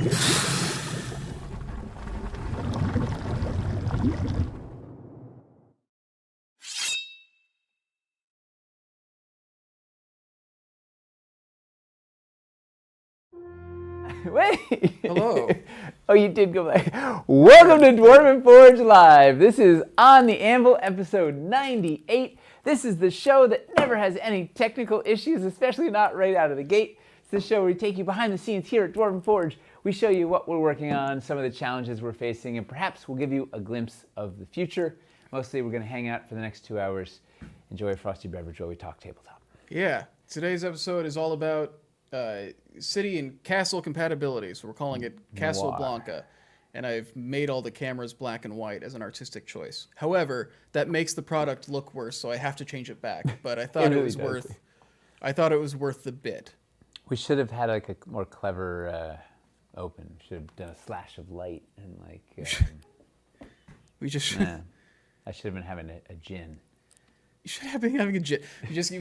Wait. Hello. Oh, you did go back. Welcome to Dwarven Forge Live. This is On the Anvil, episode 98. This is the show that never has any technical issues, especially not right out of the gate. It's the show where we take you behind the scenes here at Dwarven Forge. We show you what we're working on, some of the challenges we're facing, and perhaps we'll give you a glimpse of the future. Mostly, we're going to hang out for the next 2 hours, enjoy a frosty beverage while we talk tabletop. Yeah, today's episode is all about city and castle compatibility, so we're calling it Castleblanca. And I've made all the cameras black and white as an artistic choice. However, that makes the product look worse, so I have to change it back. But I thought it was worth the bit. We should have had like a more clever open. Should have done a slash of light and like. We just. I should have been having a gin. You should have been having a gin.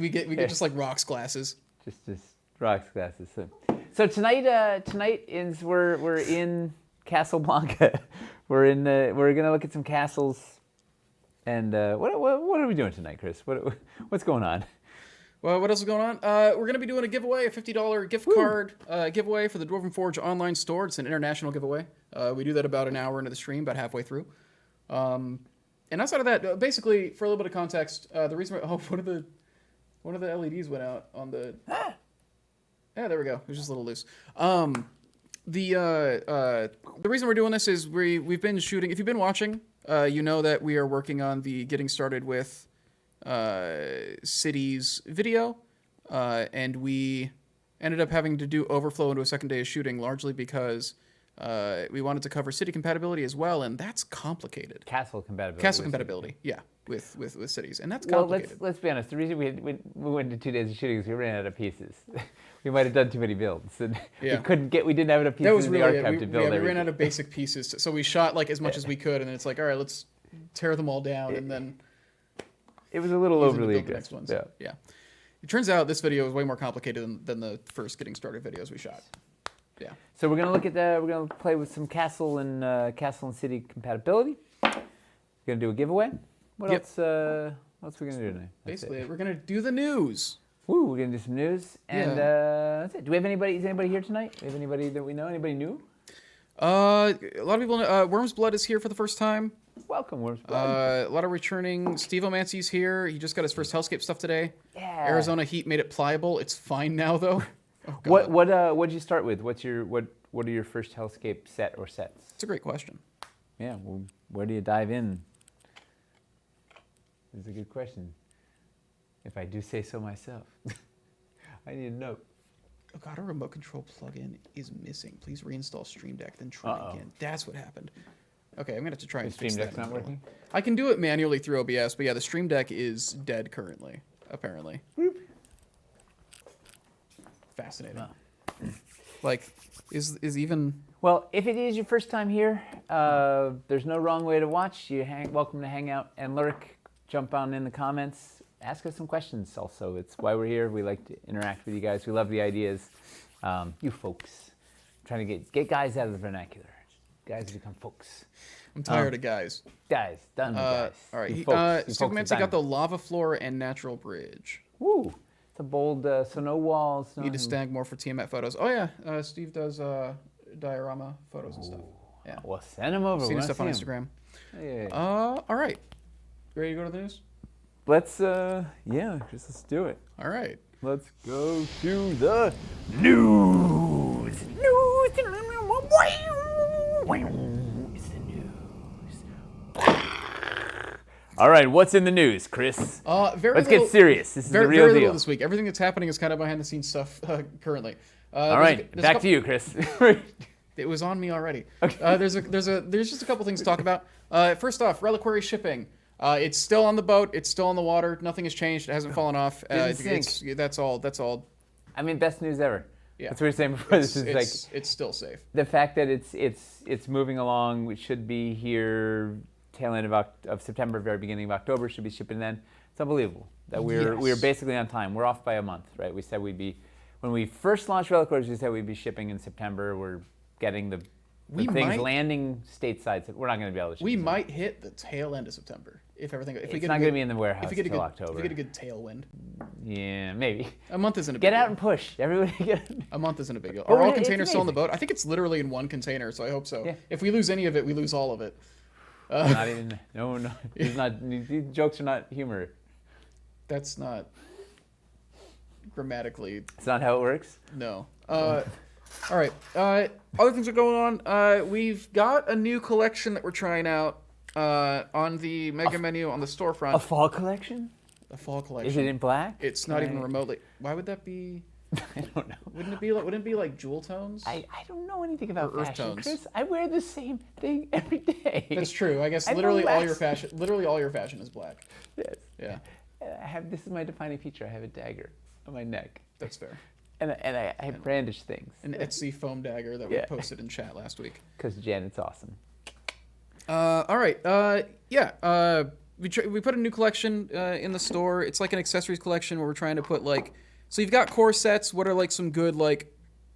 We get just like rocks glasses. Just rocks glasses. So tonight is we're in Castleblanca. We're gonna look at some castles. And what are we doing tonight, Chris? What's going on? Well, what else is going on? We're going to be doing a giveaway, a $50 gift card giveaway for the Dwarven Forge online store. It's an international giveaway. We do that about an hour into the stream, about halfway through. And outside of that, basically, for a little bit of context, the reason one of the LEDs went out on the. Yeah, there we go. It was just a little loose. The reason we're doing this is we've been shooting. If you've been watching, you know that we are working on the getting started with cities video, and we ended up having to do overflow into a second day of shooting, largely because we wanted to cover city compatibility as well, and that's complicated. Castle compatibility. Castle compatibility, yeah, with cities, and that's complicated. Well, let's be honest. The reason we went to 2 days of shooting is we ran out of pieces. We might have done too many builds, and we didn't have enough pieces in the archive to build everything. We ran out of basic pieces, so we shot like as much as we could, and then it's like, all right, let's tear them all down, and then. It was a little overly aggressive. Yeah. It turns out this video is way more complicated than the first getting started videos we shot. Yeah. So we're gonna look at we're gonna play with some castle and city compatibility. We're gonna do a giveaway. What else are we gonna do tonight? Basically, we're gonna do the news. Woo! We're gonna do some news, and that's it. Do we have anybody? Is anybody here tonight? Do we have anybody that we know? Anybody new? A lot of people know. Worm's Blood is here for the first time. Welcome, Worm's Blood. A lot of returning. Steve Omancy's here. He just got his first Hellscape stuff today. Yeah. Arizona heat made it pliable. It's fine now though. Oh, God. What'd you start with? What are your first Hellscape set or sets? It's a great question. Yeah. Well, where do you dive in? It's a good question. If I do say so myself. I need to know. Oh God, our remote control plugin is missing. Please reinstall Stream Deck, then try again. That's what happened. Okay, I'm gonna have to try and fix that. Stream Deck's not working? I can do it manually through OBS, but yeah, the Stream Deck is dead currently, apparently. Whoop. Fascinating. Wow. Like, is even... Well, if it is your first time here, there's no wrong way to watch. Welcome to hang out and lurk. Jump on in the comments. Ask us some questions also. It's why we're here. We like to interact with you guys. We love the ideas. You folks. I'm trying to get guys out of the vernacular. Guys become folks. I'm tired of guys. Guys. Done with guys. All right. Steve Mancy got the lava floor and natural bridge. Woo. It's a bold, so no walls. Need to snag more for Tiamat photos. Oh, yeah. Steve does diorama photos and stuff. Yeah. Well, send them over. Seen stuff on Instagram. Yeah. All right. Ready to go to the news? Let's do it. All right. Let's go to the news. It's the news. All right, what's in the news, Chris? Let's get serious. This is the real very deal. Little this week. Everything that's happening is kind of behind the scenes stuff currently. All right, back to you, Chris. It was on me already. Okay. There's just a couple things to talk about. First off, reliquary shipping. It's still on the boat. It's still on the water. Nothing has changed. It hasn't fallen off. That's all. I mean, best news ever. Yeah. That's what we were saying before. It's still safe. The fact that it's moving along. We should be here tail end of September, very beginning of October. Should be shipping then. It's unbelievable that we're basically on time. We're off by a month, right? We said we'd be when we first launched Reliquaries. We said we'd be shipping in September. We're getting the We things might- landing stateside. So we're not going to be able to. Ship We them. might hit the tail end of September if everything. If we It's get not a going to good, be in the warehouse if we get a until good, October. If we get a good tailwind, Yeah, maybe. a month isn't a big Get deal. out and push. Everybody get. A month isn't a big deal. Well, Are all it's containers still on the amazing. boat? I think it's literally in one container, so I hope so. Yeah. If we lose any of it, we lose all of it. Not even. No. It's not. These jokes are not humor. That's not grammatically. It's not how it works. No. All right. Other things are going on. We've got a new collection that we're trying out on the mega menu on the storefront. A fall collection? A fall collection. Is it in black? It's not even remotely. Why would that be? I don't know. Wouldn't it be like jewel tones? I don't know anything about Or earth fashion, tones. Chris. I wear the same thing every day. That's true. I guess I'm literally all your relaxed. fashion. Literally all your fashion is black. Yes. Yeah, This is my defining feature. I have a dagger on my neck, that's fair. and I brandish things. An Etsy foam dagger that Yeah. we posted in chat last week. Because Janet's awesome. All right. We put a new collection in the store. It's like an accessories collection where we're trying to put like. So you've got core sets. What are like some good like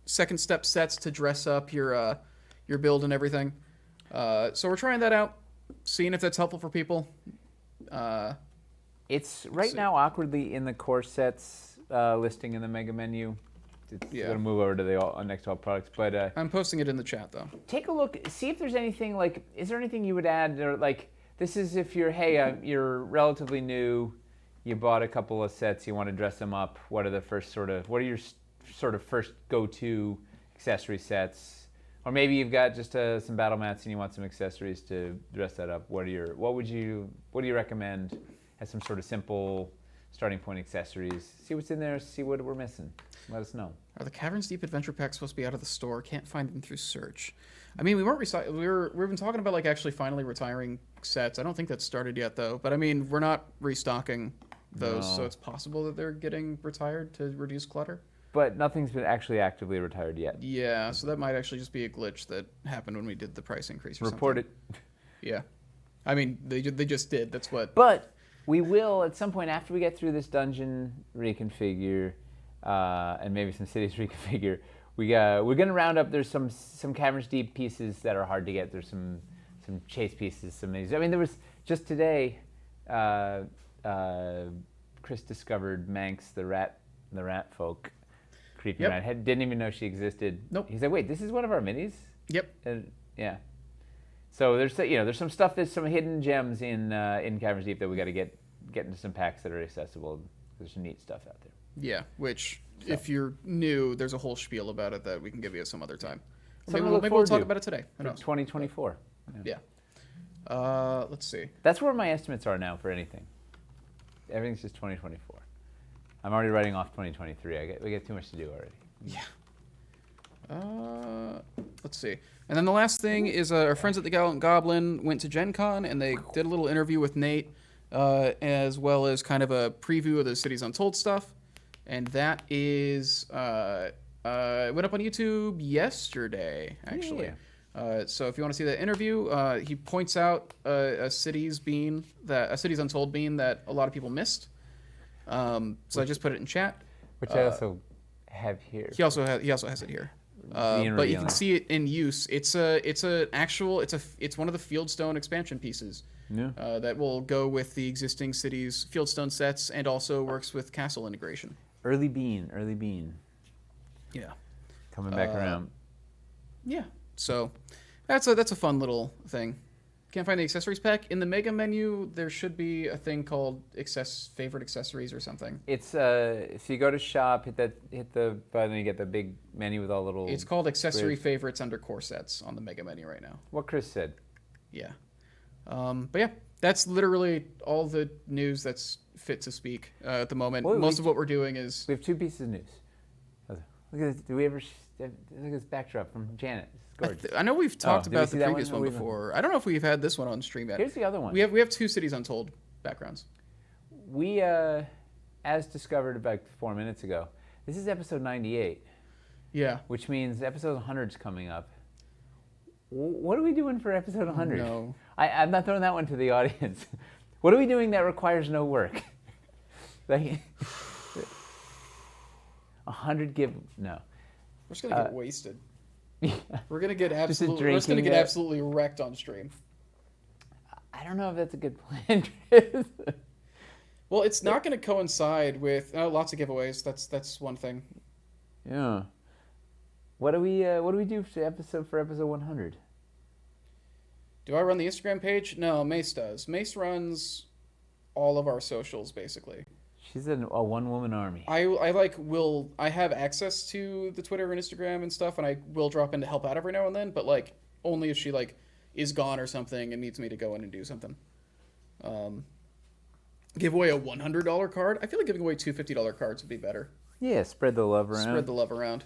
second step sets to dress up your build and everything. So we're trying that out, seeing if that's helpful for people. It's right see. now awkwardly in the core sets listing in the mega menu. It's Yeah. going to move over to the next to all products, but I'm posting it in the chat though. take a look, see if there's anything like, is there anything you would add, or like, this is if you're, hey, you're relatively new, you bought a couple of sets, you want to dress them up, what are your sort of first go-to accessory sets? Or maybe you've got just some battle mats and you want some accessories to dress that up. What do you recommend as some sort of simple starting point accessories? See what's in there, see what we're missing. Let us know. Are the Caverns Deep Adventure Packs supposed to be out of the store? Can't find them through search. I mean, we've been talking about like actually finally retiring sets. I don't think that's started yet though. But I mean, we're not restocking those, No. so it's possible that they're getting retired to reduce clutter. But nothing's been actually actively retired yet. Yeah, so that might actually just be a glitch that happened when we did the price increase. Or Report something. it. Yeah, I mean they just did. That's what. But we will at some point after we get through this dungeon reconfigure and maybe some cities reconfigure. We're gonna round up. There's some Caverns Deep pieces that are hard to get. There's some chase pieces. Some of these. I mean, there was just today. Chris discovered Manx the rat folk creepy Yep. rat. Didn't even know she existed. Nope. He's like, wait, this is one of our minis. Yep. Yeah. So there's some stuff, there's some hidden gems in Caverns Deep that we got to get into some packs that are accessible. There's some neat stuff out there. Yeah, which if you're new, there's a whole spiel about it that we can give you at some other time. Or Something to maybe look we'll forward talk to. about it today. Who For knows? 2024. Yeah. Let's see. That's where my estimates are now for anything. Everything's just 2024. I'm already writing off 2023. We get too much to do already. Yeah. Let's see. And then the last thing is our friends at the Gallant Goblin went to Gen Con and they did a little interview with Nate, as well as kind of a preview of the Cities Untold stuff. And that is went up on YouTube yesterday, actually. So if you want to see that interview, he points out a Cities Untold bean that a lot of people missed. So I just put it in chat. Which I also have here. He also has it here. But you revealing. can see it in use. It's one of the Fieldstone expansion pieces Yeah. that will go with the existing cities Fieldstone sets and also works with castle integration. Early bean. Yeah. Coming back around. Yeah. So that's a fun little thing. Can't find the accessories pack in the mega menu. There should be a thing called favorite accessories or something. It's if you go to shop, hit the button, you get the big menu with all little. It's called accessory grids. favorites under core sets on the mega menu right now. What Chris said. Yeah. But yeah, that's literally all the news that's fit to speak at the moment. Well, Most of what we're doing is We have two pieces of news. Look at this. Do we ever? Look at this backdrop from Janet. It's gorgeous. I know we've talked did we about see the that previous one? one Oh, we before. I don't know if we've had this one on stream yet. Here's the other one. We have two Cities Untold backgrounds. We, as discovered about 4 minutes ago, this is episode 98, Yeah. which means episode 100 is coming up. What are we doing for episode 100? No. I'm not throwing that one to the audience. What are we doing that requires no work? Like 100 give no. We're just gonna get wasted. We're gonna get Just a absolutely. We're just gonna drinking, get absolutely wrecked on stream. I don't know if that's a good plan, Chris. Well, it's not gonna coincide with lots of giveaways. That's one thing. Yeah. What do we do for episode 100? Do I run the Instagram page? No, Mace does. Mace runs all of our socials basically. She's a one-woman army. I have access to the Twitter and Instagram and stuff, and I will drop in to help out every now and then, but like only if she like is gone or something and needs me to go in and do something. Give away a $100 card. I feel like giving away two $50 cards would be better. Yeah, spread the love around. Spread the love around.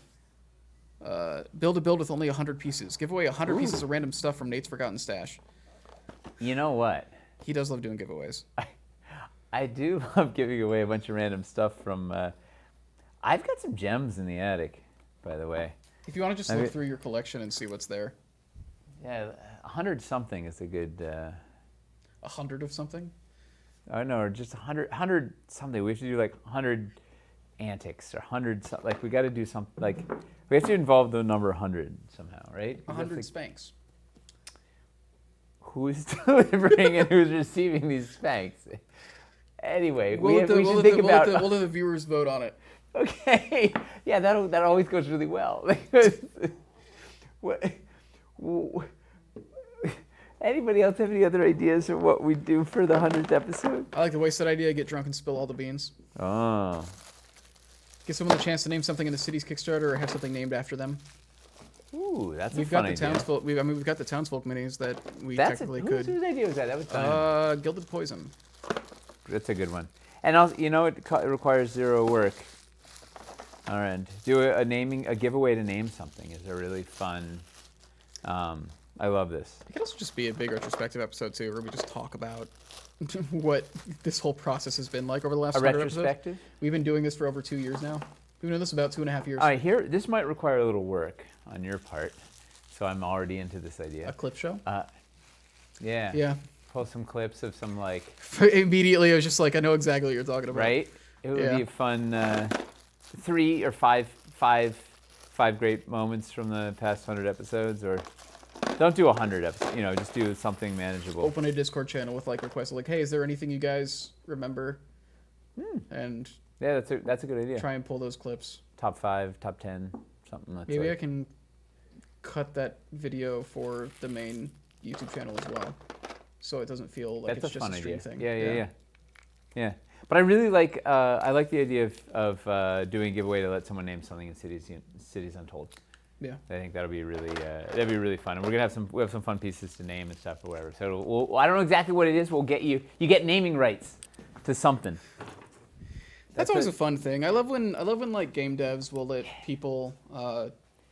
Build a build with only 100 pieces. Give away 100 pieces of random stuff from Nate's Forgotten Stash. You know what? He does love doing giveaways. I do love giving away a bunch of random stuff from... I've got some gems in the attic, by the way. If you want to just look through your collection and see what's there. Yeah, 100 something is a good... 100 of something? Oh, no, or just 100 something. We have to do like 100 antics or 100... Like, we got to do something... Like, we have to involve the number 100 somehow, right? 100 like, spanks. Who's delivering and who's receiving these spanks? Anyway, we should we'll think about... We'll let the viewers vote on it. Okay. Yeah, that always goes really well. Anybody else have any other ideas for what we do for the 100th episode? I like the wasted idea, get drunk and spill all the beans. Oh. Give someone the chance to name something in the city's Kickstarter or have something named after them. Ooh, that's a fun idea. Townsfolk, we've got the townsfolk minis that we technically could. Whose idea was that? That was fun. Gilded Poison. That's a good one. And also, it requires zero work. All right, do a giveaway to name something is a really fun. I love this. It could also just be a big retrospective episode too, where we just talk about what this whole process has been like over the last 100 episodes. Retrospective? We've been doing this for over 2 years now. We've been doing this about 2.5 years. All right, this might require a little work on your part, so I'm already into this idea. A clip show? Yeah. Yeah. Pull some clips of some like... Immediately, I was just like, I know exactly what you're talking about. Right? It would be a fun 3 or 5 great moments from the past 100 episodes, or don't do 100 episodes. Just do something manageable. Open a Discord channel with like requests like, hey, is there anything you guys remember? And yeah, that's a good idea. Try and pull those clips. Top 5, top 10, something like that. Maybe I can cut that video for the main YouTube channel as well, so it doesn't feel like it's just a stream thing. Yeah. But I really like the idea of doing a giveaway to let someone name something in Cities Untold. Yeah. I think that'd be really fun, and we have some fun pieces to name and stuff or whatever. So I don't know exactly what it is. We'll get you get naming rights to something. That's always a fun thing. I love when like game devs will let people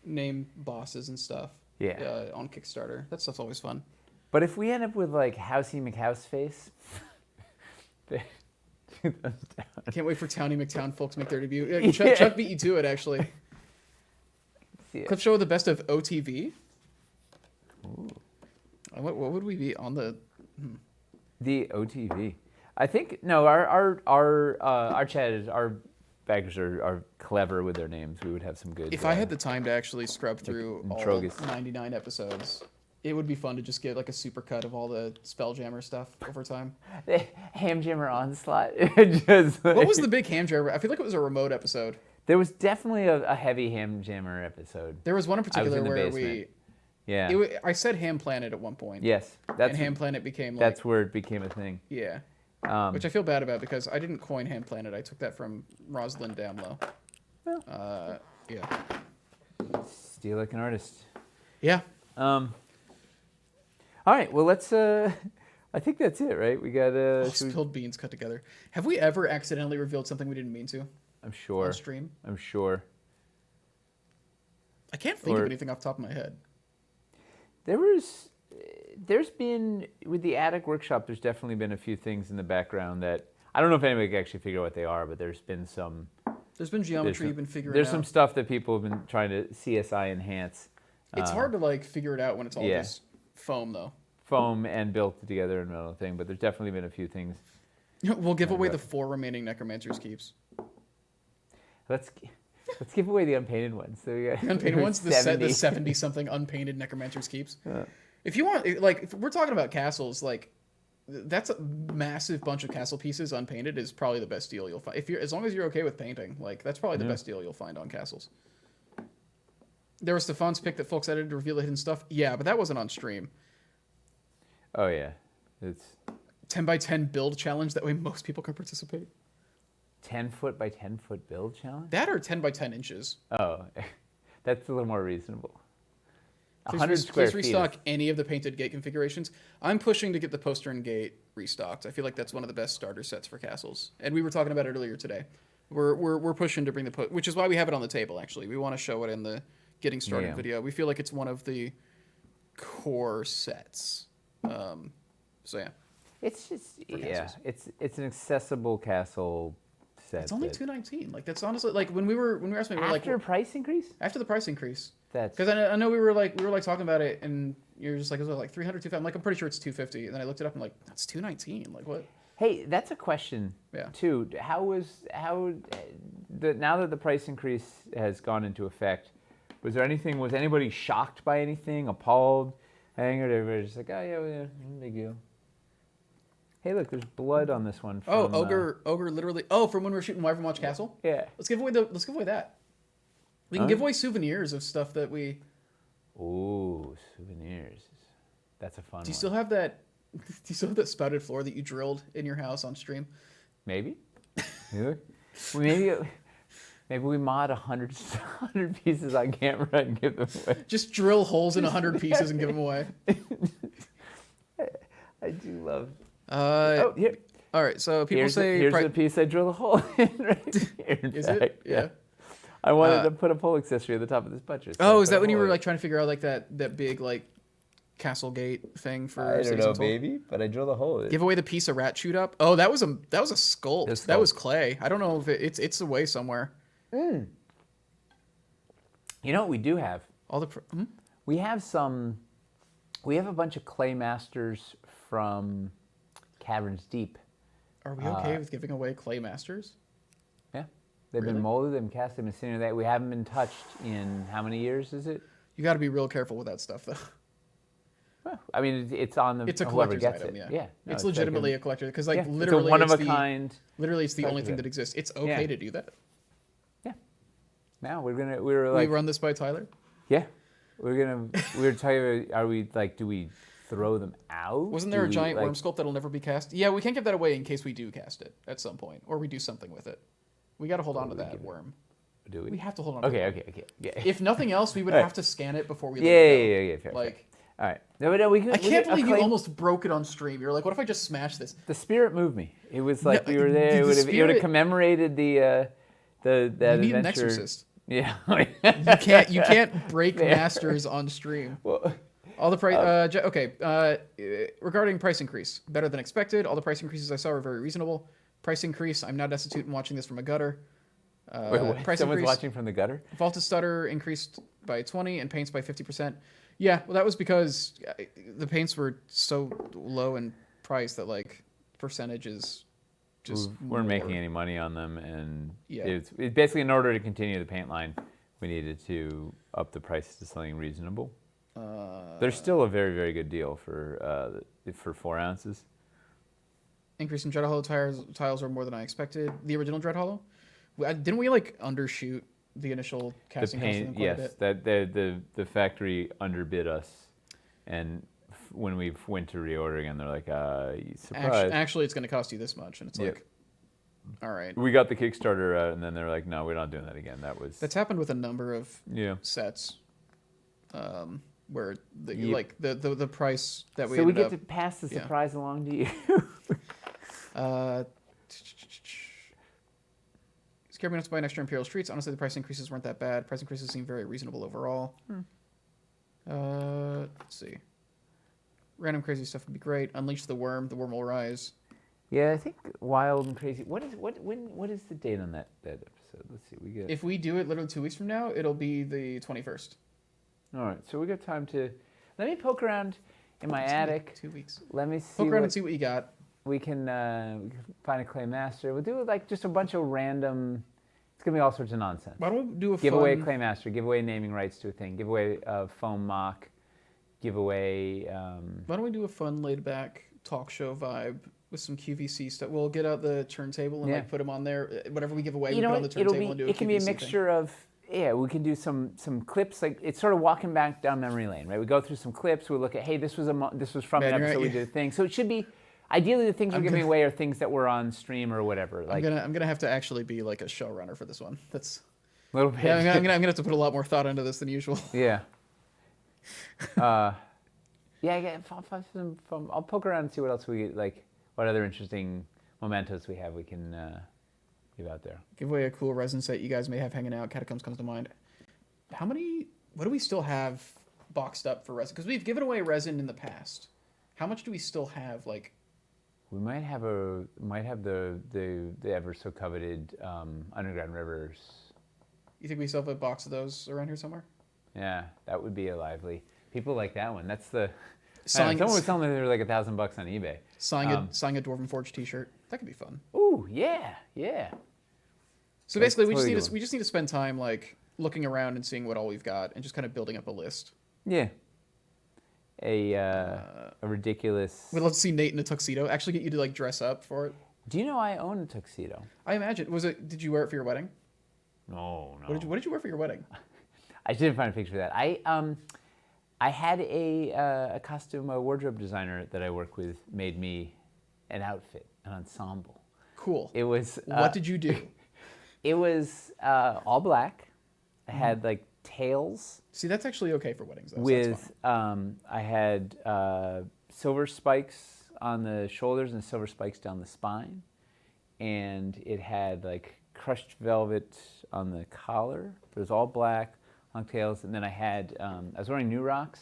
name bosses and stuff. Yeah. On Kickstarter, that stuff's always fun. But if we end up with like Housey McHouseface, I can't wait for Townie McTown folks to make their debut. Chuck beat you to it, actually. Clip show the best of OTV. Ooh. What would we be on the? The OTV. I think no. Our chat is our backers are clever with their names. We would have some good. If I had the time to actually scrub through all Trogus. 99 episodes, it would be fun to just get like a super cut of all the Spelljammer stuff over time. The Hamjammer Onslaught. What was the big Hamjammer? I feel like it was a remote episode. There was definitely a heavy Hamjammer episode. There was one in particular where basement. Yeah. I said Ham Planet at one point. Yes. And Ham Planet became like... That's where it became a thing. Yeah. Which I feel bad about because I didn't coin Ham Planet. I took that from Rosalind Damlow. Well. Yeah. Steal like an artist. Yeah. All right. Well, let's... I think that's it, right? We got... spilled beans cut together. Have we ever accidentally revealed something we didn't mean to? I'm sure. On stream? I'm sure. I can't think of anything off the top of my head. There's been, with the Attic Workshop, there's definitely been a few things in the background that, I don't know if anybody can actually figure out what they are, but there's been some... There's been geometry you've been figuring out. There's some stuff that people have been trying to CSI enhance. It's hard to like figure it out when it's all just foam, though. Foam and built together and metal thing, but there's definitely been a few things. We'll give away the 4 remaining Necromancer's Keeps. Let's give away the unpainted ones. So we got The unpainted ones, the 70. something unpainted Necromancer's Keeps. Yeah. If you want, like, if we're talking about castles, like, that's a massive bunch of castle pieces unpainted is probably the best deal you'll find. As long as you're okay with painting, like, that's probably the best deal you'll find on castles. There was Stefan's pick that folks edited to reveal the hidden stuff. Yeah, but that wasn't on stream. Oh yeah, it's 10 by 10 build challenge. That way most people can participate. 10-foot by 10-foot build challenge. That or 10 by 10 inches. Oh, that's a little more reasonable. 100 square please feet. restock any of the painted gate configurations. I'm pushing to get the postern gate restocked. I feel like that's one of the best starter sets for castles. And we were talking about it earlier today. We're pushing to bring which is why we have it on the table. Actually, we want to show it in the getting started video. We feel like it's one of the core sets. So yeah. It's just it's an accessible castle set. It's only $219. Like that's honestly like when we were asking me, we were like, after a price increase. After the price increase. That's because I know we were talking about it and you're just like, is it like 300, 250? I'm like, I'm pretty sure it's 250. And then I looked it up and like, that's 219. Like what? Hey, that's a question too. Now that the price increase has gone into effect, was anybody shocked by anything, appalled? Everybody's just like, oh yeah, no big deal. Hey, look, there's blood on this one. From, Ogre literally. Oh, from when we were shooting Wyvern Watch Castle. Yeah. Let's give away that. We can give away souvenirs of stuff that we. Ooh, souvenirs. That's a fun one. Do you still have that? Do you still have that spouted floor that you drilled in your house on stream? Maybe. Maybe we mod 100 pieces on camera and give them away. Just drill holes in 100 pieces and give them away. I do love. Here. All right, so people say here's the piece I drill a hole in right here. Is it? Yeah. I wanted to put a pole accessory at the top of this budget. So is that when you were like trying to figure out like that big like castle gate thing for? I don't know, baby, but I drilled a hole in it. Give away the piece of rat shoot up. Oh, that was a sculpt. That was clay. I don't know if it's away somewhere. You know what we do have? We have a bunch of clay masters from Caverns Deep. Are we okay with giving away clay masters? Yeah. They've been molded, they've been cast, they've been sitting there. We haven't been touched in how many years is it? You got to be real careful with that stuff, though. Well, I mean, it's on the it's a whoever collector's gets item, it. Yeah. No, it's legitimately a collector because like literally it's a one of a kind. Literally, it's the only thing that exists. It's okay to do that. Yeah. Now we were like. We run this by Tyler. Yeah. We were talking about, do we throw them out? Wasn't there a giant worm sculpt that'll never be cast? Yeah, we can't give that away in case we do cast it at some point, or we do something with it. We got to hold on to that worm. Do we? We have to hold on to it. Okay. Yeah. If nothing else, we would have to scan it before we let it go. Yeah, fair. All right. No, we I can't believe you almost broke it on stream. You're like, what if I just smash this? The spirit moved me. It was like we were there. It would have commemorated that adventure. You need an exorcist. Yeah. you can't break masters on stream. Well, all the price. Regarding price increase, better than expected. All the price increases I saw were very reasonable. Price increase. I'm now destitute and watching this from a gutter. Wait, what? Price Someone's increase, watching from the gutter? Vaulted Stutter increased by 20 and paints by 50%. Yeah, well, that was because the paints were so low in price that like percentages just weren't making any money on them, and it's basically in order to continue the paint line, we needed to up the prices to something reasonable. There's still a very, very good deal for 4 ounces. Increase in Dread Hollow tiles are more than I expected. The original Dread Hollow, didn't we like undershoot the initial casting? The paint, yes. That the factory underbid us, and when we went to reorder again, they're like, surprise. Actually, it's going to cost you this much, and it's like, all right. We got the Kickstarter out, and then they're like, no, we're not doing that again. That's happened with a number of sets, where the price that we. So we get to pass the surprise along to you. Scared me enough to buy an extra Imperial Streets. Honestly, the price increases weren't that bad. Price increases seem very reasonable overall. Let's see. Random crazy stuff would be great. Unleash the worm. The worm will rise. Yeah, I think wild and crazy. What is the date on that episode? Let's see. If we do it literally 2 weeks from now, it'll be the 21st. All right, so we got time to. Let me poke around in my attic. 2 weeks. Let me see. Poke around and see what you got. We can find a clay master. We'll do like just a bunch of random It's gonna be all sorts of nonsense. Why don't we do a Give away a fun... Claymaster, give away naming rights to a thing, give away a foam mock, give away. Why don't we do a fun, laid-back talk show vibe with some QVC stuff? We'll get out the turntable and like put them on there. Whatever we give away, we put on the turntable and do a QVC It can be a thing. mixture of. Yeah, we can do some clips. Like it's sort of walking back down memory lane, right? We go through some clips. We look at, hey, this was from an episode we did a thing. So it should be. Ideally, the things we're giving away are things that were on stream or whatever. Like I'm gonna have to actually be like a showrunner for this one. That's a little bit. yeah. I'm gonna have to put a lot more thought into this than usual. Yeah. Yeah. I get I'll poke around and see what else we like. What other interesting mementos we have we can give out there. Give away a cool resin set you guys may have hanging out. Catacombs comes to mind. What do we still have boxed up for resin? Because we've given away resin in the past. How much do we still have? Like, we might have the ever so coveted Underground Rivers. you think we still have a box of those around here somewhere? Yeah, that would be a lively. People like that one. That's the. Selling- Someone was telling me they were like $1,000 on eBay. Selling a Dwarven Forge T-shirt. That could be fun. Ooh, yeah. So basically, we totally just need to spend time like looking around and seeing what all we've got, and just kind of building up a list. Yeah. A ridiculous. We'd love to see Nate in a tuxedo. Actually, get you to like dress up for it. Do you know I own a tuxedo? I imagine. Did you wear it for your wedding? No. What did you wear for your wedding? I didn't find a picture of that. I had a costume wardrobe designer that I work with made me an outfit, an ensemble. Cool. It was. What did you do? It was all black. I had like tails. See, that's actually okay for weddings. Though, With so that's fine. I had silver spikes on the shoulders and silver spikes down the spine, and it had like crushed velvet on the collar. It was all black, long tails, and then I was wearing New Rocks,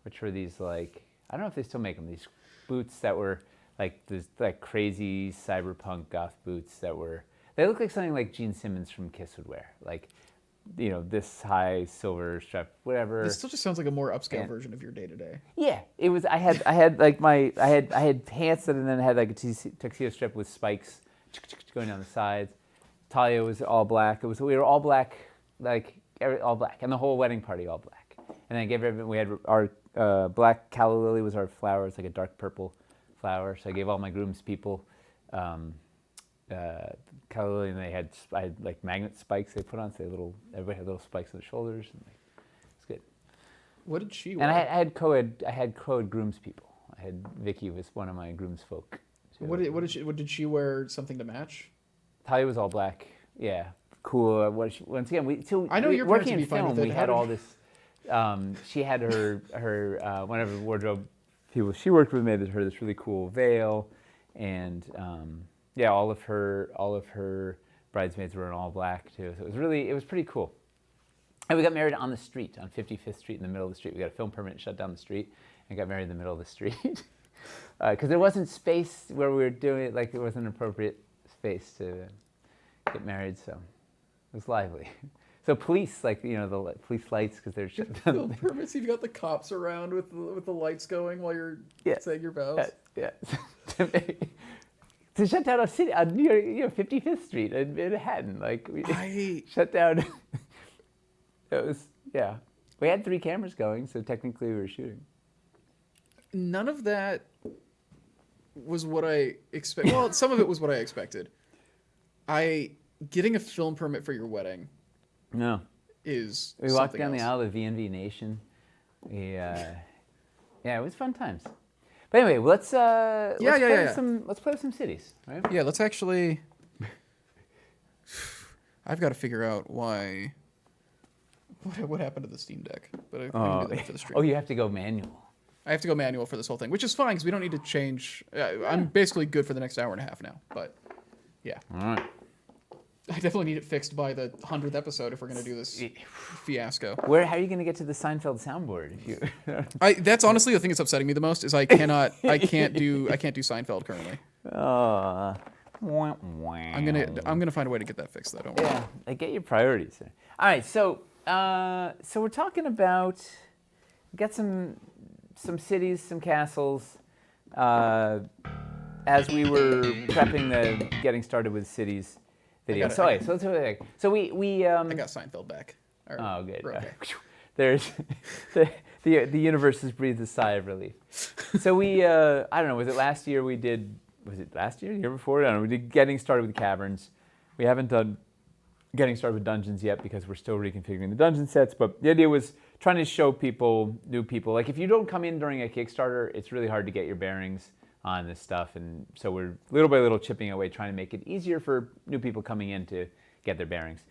which were these like, I don't know if they still make them, these boots that were like this like crazy cyberpunk goth boots they look like something like Gene Simmons from Kiss would wear, like, you know, this high silver strap, whatever. This still just sounds like a more upscale version of your day to day. Yeah, it was. I had like I had pants that and then had like a tuxedo strip with spikes going down the sides. Talia was all black. We were all black, all black, and the whole wedding party all black. And then I gave everyone. We had our black calla lily was our flower. It's like a dark purple flower. So I gave all my groomspeople calla lily, and I had like magnet spikes they put on. So everybody had little spikes on the shoulders. And it's good. What did she wear? And I had co-ed groomspeople. I had Vicky was one of my groomsfolk. What did she wear? Something to match? Talia was all black. Yeah, cool. Once again, I know your parents working would in be fine film. with it. We had all this. She had her one of her wardrobe people she worked with made her this really cool veil, and all of her bridesmaids were in all black too. So it was pretty cool. And we got married on the street, on 55th Street, in the middle of the street. We got a film permit and shut down the street, and got married in the middle of the street. Because there wasn't space where we were doing it, like it wasn't an appropriate space to get married, so it was lively. So police, like, you know, the police lights, because they're shut down. Film permits. You've got the cops around with the lights going while you're saying your vows. Yeah. To shut down a city on near 55th Street in Manhattan, like we shut down. It was We had 3 cameras going, so technically we were shooting. None of that was what I expected. Well, some of it was what I expected. Getting a film permit for your wedding. No. Is we walked down the aisle of VNV Nation. It was fun times. But anyway, let's play some cities, right? Yeah, let's actually. I've got to figure out why. What happened to the Steam Deck? But I can do that after the stream. Oh, you have to go manual. I have to go manual for this whole thing, which is fine because we don't need to change. I'm basically good for the next hour and a half now. But yeah. All right. I definitely need it fixed by the 100th episode if we're going to do this fiasco. How are you going to get to the Seinfeld soundboard? That's honestly the thing that's upsetting me the most is I can't do Seinfeld currently. I'm gonna find a way to get that fixed though. Don't worry. Yeah, get your priorities there. All right, so we're talking about got some cities, some castles. As we were prepping getting started with cities, video. So let's do it. So we I got Seinfeld back. Oh, good. We're okay. There's the universe has breathed a sigh of relief. So we I don't know, was it last year we did? Was it last year? The year before? I don't know. We did Getting Started with Caverns. We haven't done Getting Started with Dungeons yet because we're still reconfiguring the dungeon sets. But the idea was trying to show people, new people, like if you don't come in during a Kickstarter, it's really hard to get your bearings on this stuff. And so we're little by little chipping away, trying to make it easier for new people coming in to get their bearings.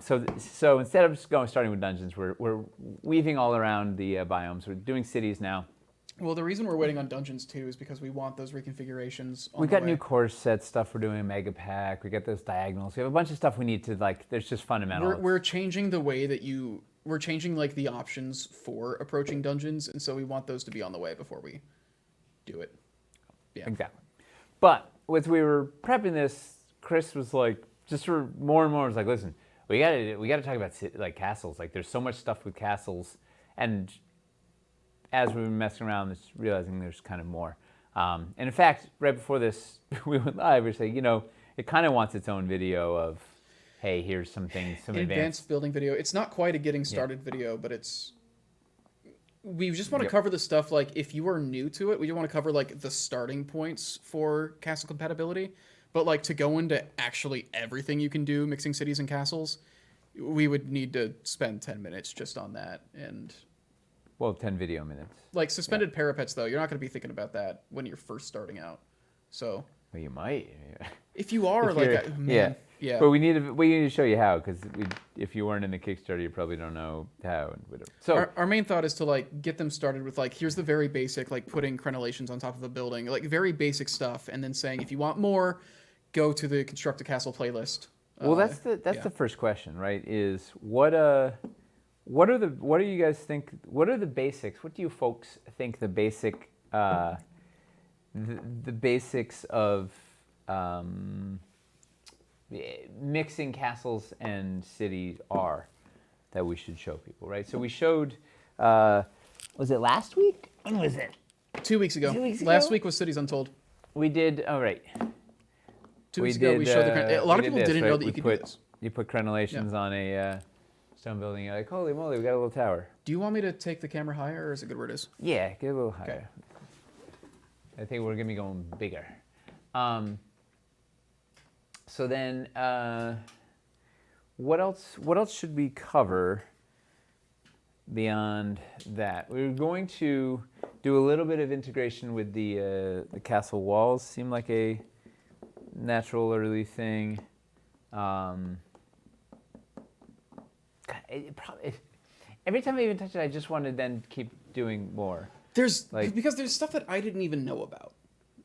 So instead of just starting with dungeons, we're weaving all around the biomes. We're doing cities now. Well, the reason we're waiting on dungeons too is because we want those reconfigurations. We got new core set stuff. We're doing a mega pack. We got those diagonals. We have a bunch of stuff we need to like. There's just fundamental. We're changing the way that we're changing like the options for approaching dungeons, and so we want those to be on the way before we do it. Yeah, exactly. But as we were prepping this, Chris was like, just for more and more, was like, listen, we got to talk about like castles. Like, there's so much stuff with castles, and as we've been messing around, just realizing there's kind of more. And in fact, right before this, we went live. We were saying, it kind of wants its own video of, hey, here's some things, some advanced building video. It's not quite a getting started video, but we just want to cover the stuff, like, if you are new to it, we just want to cover, like, the starting points for castle compatibility. But, like, to go into actually everything you can do mixing cities and castles, we would need to spend 10 minutes just on that. And 10 video minutes. Like, suspended parapets, though, you're not going to be thinking about that when you're first starting out. So... Well, you might. If you are, yeah. But we need to show you how, because if you weren't in the Kickstarter, you probably don't know how and whatever. So our main thought is to like get them started with like, here's the very basic, like putting crenellations on top of a building, like very basic stuff, and then saying if you want more, go to the Construct a Castle playlist. Well, that's the first question, right? Is what do you guys think? What are the basics? What do you folks think the basic the basics of mixing castles and cities are that we should show people, right? So we showed, was it last week? When was it? 2 weeks ago. 2 weeks ago? Last week was Cities Untold. We did, right. 2 weeks ago we showed a lot of people didn't know that you could do this. You put crenellations on a stone building, you're like, holy moly, we got a little tower. Do you want me to take the camera higher, or is it good where it is? Yeah, get a little higher. Okay. I think we're going to be going bigger. So then, what else should we cover beyond that? We're going to do a little bit of integration with the castle walls. Seemed like a natural early thing. Every time I even touch it, I just want to then keep doing more. Because there's stuff that I didn't even know about.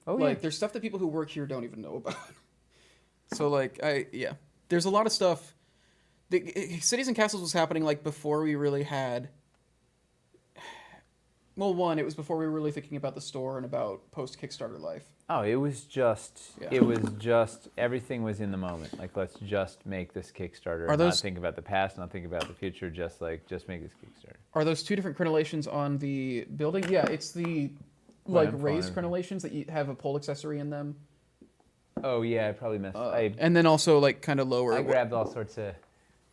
Oh, like, there's stuff that people who work here don't even know about. So, like, there's a lot of stuff. Cities and Castles was happening, like, before we really had... Well, it was before we were really thinking about the store and about post-Kickstarter life. Oh, it was just, everything was in the moment. Like, let's just make this Kickstarter. Not think about the past, not think about the future, just make this Kickstarter. Are those two different crenellations on the building? Yeah, it's the, like, raised crenellations that you have a pole accessory in them. Oh, yeah, I probably missed. And then also, like, kind of lower. I grabbed all sorts of...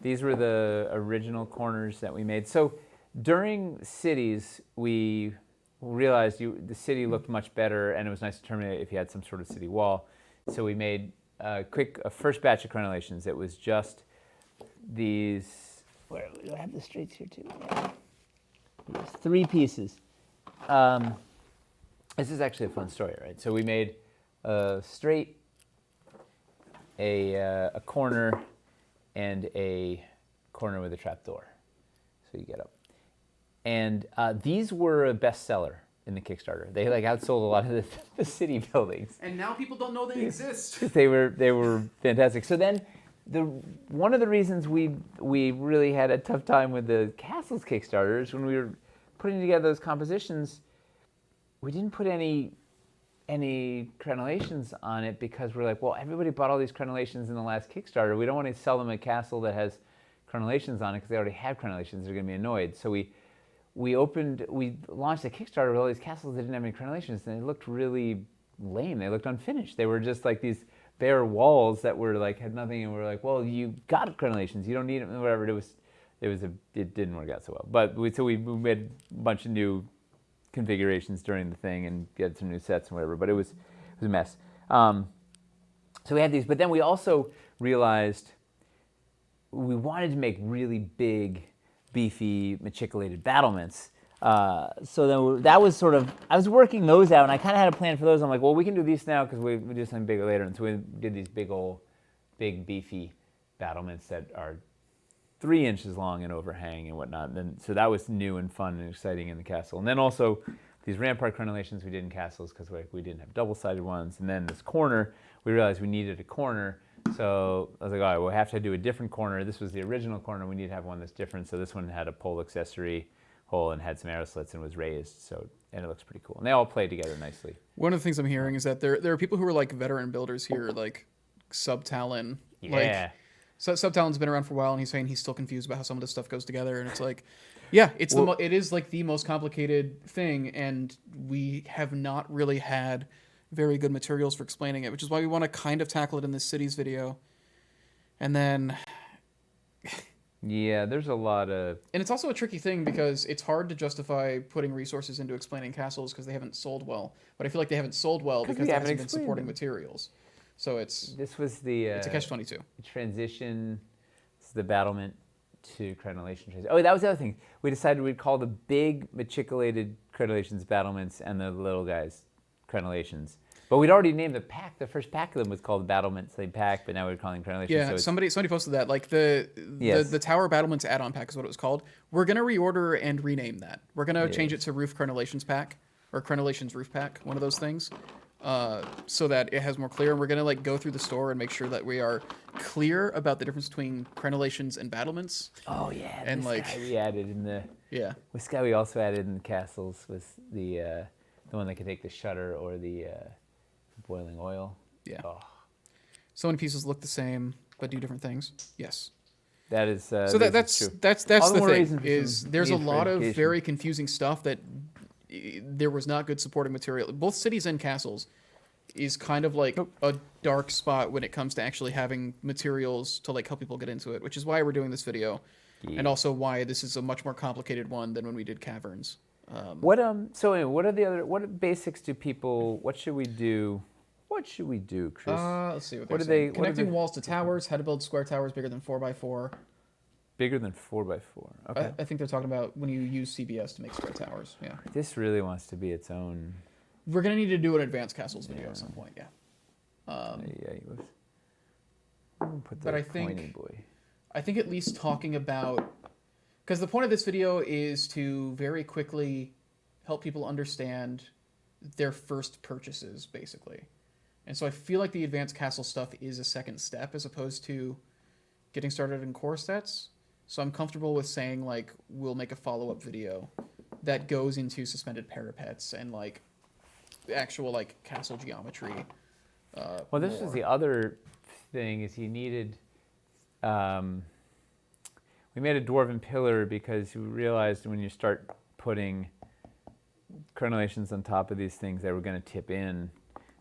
These were the original corners that we made. So during cities, we realized the city looked much better, and it was nice to terminate if you had some sort of city wall. So we made a first batch of crenellations. It was just these... Where do I have the streets here, too? Yeah. 3 pieces. This is actually a fun story, right? So we made a straight, a corner, and a corner with a trapdoor. So you get up. And these were a bestseller in the Kickstarter. They like outsold a lot of the city buildings. And now people don't know they exist. They were fantastic. So then one of the reasons we really had a tough time with the Castles Kickstarters, when we were putting together those compositions, we didn't put any crenellations on it because we're like, well, everybody bought all these crenellations in the last Kickstarter. We don't want to sell them a castle that has crenellations on it because they already have crenellations. They're going to be annoyed. So we launched a Kickstarter with all these castles that didn't have any crenellations, and they looked really lame. They looked unfinished. They were just like these bare walls that were like had nothing, and we're like, well, you got crenellations, you don't need them, whatever. It didn't work out so well. But we made a bunch of new configurations during the thing and get some new sets and whatever. But it was a mess. So we had these, but then we also realized we wanted to make really big, beefy, machicolated battlements. So then that was sort of, I was working those out, and I kind of had a plan for those. I'm like, well, we can do these now because we do something bigger later. And so we did these big beefy battlements that are 3 inches long and overhang and whatnot. And then, so that was new and fun and exciting in the castle. And then also these rampart crenellations we did in castles because we didn't have double-sided ones. And then this corner, we realized we needed a corner. So I was like, all right, we'll have to do a different corner. This was the original corner. We need to have one that's different. So this one had a pole accessory hole and had some arrow slits and was raised. And it looks pretty cool. And they all play together nicely. One of the things I'm hearing is that there are people who are like veteran builders here, like Subtalon. Yeah. So Subtalon's been around for a while, and he's saying he's still confused about how some of this stuff goes together. And it's like, yeah, it is like the most complicated thing, and we have not really had very good materials for explaining it, which is why we want to kind of tackle it in this cities video. And then yeah, there's a lot of... And it's also a tricky thing because it's hard to justify putting resources into explaining castles because they haven't sold well. But I feel like they haven't sold well because there hasn't been supporting materials. So it's a catch-22. Transition, this is the battlement to crenellation transition. Oh, that was the other thing. We decided we'd call the big machicolated crenellations battlements and the little guys crenellations. But we'd already named the pack. The first pack of them was called the Battlements Pack, but now we're calling crenellations. Yeah, so somebody posted that. Like the Tower Battlements add-on pack is what it was called. We're gonna reorder and rename that. We're gonna change it to Roof Crenellations Pack or Crenellations Roof Pack, one of those things, so that it has more clear. And we're gonna like go through the store and make sure that we are clear about the difference between crenellations and battlements. Oh yeah, and this like guy we added in the This guy we also added in the castles was the one that could take the shutter or the boiling oil. Yeah. Oh. So many pieces look the same but do different things. Yes. That is. So that's true. that's the thing. Is there's a lot of very confusing stuff that there was not good supporting material. Both cities and castles is kind of like a dark spot when it comes to actually having materials to like help people get into it, which is why we're doing this video, and also why this is a much more complicated one than when we did caverns. So anyway, what basics do people? What should we do? What should we do, Chris? Let's see what they're saying. Connecting walls to towers. How to build square towers bigger than 4x4. Bigger than 4x4. Okay. I think they're talking about when you use CBS to make square towers. Yeah. This really wants to be its own. We're gonna need to do an advanced castles video at some point. Yeah. But I think at least talking about, because the point of this video is to very quickly help people understand their first purchases, basically. And so I feel like the advanced castle stuff is a second step as opposed to getting started in core sets. So I'm comfortable with saying like we'll make a follow-up video that goes into suspended parapets and like actual like castle geometry. Well, this is the other thing is he needed. We made a dwarven pillar because we realized when you start putting crenellations on top of these things, they were going to tip in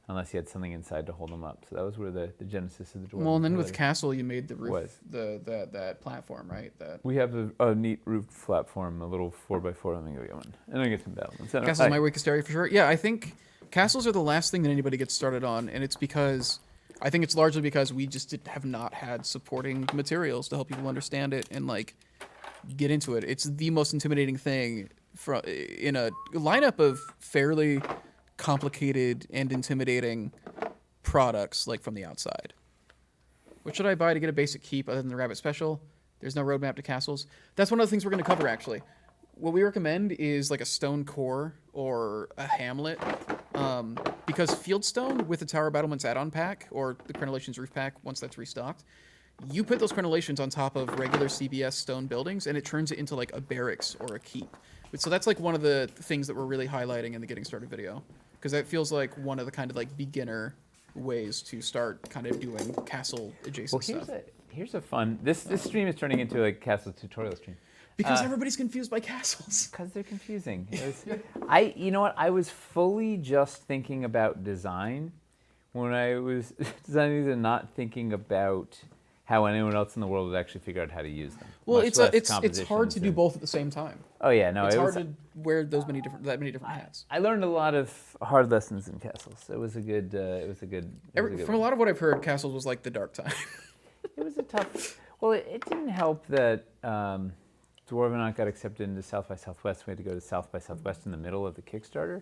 unless you had something inside to hold them up. So that was where the genesis of the dwarven Well, and then pillar with castle, you made the roof, that platform, right? We have a neat roof platform, a little 4x4. Let me go get one. And I get some battlements. Castle's my weakest area for sure. Yeah, I think castles are the last thing that anybody gets started on, and it's because I think it's largely because we just have not had supporting materials to help people understand it and like get into it. It's the most intimidating thing in a lineup of fairly complicated and intimidating products, like from the outside. What should I buy to get a basic keep other than the rabbit special? There's no roadmap to castles. That's one of the things we're going to cover, actually. What we recommend is like a stone core or a hamlet, because fieldstone with the Tower Battlements add-on pack or the Crenellations Roof Pack, once that's restocked, you put those crenellations on top of regular CBS stone buildings and it turns it into like a barracks or a keep. So that's like one of the things that we're really highlighting in the Getting Started video, because that feels like one of the kind of like beginner ways to start kind of doing castle adjacent stuff. Here's a fun. This stream is turning into a castle tutorial stream. Because everybody's confused by castles. Because they're confusing. You know what? I was fully just thinking about design when I was designing these and not thinking about how anyone else in the world would actually figure out how to use them. Well, much it's less it's hard to compositions do and- both at the same time. Oh yeah, no, It's it hard was. to wear that many different hats. I learned a lot of hard lessons in castles. It was a good. From a lot of what I've heard, Castles was like the dark time. It was a tough. Well, it didn't help that Dwarvenaut got accepted into South by Southwest. We had to go to South by Southwest in the middle of the Kickstarter,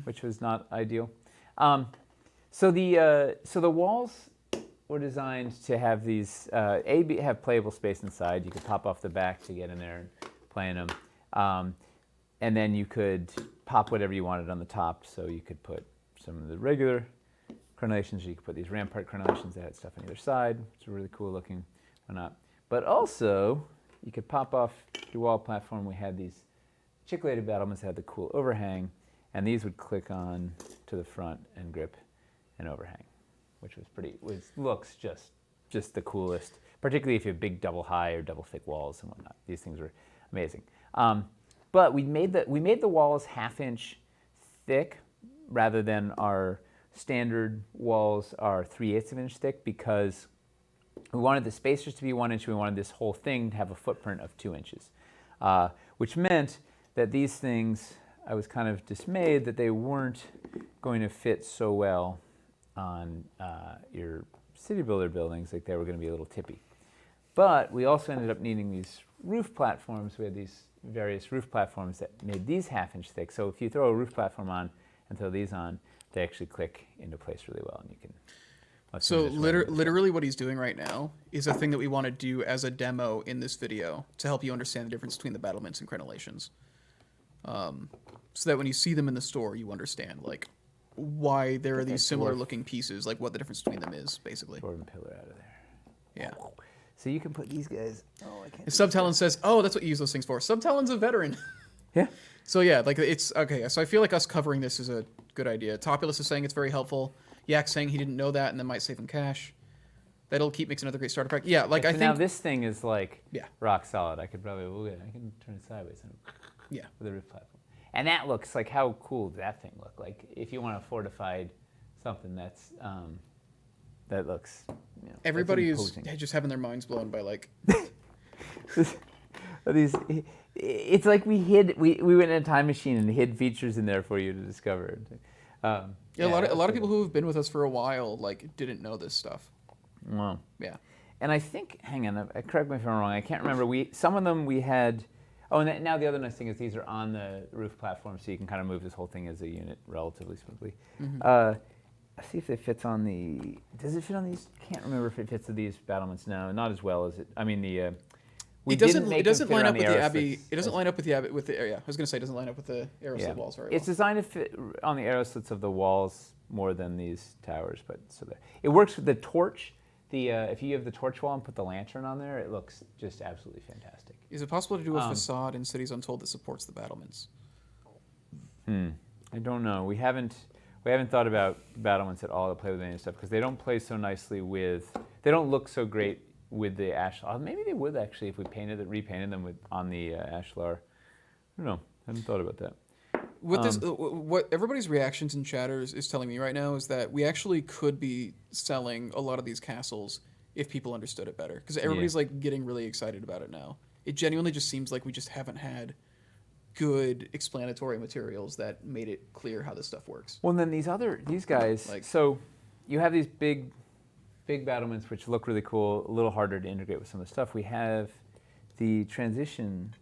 which was not ideal. So the walls were designed to have these have playable space inside. You could pop off the back to get in there and play in them, and then you could pop whatever you wanted on the top. So you could put some of the regular crenellations. You could put these rampart crenellations that had stuff on either side, which are really cool looking. Why not? But also, you could pop off your wall platform. We had these articulated battlements that had the cool overhang, and these would click on to the front and grip and overhang, which was looks just the coolest, particularly if you have big double high or double thick walls and whatnot. These things were amazing. But we made the walls 1/2 inch thick rather than our standard walls are 3/8 of an inch thick because we wanted the spacers to be 1 inch. We wanted this whole thing to have a footprint of 2 inches, which meant that these things, I was kind of dismayed that they weren't going to fit so well on your city builder buildings, like they were going to be a little tippy. But we also ended up needing these roof platforms. We had these various roof platforms that made these 1/2 inch thick. So if you throw a roof platform on and throw these on, they actually click into place really well, and you can. So literally what he's doing right now is a thing that we want to do as a demo in this video to help you understand the difference between the battlements and crenellations. So that when you see them in the store, you understand like why there are these similar looking pieces, like what the difference between them is, basically. Dwarven pillar out of there. Yeah. So you can put these guys. Oh, I can't. And Subtalon says, "Oh, that's what you use those things for." Subtalon's a veteran. Yeah. So yeah, like it's okay. So I feel like us covering this is a good idea. Topulus is saying it's very helpful. Yak's saying he didn't know that and then might save him cash. That'll keep makes another great starter pack. Yeah, like I think now this thing is like Yeah. rock solid. I could probably I can turn it sideways and yeah. with a roof platform. And that looks like, how cool does that thing look? Like if you want a fortified something that's that looks. You know, Everybody is imposing. just having their minds blown by like These, it's like we went in a time machine and hid features in there for you to discover. a lot of people who have been with us for a while like didn't know this stuff. Wow. Yeah. And I think, hang on, correct me if I'm wrong. I can't remember. Some of them we had. Oh, and now the other nice thing is these are on the roof platform, so you can kind of move this whole thing as a unit relatively smoothly. See if it fits on the. Does it fit on these? Can't remember if it fits to these battlements. No, not as well as it. I mean the. It doesn't line up with the Abbey. It doesn't line up with the Abbey with the area. I was gonna say it doesn't line up with the arrow slit walls very well. It's designed to fit on the arrow slits of the walls more than these towers, but it works with the torch. If you have the torch wall and put the lantern on there, it looks just absolutely fantastic. Is it possible to do a facade in Cities Untold that supports the battlements? I don't know. We haven't thought about battlements at all to play with any stuff because they don't play so nicely with. They don't look so great with the ashlar. Maybe they would actually if we repainted them on the ashlar. I don't know. I haven't thought about that. What what everybody's reactions and chatters is telling me right now is that we actually could be selling a lot of these castles if people understood it better. Because everybody's like getting really excited about it now. It genuinely just seems like we just haven't had good explanatory materials that made it clear how this stuff works. Well, and then these guys. So you have these big battlements which look really cool. A little harder to integrate with some of the stuff. We have the transition.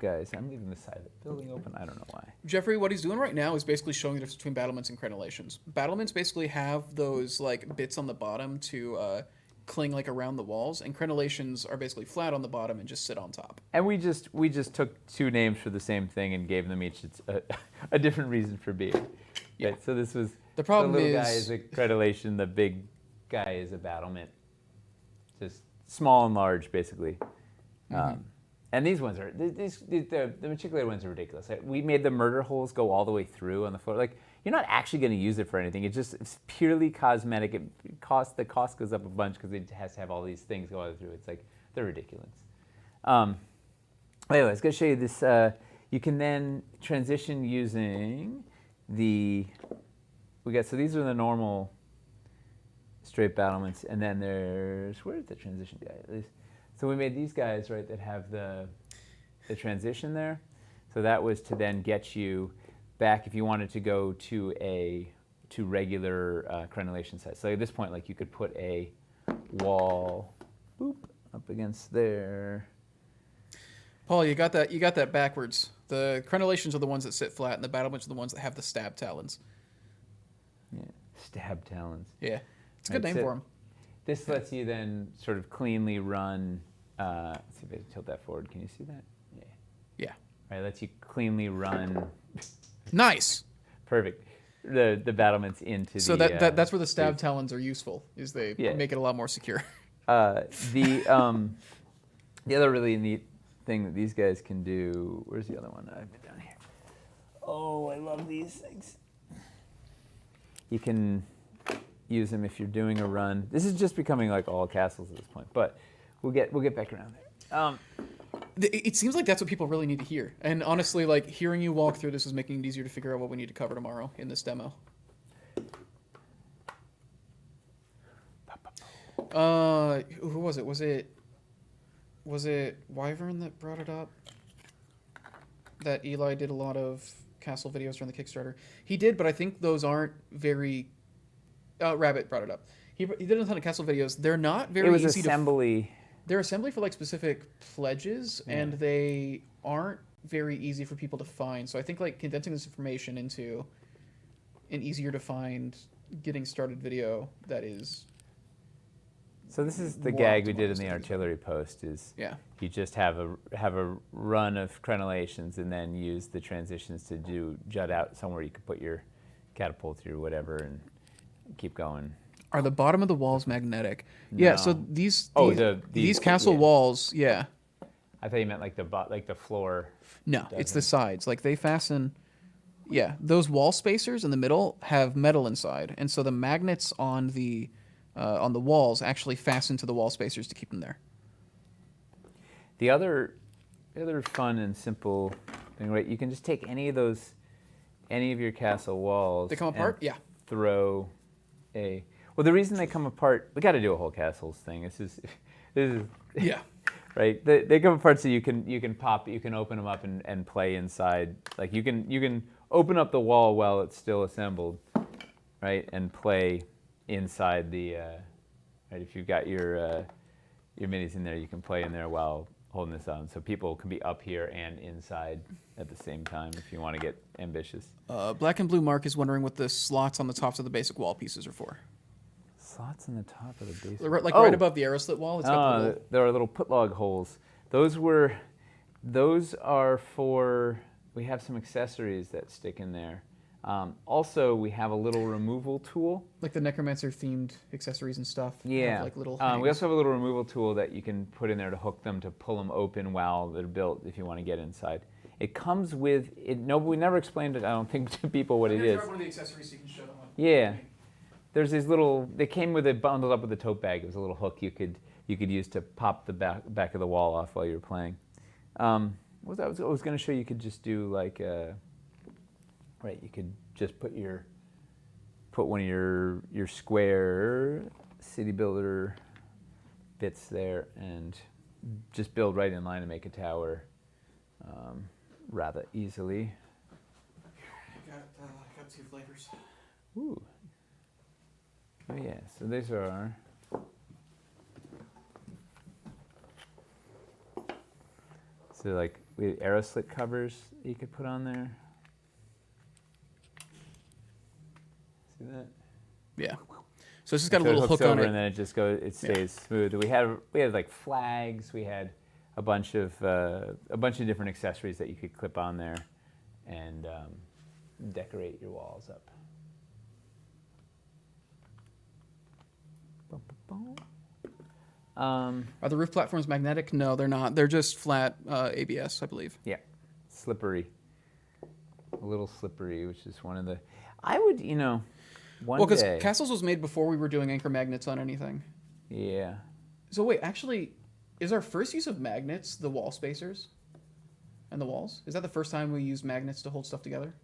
Guys, I'm leaving this side of the building open. I don't know why. Jeffrey, what he's doing right now is basically showing the difference between battlements and crenellations. Battlements basically have those like bits on the bottom to cling like around the walls, and crenellations are basically flat on the bottom and just sit on top. And we just took two names for the same thing and gave them each a different reason for being. Yeah. Right, so this was the problem little is guy is a crenellation, the big guy is a battlement. Just small and large, basically. And these ones are the matriculated ones are ridiculous. We made the murder holes go all the way through on the floor. Like you're not actually going to use it for anything. It's purely cosmetic. The cost goes up a bunch because it has to have all these things go all the way through. It's like they're ridiculous. Anyway, I was going to show you this. You can then transition using the so these are the normal straight battlements, and then where's the transition guy? So we made these guys, right, that have the transition there. So that was to then get you back if you wanted to go to regular crenellation size. So at this point, like you could put a wall, boop, up against there. Paul, you got that backwards. The crenellations are the ones that sit flat, and the battlements are the ones that have the stab talons. Yeah, stab talons. Yeah, it's a good name for them. This lets you then sort of cleanly run. Let's see if I tilt that forward. Can you see that? Yeah. Yeah. Right, lets you cleanly run. Nice. Perfect. The battlements into so the. So that's where the stab talons are useful. Is they make it a lot more secure. The other really neat thing that these guys can do. Where's the other one? I've been down here. Oh, I love these things. You can use them if you're doing a run. This is just becoming like all castles at this point, but we'll get back around there. It seems like that's what people really need to hear. And honestly, like hearing you walk through this is making it easier to figure out what we need to cover tomorrow in this demo. Who was it? Was it Wyvern that brought it up? That Eli did a lot of castle videos during the Kickstarter. He did, but I think those aren't very. Rabbit brought it up. He did a ton of castle videos. They're not very easy to. They're assembly for like specific pledges, and they aren't very easy for people to find. So I think like condensing this information into an easier to find, getting started video that is. So this is the gag we did in the artillery post. Is you just have a run of crenellations and then use the transitions to jut out somewhere you could put your catapult or whatever and keep going. Are the bottom of the walls magnetic? No. Yeah. So these castle walls. Yeah. I thought you meant like the floor. No, it's the sides. Like they fasten. Yeah, those wall spacers in the middle have metal inside, and so the magnets on the walls actually fasten to the wall spacers to keep them there. The other fun and simple thing, right? You can just take any of your castle walls. They come apart. Yeah. Throw a. Well, the reason they come apart, we got to do a whole castles thing. This is yeah, right. They come apart so you can open them up and play inside. Like you can open up the wall while it's still assembled, right, and play inside the. Right, if you've got your minis in there, you can play in there while holding this on. So people can be up here and inside at the same time if you want to get ambitious. Black and Blue Mark is wondering what the slots on the tops of the basic wall pieces are for. Slots on the top of the base. Right above the arrow slit wall. It's got there are little putlog holes. Those are for. We have some accessories that stick in there. Also, we have a little removal tool. Like the Necromancer themed accessories and stuff. Yeah. Like little. We also have a little removal tool that you can put in there to hook them to pull them open while they're built if you want to get inside. It comes with it. No, we never explained it. I don't think to people what it is. One of the accessories so you can show them. Yeah. There's these little. They came with it bundled up with a tote bag. It was a little hook you could use to pop the back of the wall off while you were playing. I was going to show you could just do like. Right, you could just put one of your square city builder bits there and just build right in line and make a tower rather easily. I got 2 flavors. Ooh. Oh yeah, so these are like we had arrow slit covers that you could put on there. See that? Yeah. So it's just got a little hook on it, and then it just goes. It stays smooth. We had like flags. We had a bunch of different accessories that you could clip on there, and decorate your walls up. Are the roof platforms magnetic? No, they're not. They're just flat ABS, I believe. Yeah, slippery. A little slippery, which is one of the. I would, one because day. Castles was made before we were doing anchor magnets on anything. Yeah. So wait, actually, is our first use of magnets the wall spacers and the walls? Is that the first time we used magnets to hold stuff together?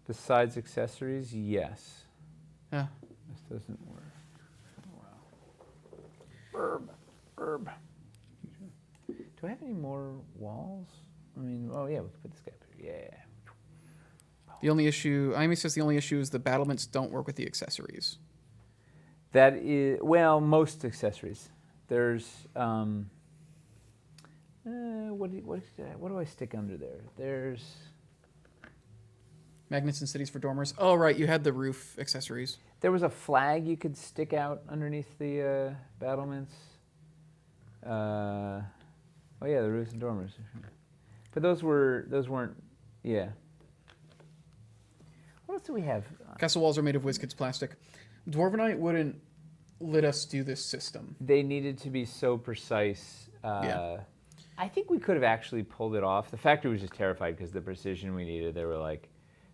The sides accessories, yes. Yeah. This doesn't work. Wow. Herb. Do I have any more walls? I mean, oh yeah, we can put this guy up here. Yeah. The only issue, Amy says the only issue is the battlements don't work with the accessories. That is, well, most accessories. There's, what do I stick under there? There's Magnets and cities for dormers. Oh, right, you had the roof accessories. There was a flag you could stick out underneath the battlements. Oh yeah, the roofs and dormers. But those weren't. Yeah. What else do we have? Castle walls are made of WizKids plastic. Dwarvenite wouldn't let us do this system. They needed to be so precise. Yeah. I think we could have actually pulled it off. The factory was just terrified because the precision we needed. They were like,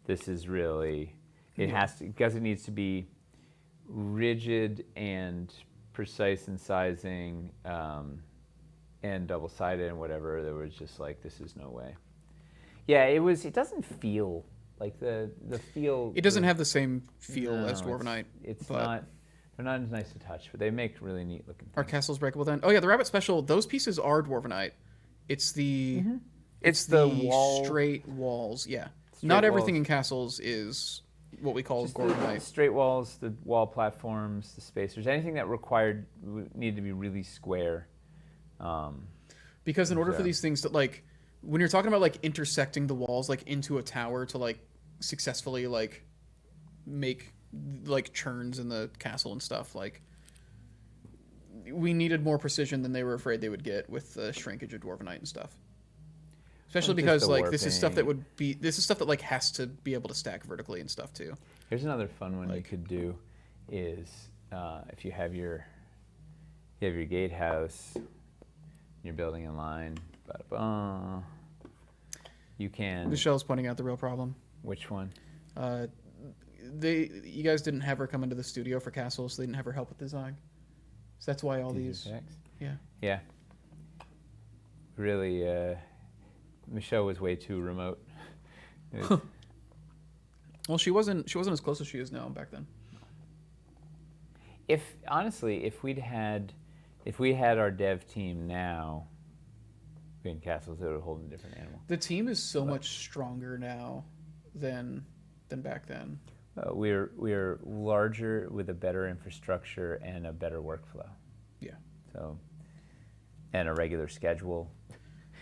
"This is really. It has to because it needs to be rigid and precise in sizing." And double-sided and whatever, there was just like, this is no way. Yeah, it doesn't feel like the feel. It doesn't have the same feel as Dwarvenite. It's not, they're not as nice to touch, but they make really neat looking things. Are castles breakable then? Oh yeah, the Rabbit Special, those pieces are Dwarvenite. It's the, it's the straight walls, yeah. Not everything in castles is what we call Dwarvenite. Straight walls, the wall platforms, the spacers, anything that needed to be really square. Because in order for these things to, like, when you're talking about like intersecting the walls like into a tower to like successfully like make like churns in the castle and stuff, like we needed more precision than they were afraid they would get with the shrinkage of Dwarvenite and stuff. Especially because like this is stuff that like has to be able to stack vertically and stuff too. Here's another fun one you could do is if you have your gatehouse. You're building in line. You can. Michelle's pointing out the real problem. Which one? You guys didn't have her come into the studio for Castle, so they didn't have her help with design. So that's why all these. Effects? Yeah. Yeah. Really, Michelle was way too remote. Well, she wasn't as close as she is now back then. If we had our dev team now in Castles, it would hold a different animal. The team is so much stronger now than back then. We're larger with a better infrastructure and a better workflow. Yeah. So, and a regular schedule.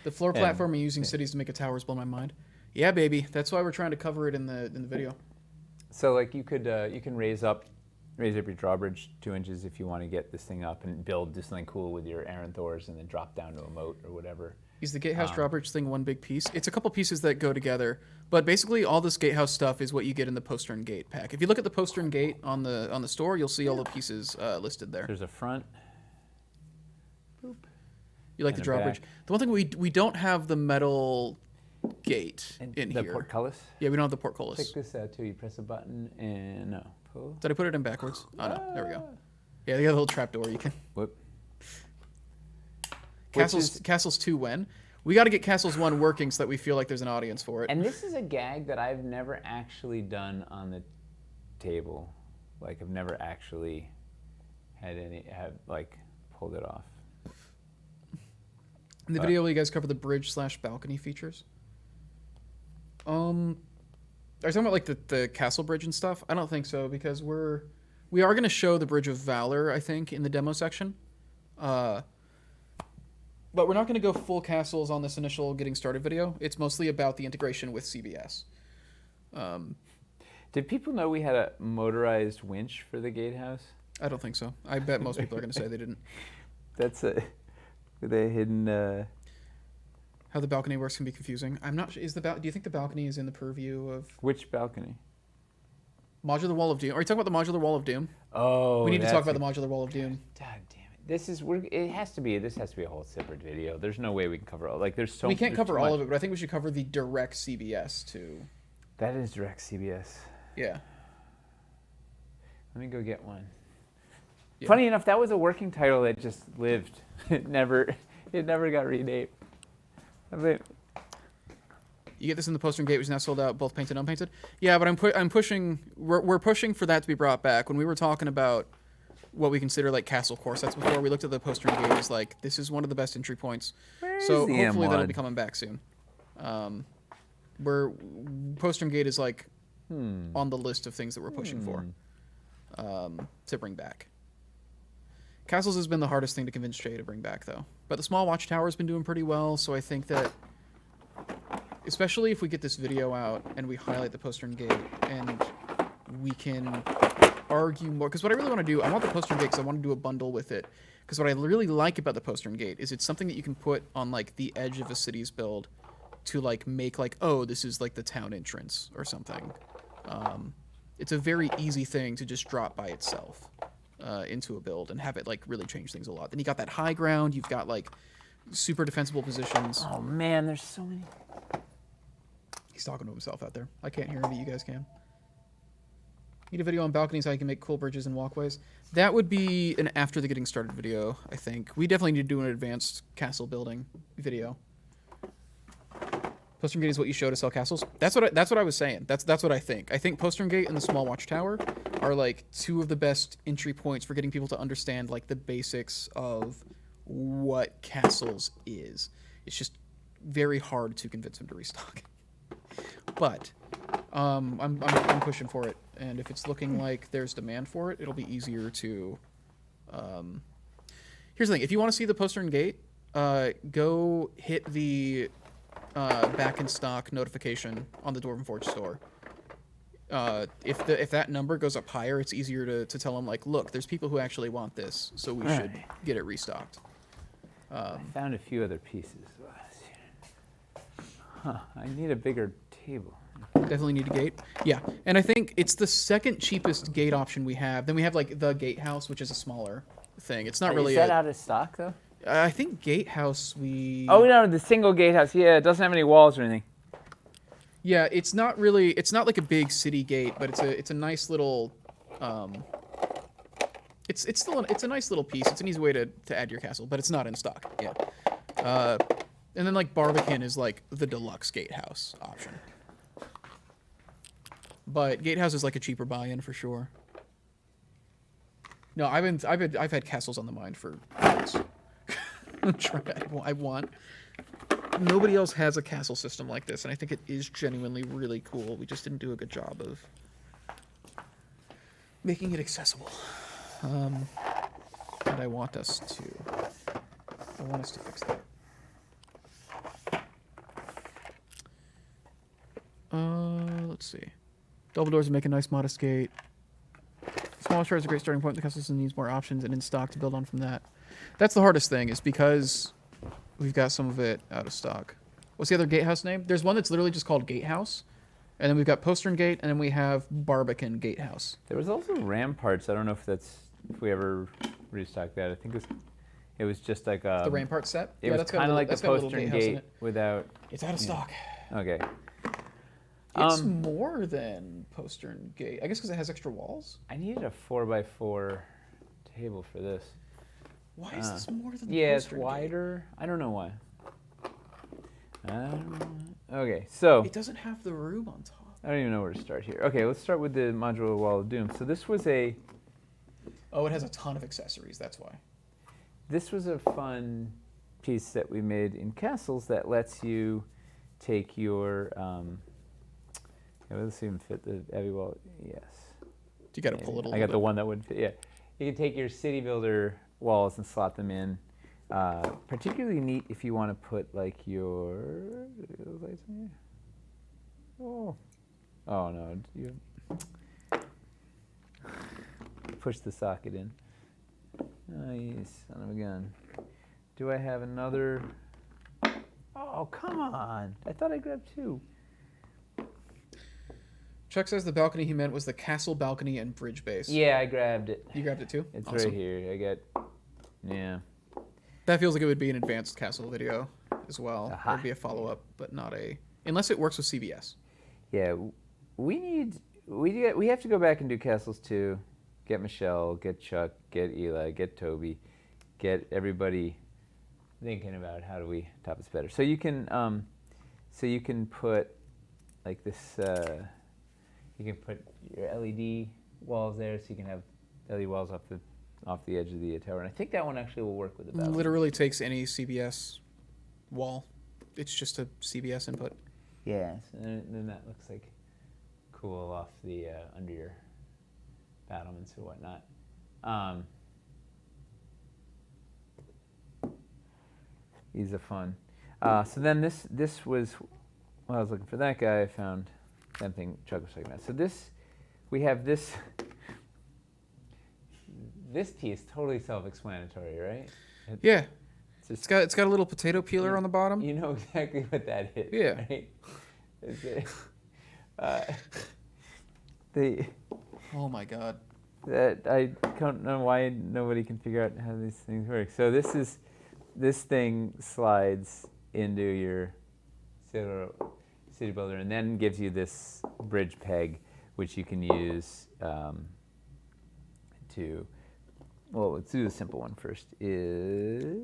The floor platform and using cities to make a tower has blown my mind. Yeah, baby. That's why we're trying to cover it in the video. So like you can raise up your drawbridge 2 inches if you want to get this thing up and build just something cool with your Aaron Thors and then drop down to a moat or whatever. Is the gatehouse drawbridge thing one big piece? It's a couple pieces that go together, but basically all this gatehouse stuff is what you get in the postern gate pack. If you look at the postern gate on the store, you'll see all the pieces listed there. There's a front. Boop. You like the drawbridge? The one thing we don't have the metal gate in here. The portcullis? Yeah, we don't have the portcullis. Check this out too. You press a button and no. Pull. Did I put it in backwards? Oh no, there we go. Yeah, they got a little trap door you can. Whoop. Castles 2 when? We got to get Castles 1 working so that we feel like there's an audience for it. And this is a gag that I've never actually done on the table. Like I've never actually pulled it off. In the video, will you guys cover the bridge/balcony features? Are you talking about like the castle bridge and stuff? I don't think so because we are going to show the Bridge of Valor, I think, in the demo section. But we're not going to go full castles on this initial getting started video. It's mostly about the integration with CBS. Did people know we had a motorized winch for the gatehouse? I don't think so. I bet most people are going to say they didn't. That's the hidden. How the balcony works can be confusing. I'm not. Do you think the balcony is in the purview of which balcony? Modular Wall of Doom. Are you talking about the Modular Wall of Doom? Oh, we need to talk about the Modular Wall of Doom. God damn it! This has to be a whole separate video. There's no way we can cover all. Like there's so. We can't cover all of it, but I think we should cover the direct CBS too. That is direct CBS. Yeah. Let me go get one. Yeah. Funny enough, that was a working title that just lived. It never got renamed. I mean, You get this in the Postern Gate, which is now sold out, both painted and unpainted. Yeah, but I'm pushing. We're pushing for that to be brought back. When we were talking about what we consider like castle core sets before, we looked at the Postern Gate as like this is one of the best entry points. So hopefully that'll be coming back soon. Where Postern Gate is like on the list of things that we're pushing for to bring back. Castles has been the hardest thing to convince Jay to bring back, though. But the small watchtower has been doing pretty well, so I think that, especially if we get this video out and we highlight the Postern Gate and we can argue more, because what I really want to do, I want the Postern Gate because I want to do a bundle with it. Because what I really like about the Postern Gate is it's something that you can put on like the edge of a city's build to like make like, oh, this is like the town entrance or something. It's a very easy thing to just drop by itself. Into a build and have it like really change things a lot. Then you got that high ground. You've got like super defensible positions. Oh man, there's so many. He's talking to himself out there. I can't hear him, but you guys can. Need a video on balconies, how you can make cool bridges and walkways. That would be an after the getting started video, I think. We definitely need to do an advanced castle building video. Postern Gate is what you show to sell castles. That's what I was saying. That's what I think. I think Postern Gate and the small watchtower are like two of the best entry points for getting people to understand like the basics of what castles is. It's just very hard to convince them to restock. But I'm pushing for it, and if it's looking like there's demand for it, it'll be easier to. Here's the thing: if you want to see the Postern Gate, go hit the back in stock notification on the Dwarven Forge store. If that number goes up higher, it's easier to tell them like, look, there's people who actually want this, so we should get it restocked. I found a few other pieces. Huh, I need a bigger table. Definitely need a gate. Yeah, and I think it's the second cheapest gate option we have. Then we have like the gatehouse, which is a smaller thing. It's not really. Is that out of stock though? I think gatehouse we. Oh no, the single gatehouse. Yeah, it doesn't have any walls or anything. Yeah, it's not really. It's not like a big city gate, but it's a nice little. It's still it's a nice little piece. It's an easy way to add your castle, but it's not in stock. Yeah. And then like Barbican is like the deluxe gatehouse option. But gatehouse is like a cheaper buy-in for sure. No, I've had castles on the mind for months. I want. Nobody else has a castle system like this, and I think it is genuinely really cool. We just didn't do a good job of making it accessible. And I want us to. I want us to fix that. Let's see. Double doors make a nice modest gate. Smaller shard is a great starting point. The castle system needs more options and in stock to build on from that. That's the hardest thing, is because we've got some of it out of stock. What's the other gatehouse name? There's one that's literally just called Gatehouse. And then we've got Postern Gate, and then we have Barbican Gatehouse. There was also Ramparts. I don't know if we ever restocked that. I think it was just like a... The Rampart set? It was kind of like the Postern Gate without... It's out of stock. Okay. It's more than Postern Gate. I guess because it has extra walls? I needed a 4x4 table for this. Why is this more than the Postern Gate? Yeah, it's wider. I don't know why. Okay, so... It doesn't have the room on top. I don't even know where to start here. Okay, let's start with the modular Wall of Doom. So this was a... Oh, it has a ton of accessories, that's why. This was a fun piece that we made in Castles that lets you take your... let's see if fit the Abbey Wall. Yes. You got to pull it a little bit. I got the one that would fit, yeah. You can take your city builder walls and slot them in. Particularly neat if you want to put like your lights in here. Oh no, you push the socket in. Nice, son of a gun. Do I have another? Oh, come on. I thought I grabbed two. Chuck says the balcony he meant was the castle balcony and bridge base. Yeah, I grabbed it. You grabbed it too? It's awesome. right here. Yeah. That feels like it would be an advanced castle video as well. Aha. It would be a follow-up, but not a... Unless it works with CBS. Yeah, we have to go back and do Castles too. Get Michelle, get Chuck, get Eli, get Toby, get everybody thinking about how do we top this better. So you can So you can put like this. You can put your LED walls there, so you can have LED walls off the edge of the tower. And I think that one actually will work with the balcony. Literally takes any CBS wall. It's just a CBS input. Yeah, so then that looks like cool off the under your battlements or whatnot. These are fun. So then this was when I was looking for that guy. I found something Chuck was talking about. So we have this. This tea is totally self-explanatory, right? Yeah. It's It's got a little potato peeler on the bottom. You know exactly what that is. Yeah. Right? Oh my god. That I don't know why nobody can figure out how these things work. So this thing slides into your city builder and then gives you this bridge peg, which you can use to. Well, let's do the simple one first. Is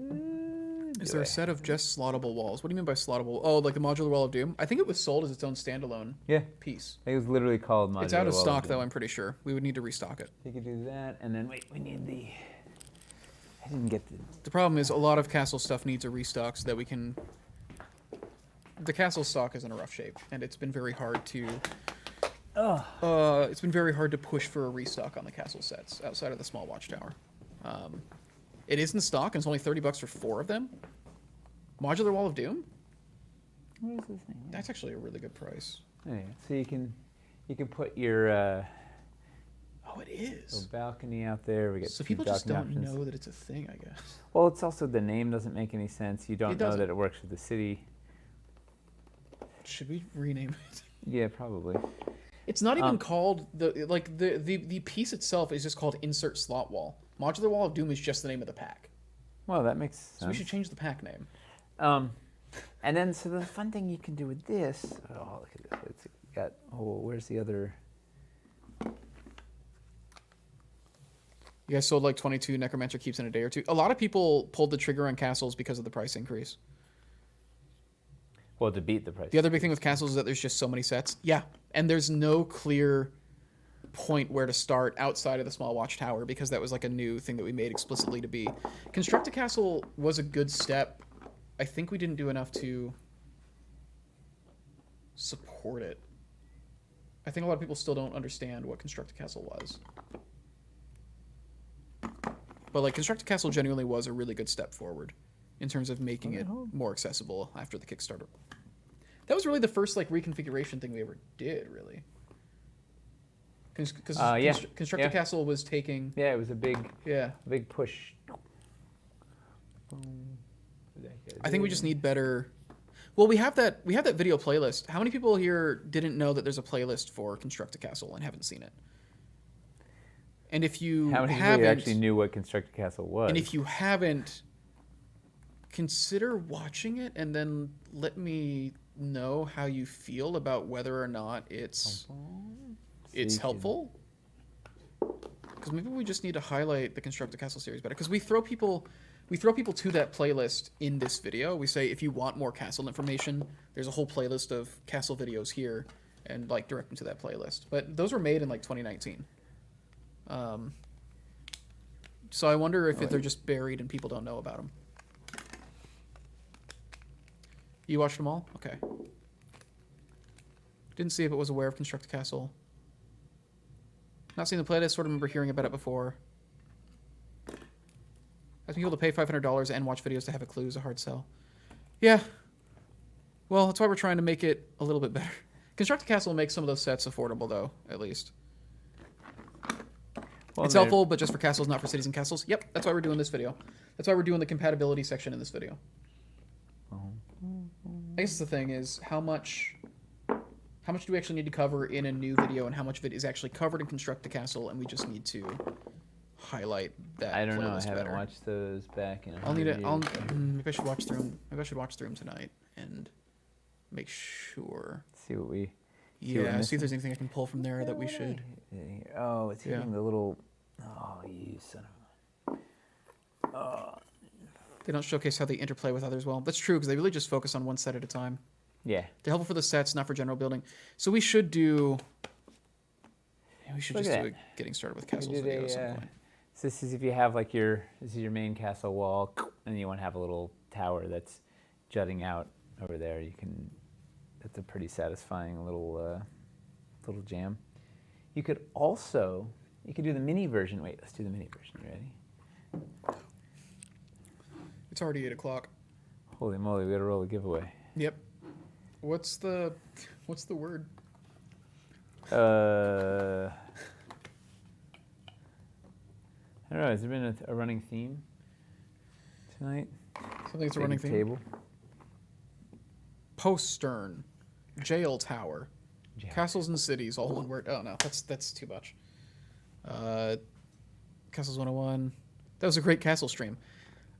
there a set of just slottable walls? What do you mean by slottable? Oh, like the modular wall of doom? I think it was sold as its own standalone piece. It was literally called modular. It's out of wall stock, doom. though, I'm pretty sure. We would need to restock it. You could do that, and then wait, we need the. I didn't get the. The problem is a lot of castle stuff needs a restock so that we can. The castle stock is in a rough shape, and it's been very hard to. It's been very hard to push for a restock on the castle sets outside of the small watchtower. It is in stock, and it's only $30 for 4 of them. Modular Wall of Doom? What is this thing? That's actually a really good price. Oh, yeah. So you can put your Oh, it is. little balcony out there. We get So two people just docking don't options. know that it's a thing, I guess. Well, it's also the name doesn't make any sense. You don't know doesn't. that it works with the city. Should we rename it? Yeah, probably. It's not even called the piece itself is just called Insert Slot Wall. Modular Wall of Doom is just the name of the pack. Well, that makes sense. So we should change the pack name. And then, so the fun thing you can do with this, oh, look at this. It's got, where's the other? You guys sold like 22 Necromancer Keeps in a day or two. A lot of people pulled the trigger on castles because of the price increase. Well, to beat the price. The other big thing with castles is that there's just so many sets. Yeah, and there's no clear point where to start outside of the small watchtower because that was like a new thing that we made explicitly to be. Construct a castle was a good step. I think we didn't do enough to support it. I think a lot of people still don't understand what Construct a Castle was. But like Construct a Castle genuinely was a really good step forward in terms of making it more accessible after the Kickstarter. That was really the first like reconfiguration thing we ever did, really. Because Construct a Castle was taking. Yeah, it was a big push. I think we just need better. Well, we have that video playlist. How many people here didn't know that there's a playlist for Construct a Castle and haven't seen it? And if you How many people actually knew what Construct a Castle was? And if you haven't, consider watching it and then let me know how you feel about whether or not it's helpful. Because maybe we just need to highlight the Construct a Castle series better. Because we throw people to that playlist in this video. We say if you want more castle information, there's a whole playlist of castle videos here, and like direct them to that playlist. But those were made in like 2019. So I wonder if they're just buried and people don't know about them. You watched them all? Okay. Didn't see if it was aware of Construct a Castle. Not seen the playlist, sort of remember hearing about it before. Asking people to pay $500 and watch videos to have a clue is a hard sell. Yeah. Well, that's why we're trying to make it a little bit better. Construct a Castle makes some of those sets affordable, though, at least. Well, it's helpful, but just for castles, not for cities and castles. Yep, that's why we're doing this video. That's why we're doing the compatibility section in this video. I guess the thing is, how much do we actually need to cover in a new video, and how much of it is actually covered in Construct a Castle, and we just need to highlight that. I don't know. I haven't better. watched those back in. Maybe I should watch through them. Maybe I should watch through them tonight and make sure. See what we. See if there's anything I can pull from there that we should. Oh, it's hitting the little. Oh, you son of a. Oh. They don't showcase how they interplay with others well. That's true because they really just focus on one set at a time. Yeah. They're helpful for the sets, not for general building. So we should do. Yeah, we should Look just at do that. a getting started with castles did video at some a, point. So this is if you have like this is your main castle wall, and you want to have a little tower that's jutting out over there. You can. That's a pretty satisfying little jam. You could do the mini version. Wait, let's do the mini version. You ready? It's already 8 o'clock. Holy moly, we gotta roll a giveaway. Yep. What's the word? I don't know. Has there been a running theme tonight? Something's a running theme. Table. Postern, jail tower, castles and cities, all one word. Oh no, that's too much. Castles 101. That was a great castle stream.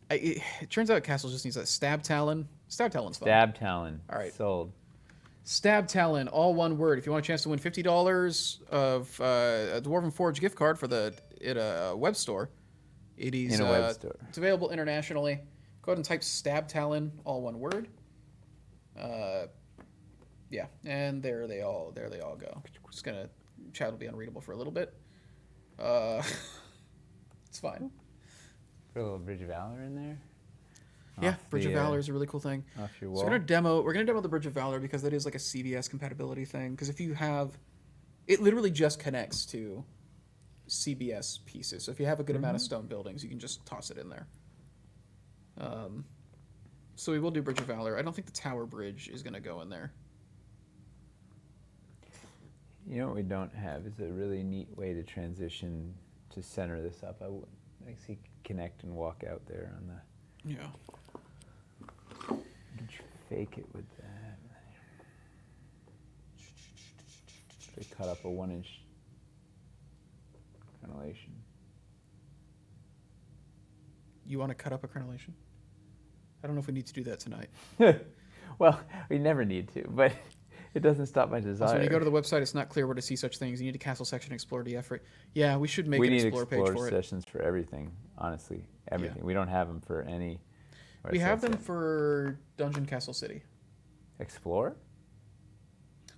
It turns out Castles just needs a Stab Talon. Stab Talon's fun. Stab Talon. All right. Sold. Stab Talon, all one word. If you want a chance to win $50 of a Dwarven Forge gift card for the web store, it is in a web store. It's available internationally. Go ahead and type Stab Talon, all one word. Yeah, and there they all go. Just gonna chat will be unreadable for a little bit. It's fine. Put a little Bridge of Valor in there. Yeah, Bridge of Valor is a really cool thing. Off your wall. So we're gonna demo the Bridge of Valor because that is like a CVS compatibility thing. Because if you have, it literally just connects to CBS pieces. So if you have a good amount of stone buildings, you can just toss it in there. So we will do Bridge of Valor. I don't think the Tower Bridge is gonna go in there. You know what we don't have is a really neat way to transition to center this up. I would see connect and walk out there on the. Yeah. You can fake it with that. They cut up a 1-inch crenellation. You want to cut up a crenellation? I don't know if we need to do that tonight. Well, we never need to, but it doesn't stop my desire. Also, when you go to the website, it's not clear where to see such things. You need a castle section, explore DF. Yeah, we should make an explore page for it. We need explore sessions for everything, honestly. Everything. Yeah. We don't have them for any. We have them for Dungeon Castle City. Explore?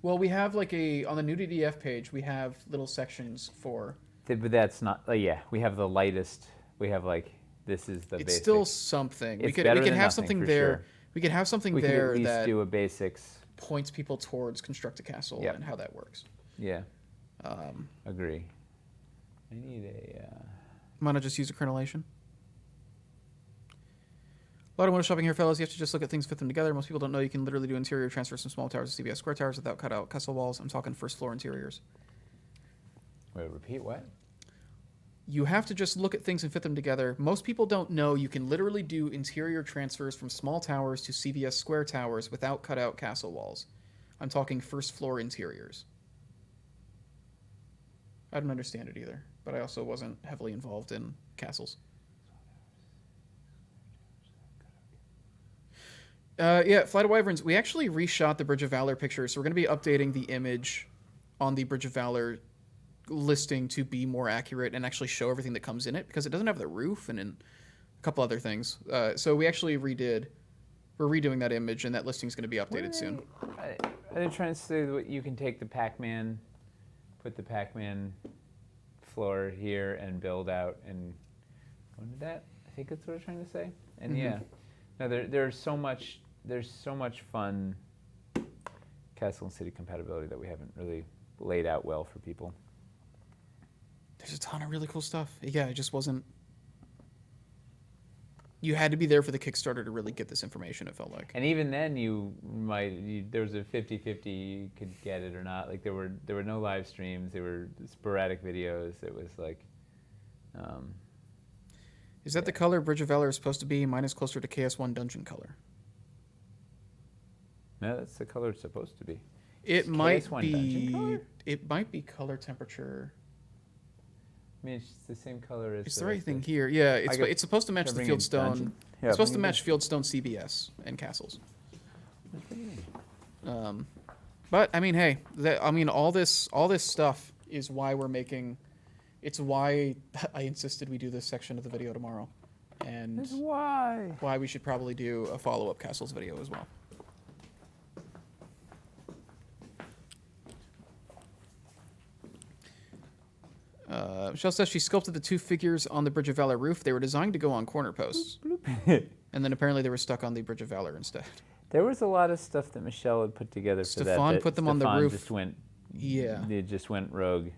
Well, we have like on the new DF page, we have little sections for. But that's not. Yeah, we have the lightest. We have like this is the. It's basic. Still something. It's we could better than have nothing, something for there. Sure. We could have something we there could at least that do a basics. Points people towards construct a castle and how that works. Yeah. Agree. I need a. Might not just use a crenellation. A lot of window shopping here, fellas. You have to just look at things, fit them together. Most people don't know you can literally do interior transfers from small towers to CBS square towers without cut out castle walls. I'm talking first floor interiors. Wait, repeat what? You have to just look at things and fit them together. Most people don't know you can literally do interior transfers from small towers to CBS square towers without cut out castle walls. I'm talking first floor interiors. I don't understand it either, but I also wasn't heavily involved in castles. Yeah, Flight of Wyverns. We actually reshot the Bridge of Valor picture, so we're going to be updating the image on the Bridge of Valor listing to be more accurate and actually show everything that comes in it, because it doesn't have the roof and a couple other things. So we actually we're redoing that image, and that listing is going to be updated soon. Are they trying to say that you can take the Pac-Man, put the Pac-Man floor here and build out and go into that? I think that's what I'm trying to say. And yeah, no, there's so much fun castle and city compatibility that we haven't really laid out well for people. There's a ton of really cool stuff. Yeah, it just wasn't. You had to be there for the Kickstarter to really get this information, it felt like. And even then, there was a 50-50 you could get it or not. Like there were no live streams. There were sporadic videos. It was like. Is that the color Bridge of Valor is supposed to be? Mine is closer to KS1 dungeon color. No, that's the color it's supposed to be. It might KS1 be. dungeon color? It might be color temperature. I mean, it's the same color as. It's the right thing here. Yeah, it's supposed to match the Fieldstone. Yeah, it's supposed to match Fieldstone CBS and castles. But I mean, hey, all this stuff is why we're making. It's why I insisted we do this section of the video tomorrow, and that's why we should probably do a follow-up castles video as well. Michelle says she sculpted the 2 figures on the Bridge of Valor roof. They were designed to go on corner posts. And then apparently they were stuck on the Bridge of Valor instead. There was a lot of stuff that Michelle had put together for that. Stefan put them on the roof. Just went, yeah. It just went rogue.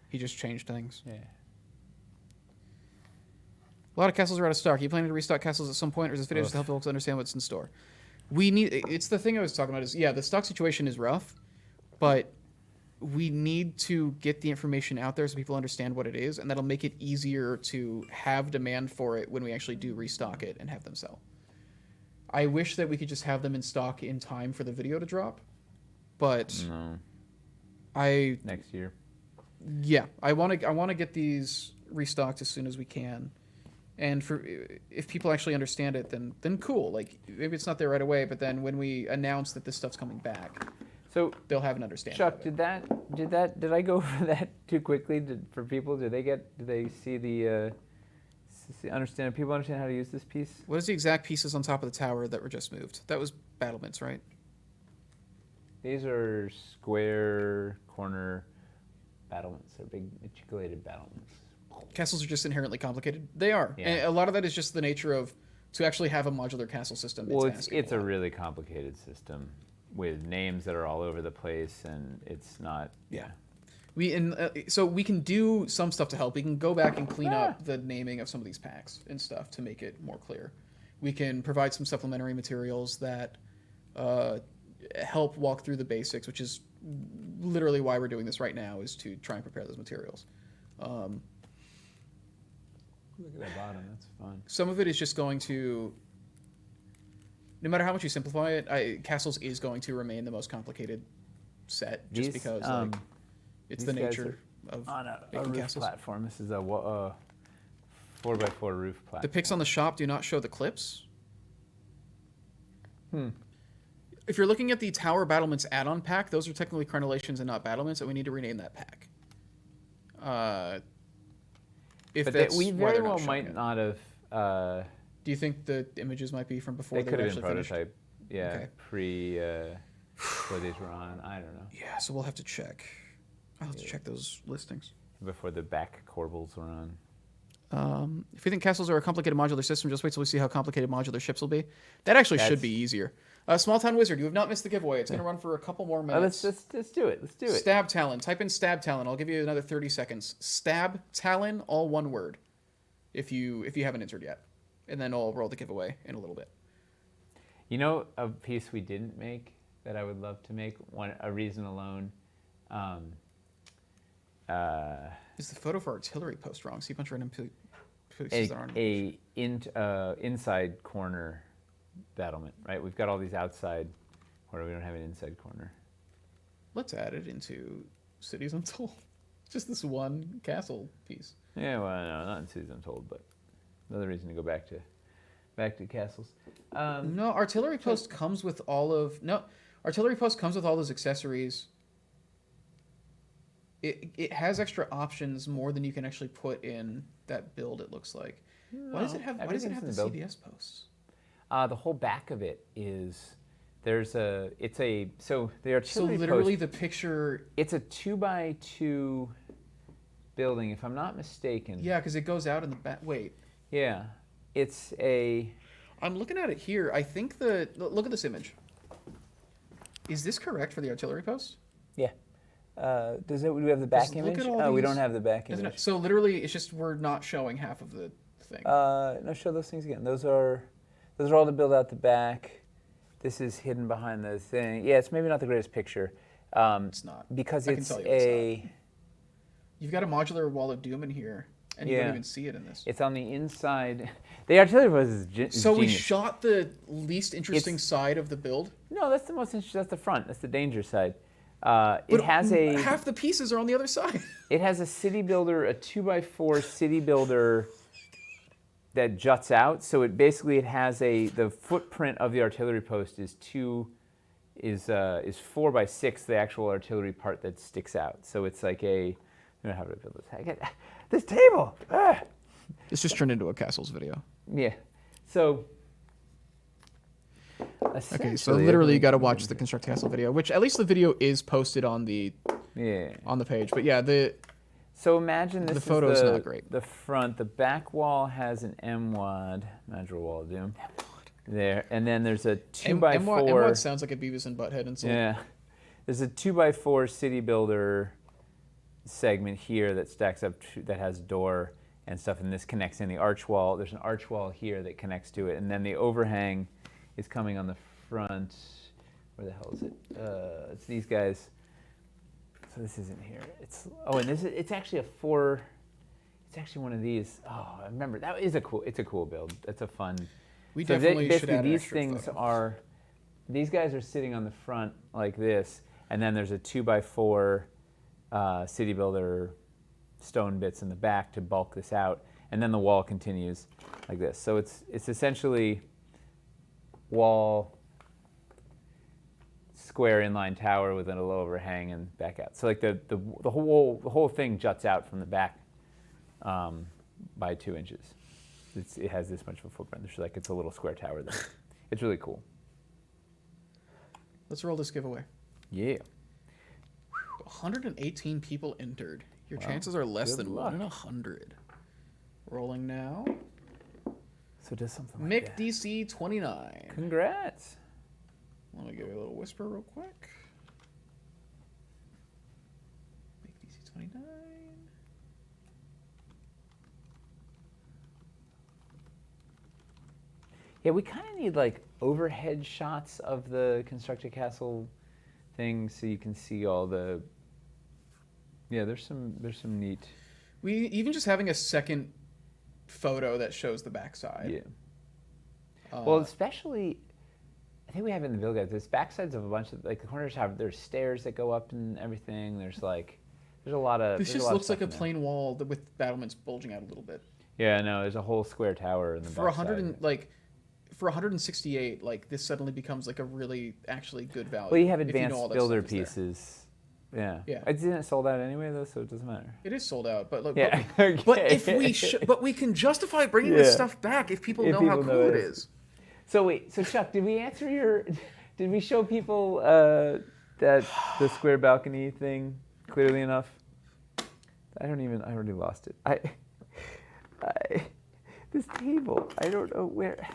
He just changed things. Yeah. A lot of castles are out of stock. Are you planning to restock castles at some point, or is this video just to help folks understand what's in store? It's the thing I was talking about is, yeah, the stock situation is rough, but we need to get the information out there so people understand what it is, and that'll make it easier to have demand for it when we actually do restock it and have them sell. I wish that we could just have them in stock in time for the video to drop, but no. Next year. Yeah, I want to get these restocked as soon as we can. And if people actually understand it, then cool. Like, maybe it's not there right away, but then when we announce that this stuff's coming back, so they'll have an understanding. Chuck, did I go over that too quickly for people? Did they see the understand? People understand how to use this piece? What is the exact pieces on top of the tower that were just moved? That was battlements, right? These are square corner battlements. They're big articulated battlements. Castles are just inherently complicated. They are. Yeah. And a lot of that is just the nature of, to actually have a modular castle system. Well, it's a really complicated system with names that are all over the place, and it's not. Yeah. So we can do some stuff to help. We can go back and clean up the naming of some of these packs and stuff to make it more clear. We can provide some supplementary materials that help walk through the basics, which is literally why we're doing this right now, is to try and prepare those materials. Look at that bottom. That's fun. Some of it is just going to, no matter how much you simplify it, Castles is going to remain the most complicated set, just because it's the nature of on a making roof castles. Platform. This is a 4x4 roof platform. The pics on the shop do not show the clips. If you're looking at the Tower Battlements add-on pack, those are technically crenellations and not battlements, and we need to rename that pack. We very well might not have. Do you think the images might be from before they they could were have been actually finished? prototype? Yeah, Okay. before these were on. I don't know. Yeah, so we'll have to check. I'll have to check those listings. Before the back corbels were on. If you think castles are a complicated modular system, just wait till we see how complicated modular ships will be. That actually should be easier. Small Town Wizard, you have not missed the giveaway. It's going to run for a couple more minutes. Let's do it. Let's do it. Stab Talon. Type in Stab Talon. I'll give you another 30 seconds. Stab Talon, all one word, if you haven't entered yet. And then I'll roll the giveaway in a little bit. You know a piece we didn't make that I would love to make? A reason alone. Is the photo for artillery post wrong? See a bunch of random pieces that aren't. Inside corner battlement, right? We've got all these outside, or we don't have an inside corner. Let's add it into Cities Untold. Just this one castle piece. Yeah, well, no, not in Cities Untold, but another reason to go back to castles. No, artillery post comes with all of artillery post comes with all those accessories. It has extra options more than you can actually put in that build. It looks like. Why does it have the CBS posts? The whole back of it is so the artillery So literally post, the picture. It's a 2x2 building, if I'm not mistaken. Yeah, because it goes out in the back. Wait. Yeah, it's a. I'm looking at it here. I think look at this image. Is this correct for the artillery post? Yeah. Do we have the back image? We don't have the back image. So literally, it's just we're not showing half of the thing. No, show those things again. Those are all to build out the back. This is hidden behind the thing. Yeah, it's maybe not the greatest picture. It's not. Because I can tell you it's not. You've got a modular wall of doom in here, and you don't even see it in this. It's on the inside. The artillery post is So we genius. shot the least interesting side of the build? No, that's the most interesting. That's the front. That's the danger side. It has half the pieces are on the other side. It has a city builder, a 2x4 city builder that juts out. So it has the footprint of the artillery post is 4x6, the actual artillery part that sticks out. So it's like I don't know how to build this. This table. This just turned into a castles video. Yeah. So. Okay, so literally you got to watch the Construct Castle video, which at least the video is posted on the page. But yeah, So imagine this The photo's is not great. the front. The back wall has an M-wad, Modular Wall of Doom, there. And then there's a 2x4. M1 sounds like a Beavis and Butthead insult. Yeah. There's a 2x4 city builder segment here that stacks up, that has a door and stuff, and this connects in the arch wall. There's an arch wall here that connects to it, and then the overhang is coming on the front. Where the hell is it? It's these guys. So this isn't here. And it's actually it's actually one of these. Oh, I remember, it's a cool build. That's a fun. We definitely should add an these extra things photo. These guys are sitting on the front like this, and then there's a 2x4 city builder stone bits in the back to bulk this out, and then the wall continues like this. So it's essentially wall, square inline tower with a low overhang and back out. So like the whole thing juts out from the back by 2 inches. It has this much of a footprint. It's a little square tower there. It's really cool. Let's roll this giveaway. Yeah. 118 people entered. Your Wow. chances are less Good than luck. 1 in 100. Rolling now. So does something like Mick that. DC 29. Congrats. Let me give you a little whisper real quick. Mick DC 29. Yeah, we kind of need like overhead shots of the constructed castle thing so you can see all the. Yeah, there's some neat. We even just having a second photo that shows the backside. Yeah. Well, especially, I think we have it in the build guide. There's backsides of a bunch of, like, the corners have, there's stairs that go up and everything. There's a lot of. This just looks like a plain wall with battlements bulging out a little bit. Yeah, no, there's a whole square tower in the For backside. For 168, like, this suddenly becomes like a really actually good value. Well, you have if advanced all that builder stuff is there. pieces. Yeah. Yeah. Isn't it sold out anyway though, so it doesn't matter. It is sold out, but look. Yeah. But if we can justify bringing this stuff back if people know how cool it is. So wait, Chuck, did we answer your? Did we show people that the square balcony thing clearly enough? I already lost it. This table, I don't know where.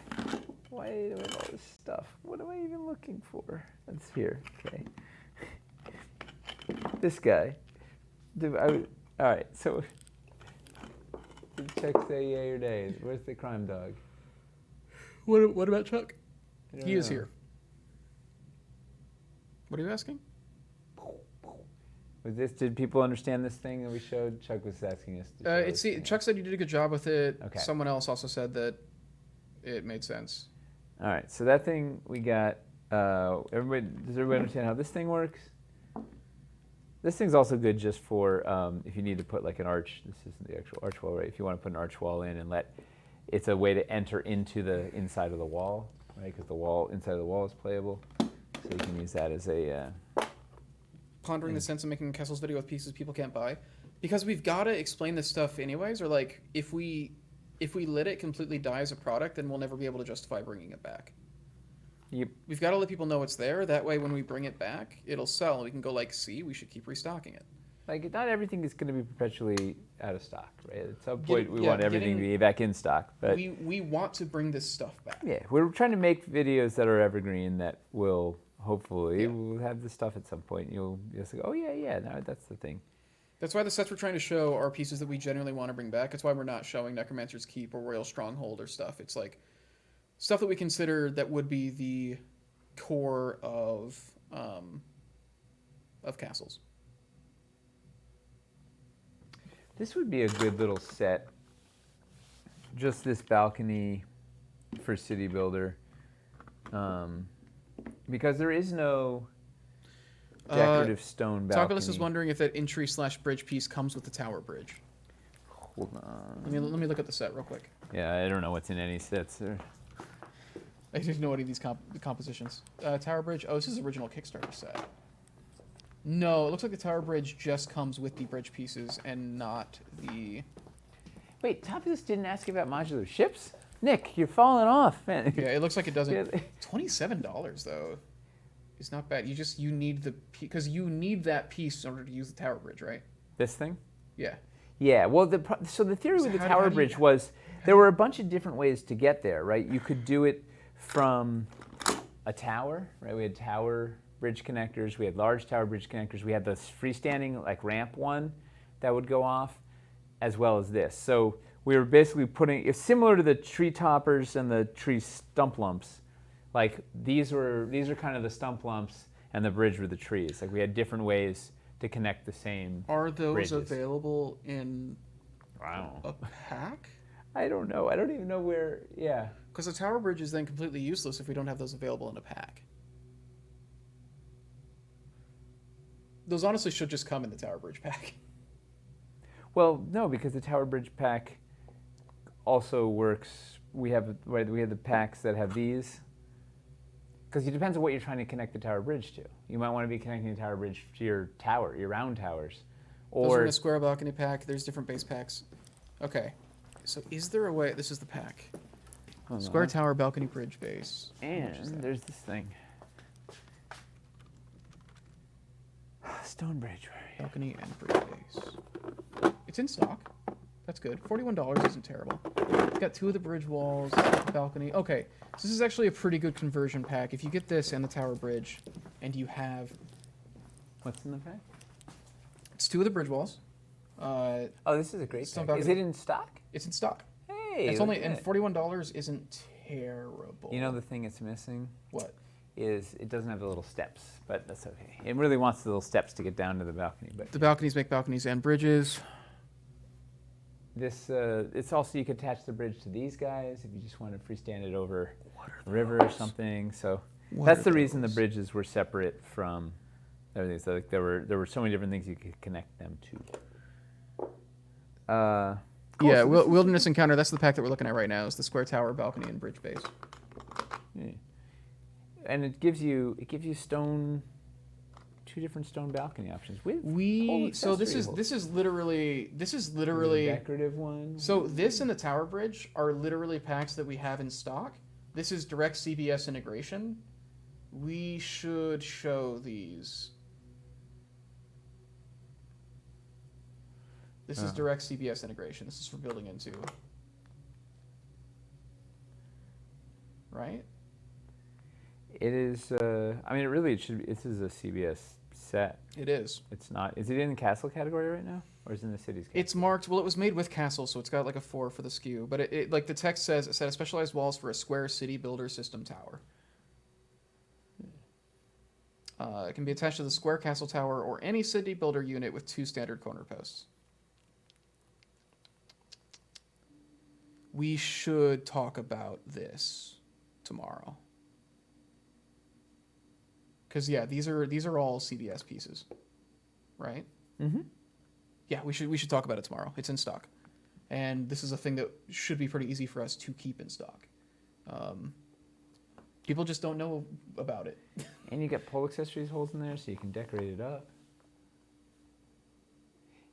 Why do I have all this stuff? What am I even looking for? That's here. Okay. This guy. All right. So, did Chuck say yay or nay? Where's the crime dog? What about Chuck? He is know. here. What are you asking? Was this? Did people understand this thing that we showed? Chuck was asking us. To show Chuck said you did a good job with it. Okay. Someone else also said that it made sense. All right. So that thing we got. Does everybody understand how this thing works? This thing's also good just for if you need to put like an arch. This isn't the actual arch wall, right? If you want to put an arch wall in and it's a way to enter into the inside of the wall, right? Because the wall inside of the wall is playable, so you can use that as a. Pondering the sense of making a Kessel's video with pieces people can't buy, because we've got to explain this stuff anyways. Or like if we let it completely die as a product, then we'll never be able to justify bringing it back. Yep. We've got to let people know it's there. That way, when we bring it back, it'll sell. And we can go like, see, we should keep restocking it. Like, not everything is going to be perpetually out of stock, right? At some point, we want everything to be back in stock. But we want to bring this stuff back. yeah, we're trying to make videos that are evergreen that will hopefully we'll have this stuff at some point. You'll say, oh yeah, no, that's the thing. That's why the sets we're trying to show are pieces that we genuinely want to bring back. That's why we're not showing Necromancer's Keep or Royal Stronghold or stuff. It's like stuff that we consider that would be the core of castles. This would be a good little set. Just this balcony for City Builder, because there is no decorative stone balcony. Toculus is wondering if that entry/bridge piece comes with the tower bridge. Hold on. Let me look at the set real quick. Yeah, I don't know what's in any sets. I didn't know any of these compositions. Tower bridge. Oh, this is original Kickstarter set. No, it looks like the tower bridge just comes with the bridge pieces and not the. Wait, Toculus didn't ask you about modular ships? Nick, you're falling off, man. Yeah, it looks like it doesn't. $27 though. It's not bad. You need because you need that piece in order to use the tower bridge, right? This thing? Yeah. Yeah. Well, so the theory with the tower bridge was there were a bunch of different ways to get there, right? You could do it from a tower, right? We had tower bridge connectors. We had large tower bridge connectors. We had the freestanding like ramp one that would go off, as well as this. So we were basically it's similar to the tree toppers and the tree stump lumps. Like these are kind of the stump lumps, and the bridge were the trees. Like we had different ways to connect the same. Are those bridges. available in Wow. a pack? I don't know. I don't even know where. Yeah. Because the tower bridge is then completely useless if we don't have those available in a pack. Those honestly should just come in the tower bridge pack. Well, no, because the tower bridge pack also works. We have the packs that have these. Because it depends on what you're trying to connect the tower bridge to. You might want to be connecting the tower bridge to your tower, your round towers. Those are in a square balcony pack. There's different base packs. Okay. So is there a way... This is the pack. Square tower balcony bridge base. And there's this thing. Stone bridge. Balcony and bridge base. It's in stock. That's good. $41 isn't terrible. It's got 2 of the bridge walls, balcony. Okay, so this is actually a pretty good conversion pack. If you get this and the tower bridge, and you have... What's in the pack? It's 2 of the bridge walls. Oh, this is a great pack. balcony. Is it in stock? It's in stock. Hey, It's only... And $41 isn't terrible. You know the thing it's missing? What? Is it doesn't have the little steps, but that's okay. It really wants the little steps to get down to the balcony. But The balconies make balconies and bridges. this, it's also, you could attach the bridge to these guys if you just want to freestand it over a river or something. So that's the reason the bridges were separate from everything. So like there were so many different things you could connect them to. Cool. Yeah, So Wilderness Encounter, that's the pack that we're looking at right now, is the square tower, balcony, and bridge base. Yeah. And it gives you stone, 2 different stone balcony options with So this is literally the decorative one. So this and the tower bridge are literally packs that we have in stock. This is direct CBS integration. We should show these. This is direct CBS integration. This is for building into. Right? It is. I mean, it should be. This is a CBS set. It is. It's not. Is it in the castle category right now, or is it in the city's category? It's marked. Well, it was made with castle, so it's got like a 4 for the skew. But it like the text says, a set of specialized walls for a square city builder system tower. It can be attached to the square castle tower or any city builder unit with 2 standard corner posts. We should talk about this tomorrow. Because yeah, these are all CBS pieces, right? Mm-hmm. Yeah, we should talk about it tomorrow. It's in stock, and this is a thing that should be pretty easy for us to keep in stock. People just don't know about it. And you got pole accessories holes in there, so you can decorate it up.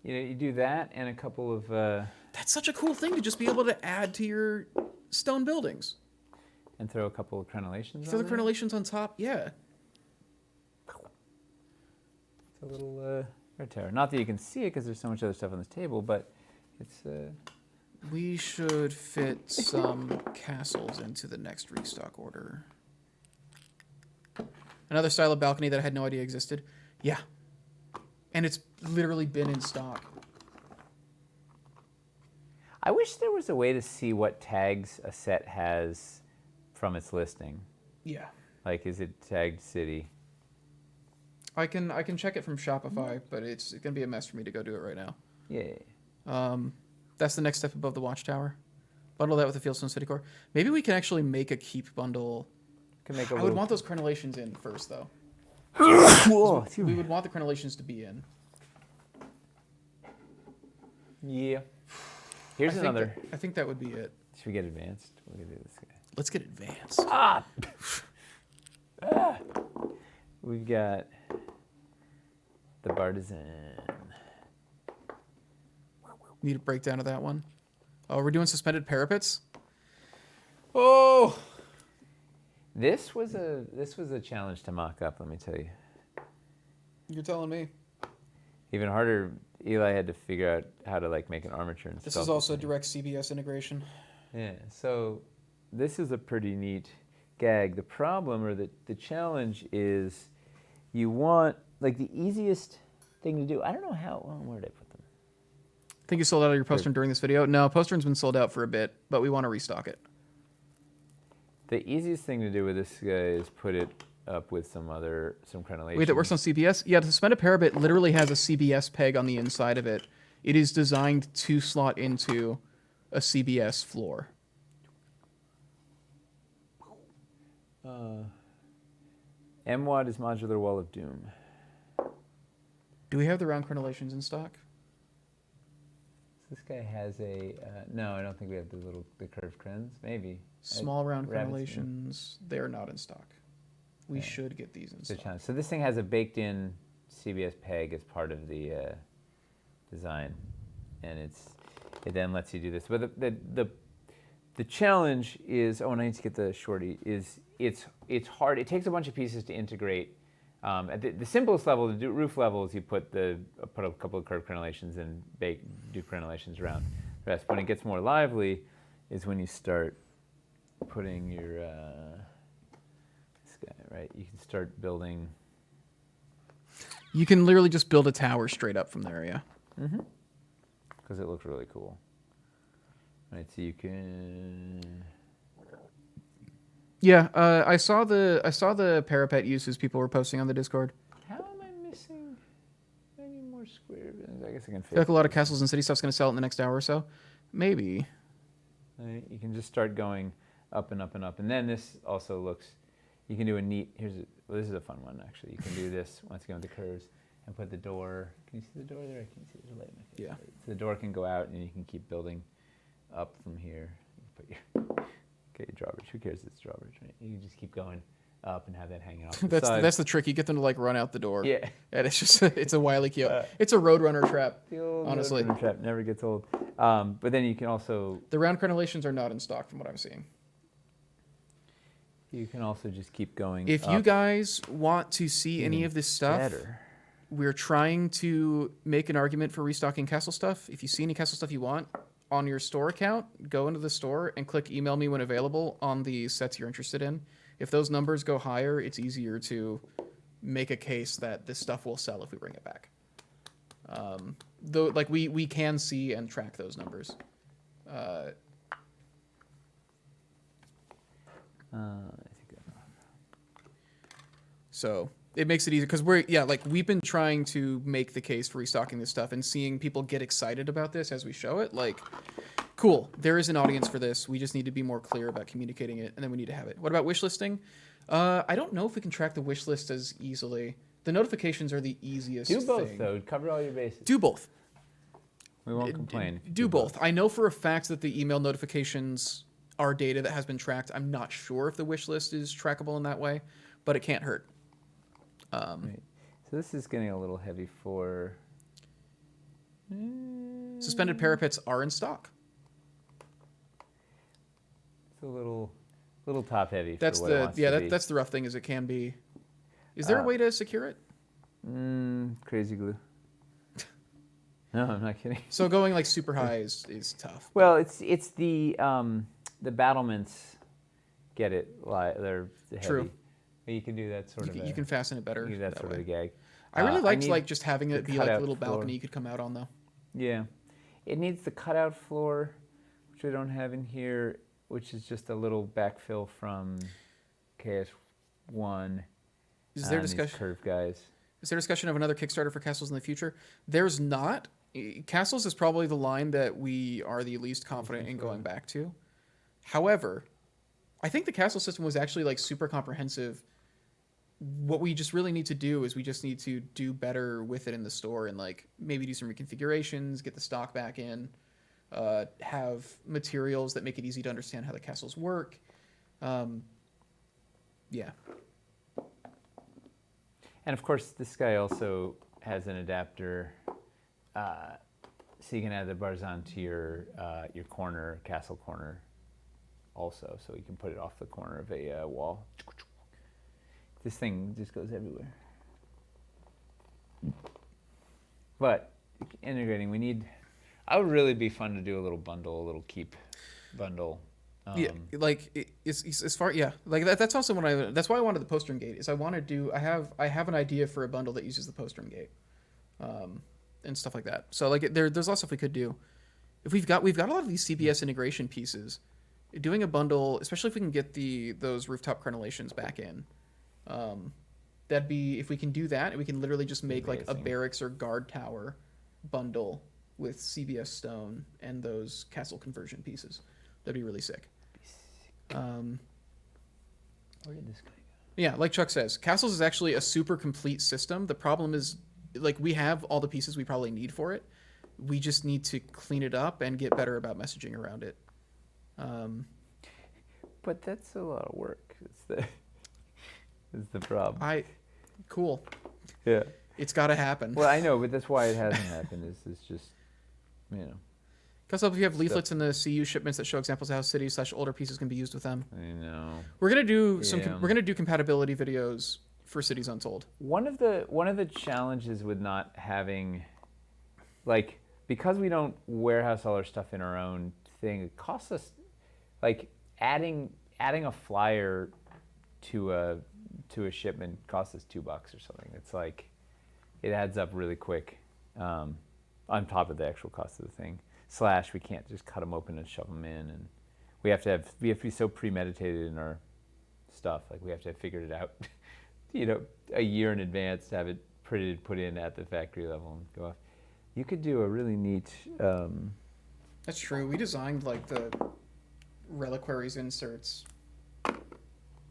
You know, you do that and a couple of. That's such a cool thing to just be able to add to your stone buildings. And throw a couple of crenellations. Throw the crenellations on top, yeah. It's a little red tower. Not that you can see it because there's so much other stuff on this table, but it's. We should fit some castles into the next restock order. Another style of balcony that I had no idea existed. Yeah. And it's literally been in stock. I wish there was a way to see what tags a set has from its listing. Yeah. Like, is it tagged city? I can check it from Shopify, but it's going to be a mess for me to go do it right now. Yeah. That's the next step above the watchtower. Bundle that with the Fieldstone City Core. Maybe we can actually make a keep bundle. I would want those crenellations in first, though. Whoa, we would want the crenellations to be in. Yeah. Here's another. I think that would be it. Should we get advanced? We're gonna do this guy. Let's get advanced. We've got the Bartizan. Need a breakdown of that one. Oh, we're doing suspended parapets. Oh, This was a challenge to mock up. Let me tell you. you're telling me. Even harder. Eli had to figure out how to like make an armature and This stuff. is also direct CBS integration. Yeah, so this is a pretty neat gag. The problem or the challenge is you want, like the easiest thing to do, I don't know how, well, where did I put them? I think you sold out of your postern during this video. No, postern's been sold out for a bit, but we want to restock it. The easiest thing to do with this guy is put it up with some crenellation. Wait, that works on CBS? Yeah, the suspended parapet literally has a CBS peg on the inside of it. It is designed to slot into a CBS floor. MWAD is modular wall of doom. Do we have the round crenellations in stock? This guy has a no, I don't think we have the curved crens. Maybe Small round rabbits crenellations, they're not in stock. We should get these in Good stock. chance. So this thing has a baked-in CBS peg as part of the design, and it then lets you do this. But the challenge is, oh, and I need to get the shorty. Is it's hard. It takes a bunch of pieces to integrate. At the simplest level, the roof level, is you put a couple of curved crenellations and do crenellations around the rest. When it gets more lively, is when you start putting your this guy, right. You can start building. You can literally just build a tower straight up from there, yeah. Mm-hmm. Because it looks really cool. Right, so you can. Yeah, I saw the parapet uses people were posting on the Discord. How am I missing any more square bins? I guess I can I fit. feel like a lot of castles and city stuff's going to sell it in the next hour or so. Maybe. Right, you can just start going up and up and up, and then this also looks. You can do a neat. Well, this is a fun one actually. You can do this once again with the curves and put the door. Can you see the door there? I can't see the light in my face. Yeah. So the door can go out, and you can keep building up from here. You can put your get your drawbridge. Who cares? It's drawbridge, right? You can just keep going up and have that hanging off the side. That's the trick. You get them to like run out the door. Yeah. And it's just it's a wily key. It's a roadrunner trap. The old honestly, roadrunner trap never gets old. But then you can also. The round crenellations are not in stock from what I'm seeing. You can also just keep going. If you guys want to see any of this stuff, better. We're trying to make an argument for restocking castle stuff. If you see any castle stuff you want on your store account, go into the store and click email me when available on the sets you're interested in. If those numbers go higher, it's easier to make a case that this stuff will sell if we bring it back. Though, like we can see and track those numbers. So it makes it easy because we've been trying to make the case for restocking this stuff and seeing people get excited about this as we show it. Like, cool, there is an audience for this. We just need to be more clear about communicating it, and then we need to have it. What about wish listing? I don't know if we can track the wish list as easily. The notifications are the easiest. Do both though. Cover all your bases. Do both. We won't complain. Do both. I know for a fact that the email notifications are data that has been tracked. I'm not sure if the wish list is trackable in that way, but it can't hurt. Right. So this is getting a little heavy for. Suspended parapets are in stock. It's a little top heavy. That's for what it wants to be. That's the rough thing. Is it can be. Is there a way to secure it? Crazy glue. No, I'm not kidding. So going like super high is tough. Well, it's the battlements get it. They're heavy. True. But you can do that sort of. You can fasten it better. You can do that sort of a gag. I really liked like just having it be like a little floor. balcony you could come out on though. Yeah, it needs the cutout floor, which I don't have in here, which is just a little backfill from KS1. Is there discussion? Curve guys. Is there discussion of another Kickstarter for Castles in the future? There's not. Castles is probably the line that we are the least confident in going back to. However, I think the Castle system was actually like super comprehensive. What we just really need to do is we just need to do better with it in the store and like maybe do some reconfigurations, get the stock back in, have materials that make it easy to understand how the castles work. Yeah. And of course, this guy also has an adapter, so you can add the barzan to your corner, castle corner, also, so you can put it off the corner of a wall. This thing just goes everywhere. But integrating. We need. I would really be fun to do a little bundle, a little keep bundle. Yeah, like it's as far like that. That's also what that's why I wanted the postern gate. Is I want to do. I have an idea for a bundle that uses the postern gate, and stuff like that. So like there's lots of stuff we could do. If we've got a lot of these CBS integration pieces, doing a bundle, especially if we can get those rooftop crenellations back in, that'd be, if we can do that, we can literally just make like a barracks or guard tower bundle with CBS stone and those castle conversion pieces. That'd be really sick. Where did this guy go? Yeah, like Chuck says, castles is actually a super complete system. The problem is, like, we have all the pieces we probably need for it. We just need to clean it up and get better about messaging around it. But that's a lot of work. Is the problem. Cool. Yeah. It's got to happen. Well, I know, but that's why it hasn't happened. It's just, you know. Because if you have leaflets in the CU shipments that show examples of how cities/older pieces can be used with them. I know. We're gonna do we're gonna do compatibility videos for Cities Untold. One of the challenges with not having, like, because we don't warehouse all our stuff in our own thing, it costs us, like, adding a flyer to a shipment costs us $2 or something. It's like, it adds up really quick, on top of the actual cost of the thing. / we can't just cut them open and shove them in, and we have to be so premeditated in our stuff. Like, we have to have figured it out, a year in advance to have it printed, put in at the factory level, and go off. You could do a really neat. That's true. We designed like the reliquaries inserts.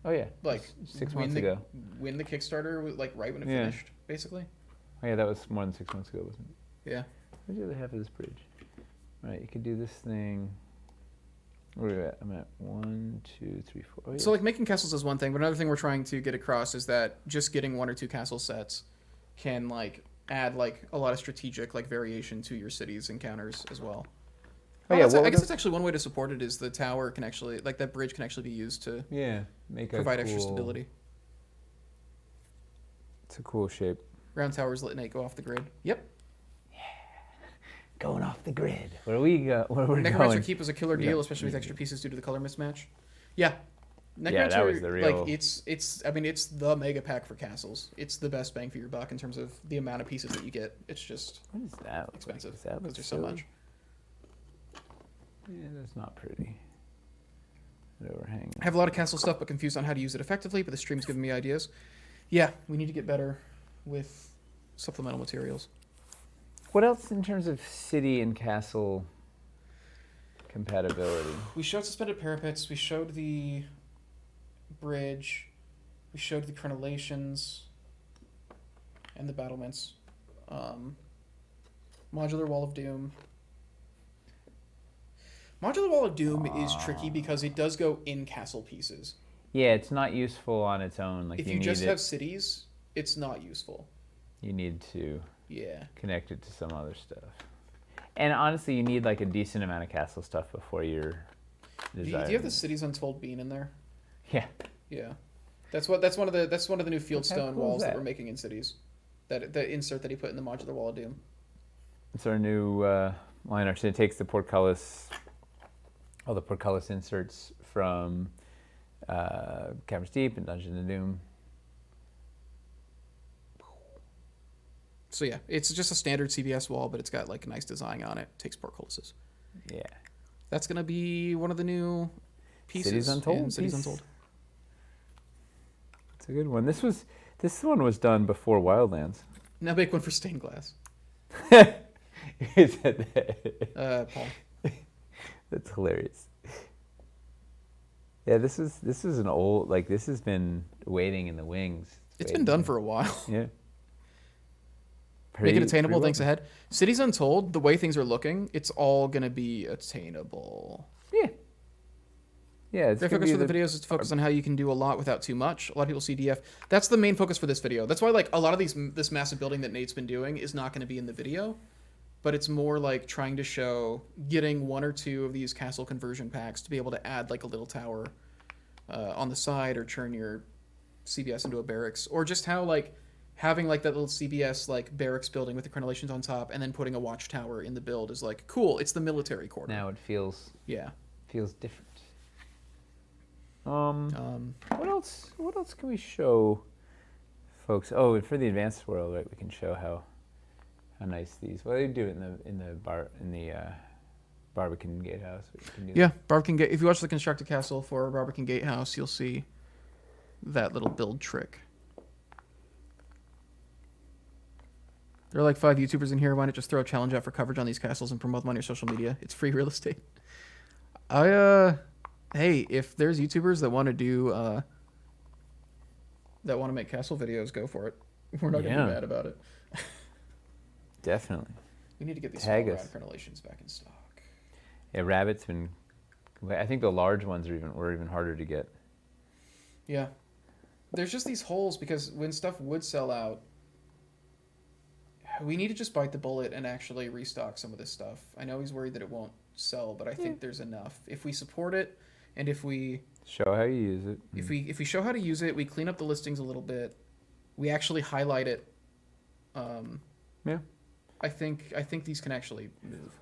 Oh yeah, like 6 months ago. When the Kickstarter, like right when it finished, basically. Oh yeah, that was more than 6 months ago, wasn't it? Yeah. Where's the other half of this bridge? All right, you could do this thing. Where are you at? I'm at 1, 2, 3, 4. Oh, yeah. So like making castles is one thing, but another thing we're trying to get across is that just getting 1 or 2 castle sets can like add like a lot of strategic like variation to your city's encounters as well. Oh yeah, I guess that's actually one way to support it is the tower can actually, like, that bridge can actually be used to provide extra stability. It's a cool shape. Round towers let Nate go off the grid. Yep. Yeah, going off the grid. Where we go? Where we're Necromancer going? Keep is a killer deal, especially with extra pieces due to the color mismatch. Yeah. Necromancer, that was the real. Like it's the mega pack for castles. It's the best bang for your buck in terms of the amount of pieces that you get. It's just what is that expensive like? because there's so much. Yeah, that's not pretty. Overhang. I have a lot of castle stuff, but confused on how to use it effectively. But the stream's giving me ideas. Yeah, we need to get better with supplemental materials. What else in terms of city and castle compatibility? We showed suspended parapets. We showed the bridge. We showed the crenellations and the battlements. Modular Wall of Doom. Modular Wall of Doom is tricky because it does go in castle pieces. Yeah, it's not useful on its own. Like, if you just have cities, it's not useful. You need to Yeah. Connect it to some other stuff. And honestly, you need like a decent amount of castle stuff before you're Do you have the Cities Untold bean in there? Yeah. Yeah. That's one of the new fieldstone walls that we're making in cities. That the insert that he put in the modular wall of doom. It's our new line art. So it takes the portcullis, all the portcullis inserts from Caverns Deep and Dungeons of Doom. So yeah, it's just a standard CBS wall, but it's got like a nice design on it. It takes portcullises. Yeah. That's gonna be one of the new pieces. Cities Untold. Cities Untold. It's a good one. This one was done before Wildlands. Now make one for stained glass. Is that Paul. That's hilarious. Yeah, this is an old, like, this has been waiting in the wings. It's been done for a while. Yeah. Make it attainable, thanks ahead. Cities Untold, the way things are looking, it's all going to be attainable. Yeah. Yeah, it's the focus for the videos is to focus on how you can do a lot without too much. A lot of people see DF. That's the main focus for this video. That's why, like, a lot of this massive building that Nate's been doing is not going to be in the video, but it's more like trying to show getting one or two of these castle conversion packs to be able to add like a little tower on the side or turn your CBS into a barracks, or just how like having like that little CBS like barracks building with the crenellations on top, and then putting a watchtower in the build is like cool. It's the military quarter. Now it feels different. What else? What else can we show, folks? Oh, and for the advanced world, right? We can show how nice these. Well, they do it in the Barbican Gatehouse. Barbican Gate. If you watch the constructed castle for Barbican Gatehouse, you'll see that little build trick. There are like 5 YouTubers in here. Why not just throw a challenge out for coverage on these castles and promote them on your social media? It's free real estate. Hey, if there's YouTubers that want to do that want to make castle videos, go for it. We're not gonna be mad about it. Definitely. We need to get these small rad crenellations back in stock. Yeah, rabbit's been. I think the large ones were even harder to get. Yeah, there's just these holes because when stuff would sell out, we need to just bite the bullet and actually restock some of this stuff. I know he's worried that it won't sell, but I think there's enough if we support it. And if we show how you use it, if we show how to use it, we clean up the listings a little bit, we actually highlight it. I think these can actually move.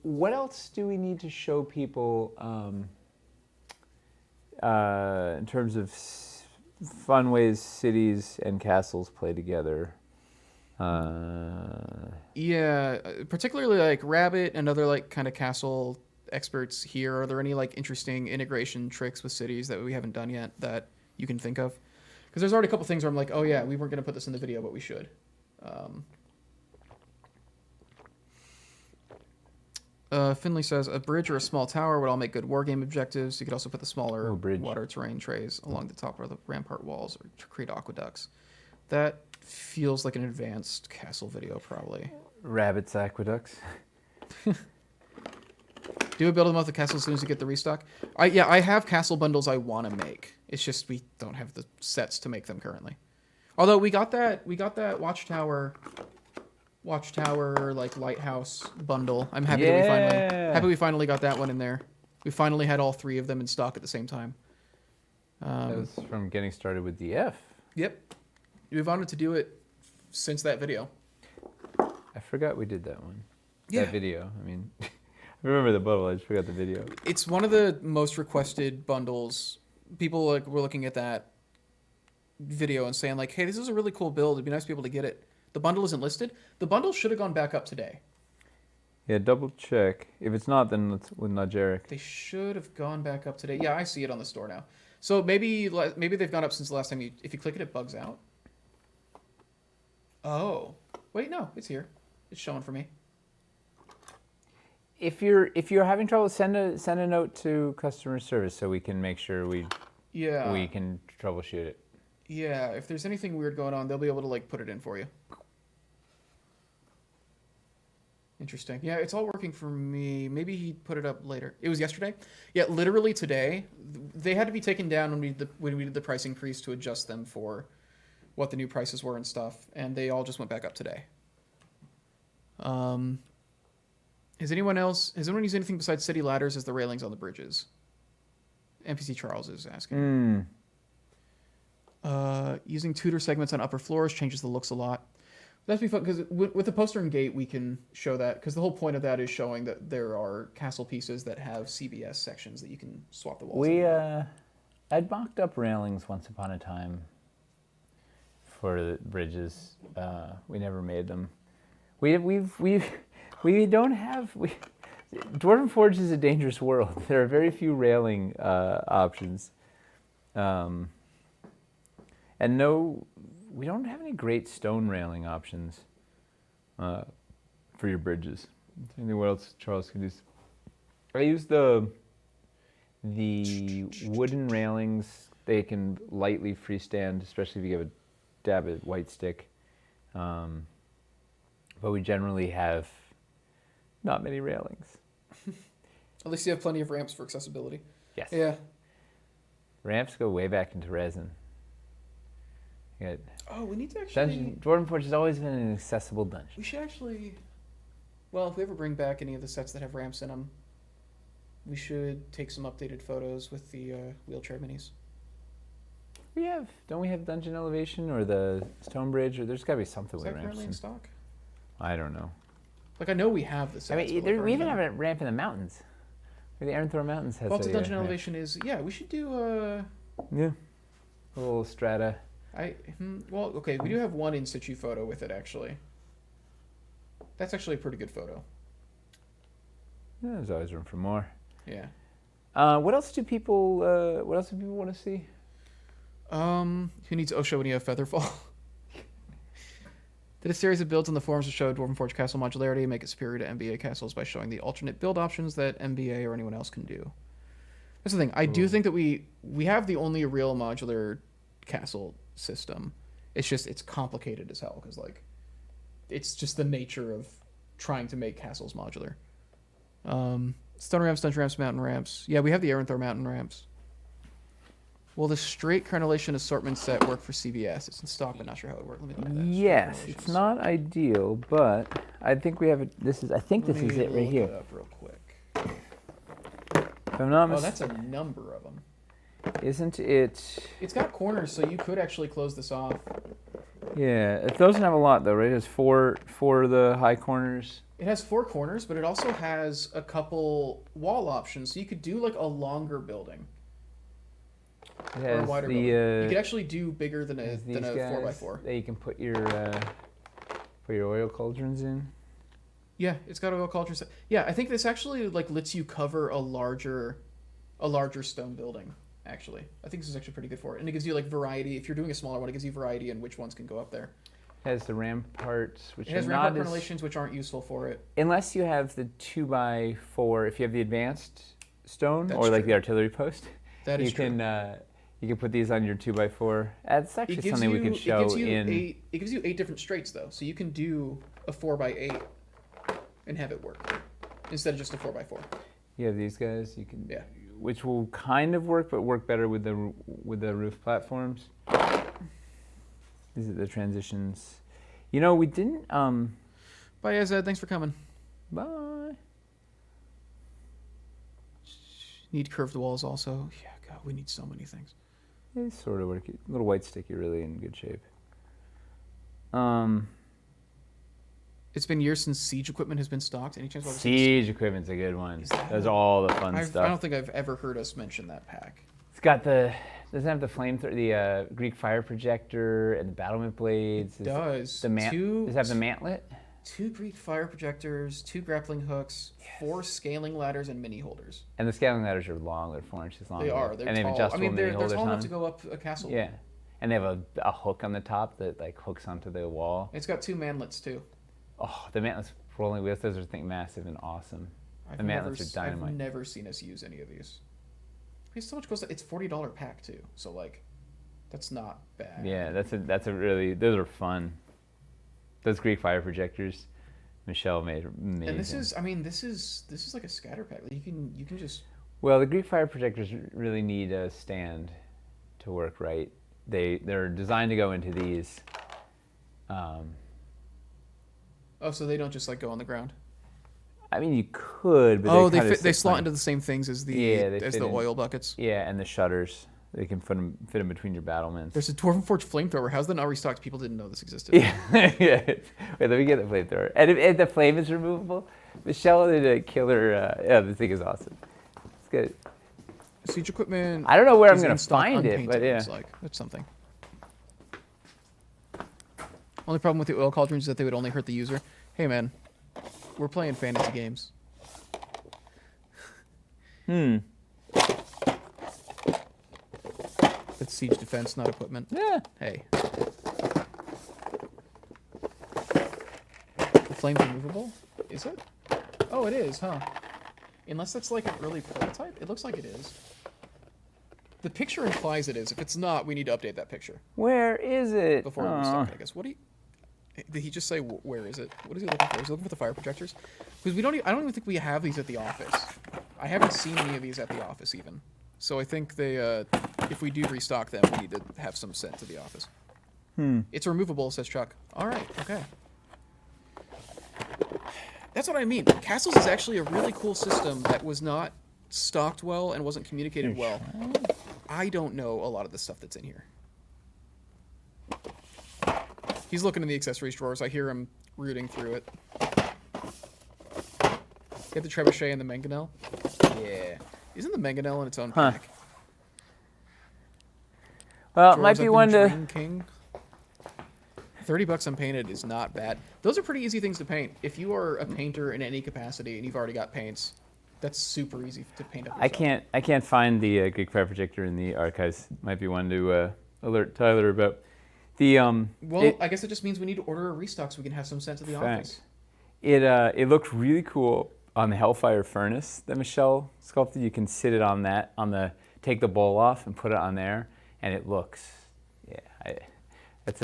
What else do we need to show people in terms of fun ways cities and castles play together? Particularly like Rabbit and other like kind of castle experts here. Are there any like interesting integration tricks with cities that we haven't done yet that you can think of? Because there's already a couple things where I'm like, oh yeah, we weren't going to put this in the video, but we should. Finley says a bridge or a small tower would all make good wargame objectives. You could also put the smaller water terrain trays along the top of the rampart walls or to create aqueducts. That feels like an advanced castle video, probably. Rabbit's aqueducts. Do a build them off the castle as soon as you get the restock. I have castle bundles I want to make. It's just we don't have the sets to make them currently. Although we got that watchtower like lighthouse bundle. I'm happy that we finally got that one in there. We finally had all 3 of them in stock at the same time. That was from getting started with DF. Yep. We've wanted to do it since that video. I forgot we did that one. Yeah. That video. I mean, I remember the bundle. I just forgot the video. It's one of the most requested bundles. People were looking at that video and saying like, "Hey, this is a really cool build. It'd be nice to be able to get it." The bundle isn't listed. The bundle should have gone back up today. Yeah, double check. If it's not, then let's nudge Eric. They should have gone back up today. Yeah, I see it on the store now. So maybe they've gone up since the last time if you click it, it bugs out. Oh, wait, no, it's here. It's showing for me. If you're having trouble, send a note to customer service so we can make sure we can troubleshoot it. Yeah, if there's anything weird going on, they'll be able to like put it in for you. Interesting. Yeah, it's all working for me. Maybe he put it up later. It was yesterday? Yeah, literally today. They had to be taken down when we did the price increase to adjust them for what the new prices were and stuff, and they all just went back up today. Has anyone used anything besides city ladders as the railings on the bridges? NPC Charles is asking. Using Tudor segments on upper floors changes the looks a lot. That'd be fun because with the postern gate we can show that, because the whole point of that is showing that there are castle pieces that have CBS sections that you can swap the walls. I'd mocked up railings once upon a time for the bridges. We never made them. Dwarven Forge is a dangerous world. There are very few railing options, and we don't have any great stone railing options for your bridges. Anything what else Charles can do? I use the wooden railings. They can lightly freestand, especially if you give a dab at white stick. But we generally have not many railings. At least you have plenty of ramps for accessibility. Yes. Yeah. Ramps go way back into resin. We need to actually... Dwarven Forge has always been an accessible dungeon. We should actually... Well, if we ever bring back any of the sets that have ramps in them, we should take some updated photos with the wheelchair minis. Don't we have Dungeon Elevation or the Stonebridge? Or there's got to be something Is with that currently in ramps. stock? I don't know. Like, I know we have the I sets. mean, but, like, we even are have a ramp in the mountains. Where the Ironthorn Mountains has Vaulted a Dungeon ramp. Elevation is... Yeah, we should do... Yeah. A little strata. Well, okay, we do have one in situ photo with it, actually. That's actually a pretty good photo. Yeah, there's always room for more. Yeah. What else do people want to see? Who needs Osho when you have Featherfall? Did a series of builds on the forums to show Dwarven Forge castle modularity, make it superior to MBA castles by showing the alternate build options that MBA or anyone else can do. That's the thing. I do think that we have the only real modular castle system. It's just, it's complicated as hell, because, like, it's just the nature of trying to make castles modular. Stone ramps, dungeon ramps, mountain ramps. Yeah, we have the Aranthor mountain ramps. Will the straight carnellation assortment set work for CBS? It's in stock, but not sure how it works. Let me look at that. Yes, it's not ideal, but I think we have it. This is it right here. Look it up real quick. If I'm not That's a number of them. Isn't it? It's got corners, so you could actually close this off. Yeah, it doesn't have a lot though, right? It has four of the high corners. It has 4 corners, but it also has a couple wall options, so you could do like a longer building. It has or a wider building. You could actually do bigger than a 4x4. That you can put your oil cauldrons in. Yeah, it's got oil cauldrons. Yeah, I think this actually like lets you cover a larger stone building. Actually, I think this is actually pretty good for it, and it gives you like variety. If you're doing a smaller one, it gives you variety in which ones can go up there. It has the ramparts, which it has are rampart not crenellations, which aren't useful for it. Unless you have the 2x4, if you have the advanced stone or like the artillery post, that is true. You can put these on your 2x4. That's actually something we could show it gives you 8 different straights though, so you can do a 4x8 and have it work instead of just a 4x4. You have these guys. You can which will kind of work, but work better with the roof platforms. These are the transitions. You know, we didn't. Bye, Azad. Thanks for coming. Bye. Need curved walls also. Yeah, God, we need so many things. They sort of work. Little white stick, you're really in good shape. It's been years since siege equipment has been stocked. Any chance? Siege equipment's a good one. Does all the fun stuff. I don't think I've ever heard us mention that pack. It's got doesn't have the flamethrower, the Greek fire projector, and the battlement blades. It does. Does it have the mantlet? 2 Greek fire projectors, 2 grappling hooks, 4 scaling ladders, and mini holders. And the scaling ladders are long. They're 4 inches long. They are. They're and tall. They have adjustable mini they're tall enough to go up a castle. Yeah. And they have a hook on the top that like hooks onto the wall. It's got 2 mantlets too. Oh, the mantlets for rolling wheels, those are massive and awesome. The mantlets are dynamite. I've never seen us use any of these. It's so much goes. It's $40 pack too, so like, that's not bad. Yeah, that's a really, those are fun. Those Greek fire projectors, Michelle made amazing. And this is like a scatter pack. You can just. Well, the Greek fire projectors really need a stand to work right. They're designed to go into these. Oh, so they don't just like go on the ground. I mean, you could, but they slot into the same things as the oil buckets. Yeah, and the shutters. They can fit them between your battlements. There's a Dwarven Forge flamethrower. How's that not restocked? People didn't know this existed. Yeah, yeah. Wait, let me get the flamethrower. And if the flame is removable, Michelle did a killer. Yeah, this thing is awesome. It's good. Siege equipment. I don't know where I'm gonna find it, but yeah, it's like that's something. Only problem with the oil cauldrons is that they would only hurt the user. Hey man, we're playing fantasy games. It's siege defense, not equipment. Yeah. Hey. The flame's removable? Is it? Oh, it is, huh? Unless that's like a really prototype? It looks like it is. The picture implies it is. If it's not, we need to update that picture. Where is it? Before we start, I guess. What do you... Did he just say, where is it? What is he looking for? Is he looking for the fire projectors? Because I don't even think we have these at the office. I haven't seen any of these at the office, even. So I think if we do restock them, we need to have some sent to the office. It's removable, says Chuck. All right, okay. That's what I mean. Castles is actually a really cool system that was not stocked well and wasn't communicated well. I don't know a lot of the stuff that's in here. He's looking in the accessories drawers. I hear him rooting through it. Get the trebuchet and the mangonel. Yeah. Isn't the mangonel in its own pack? Well, it might be one to... Dream King. $30 unpainted is not bad. Those are pretty easy things to paint. If you are a painter in any capacity and you've already got paints, that's super easy to paint up yourself. I can't find the Geek Fire projector in the archives. Might be one to alert Tyler about. I guess it just means we need to order a restock so we can have some sense of the office. It looked really cool on the Hellfire furnace that Michelle sculpted. You can sit it on that, take the bowl off and put it on there, and it looks, it's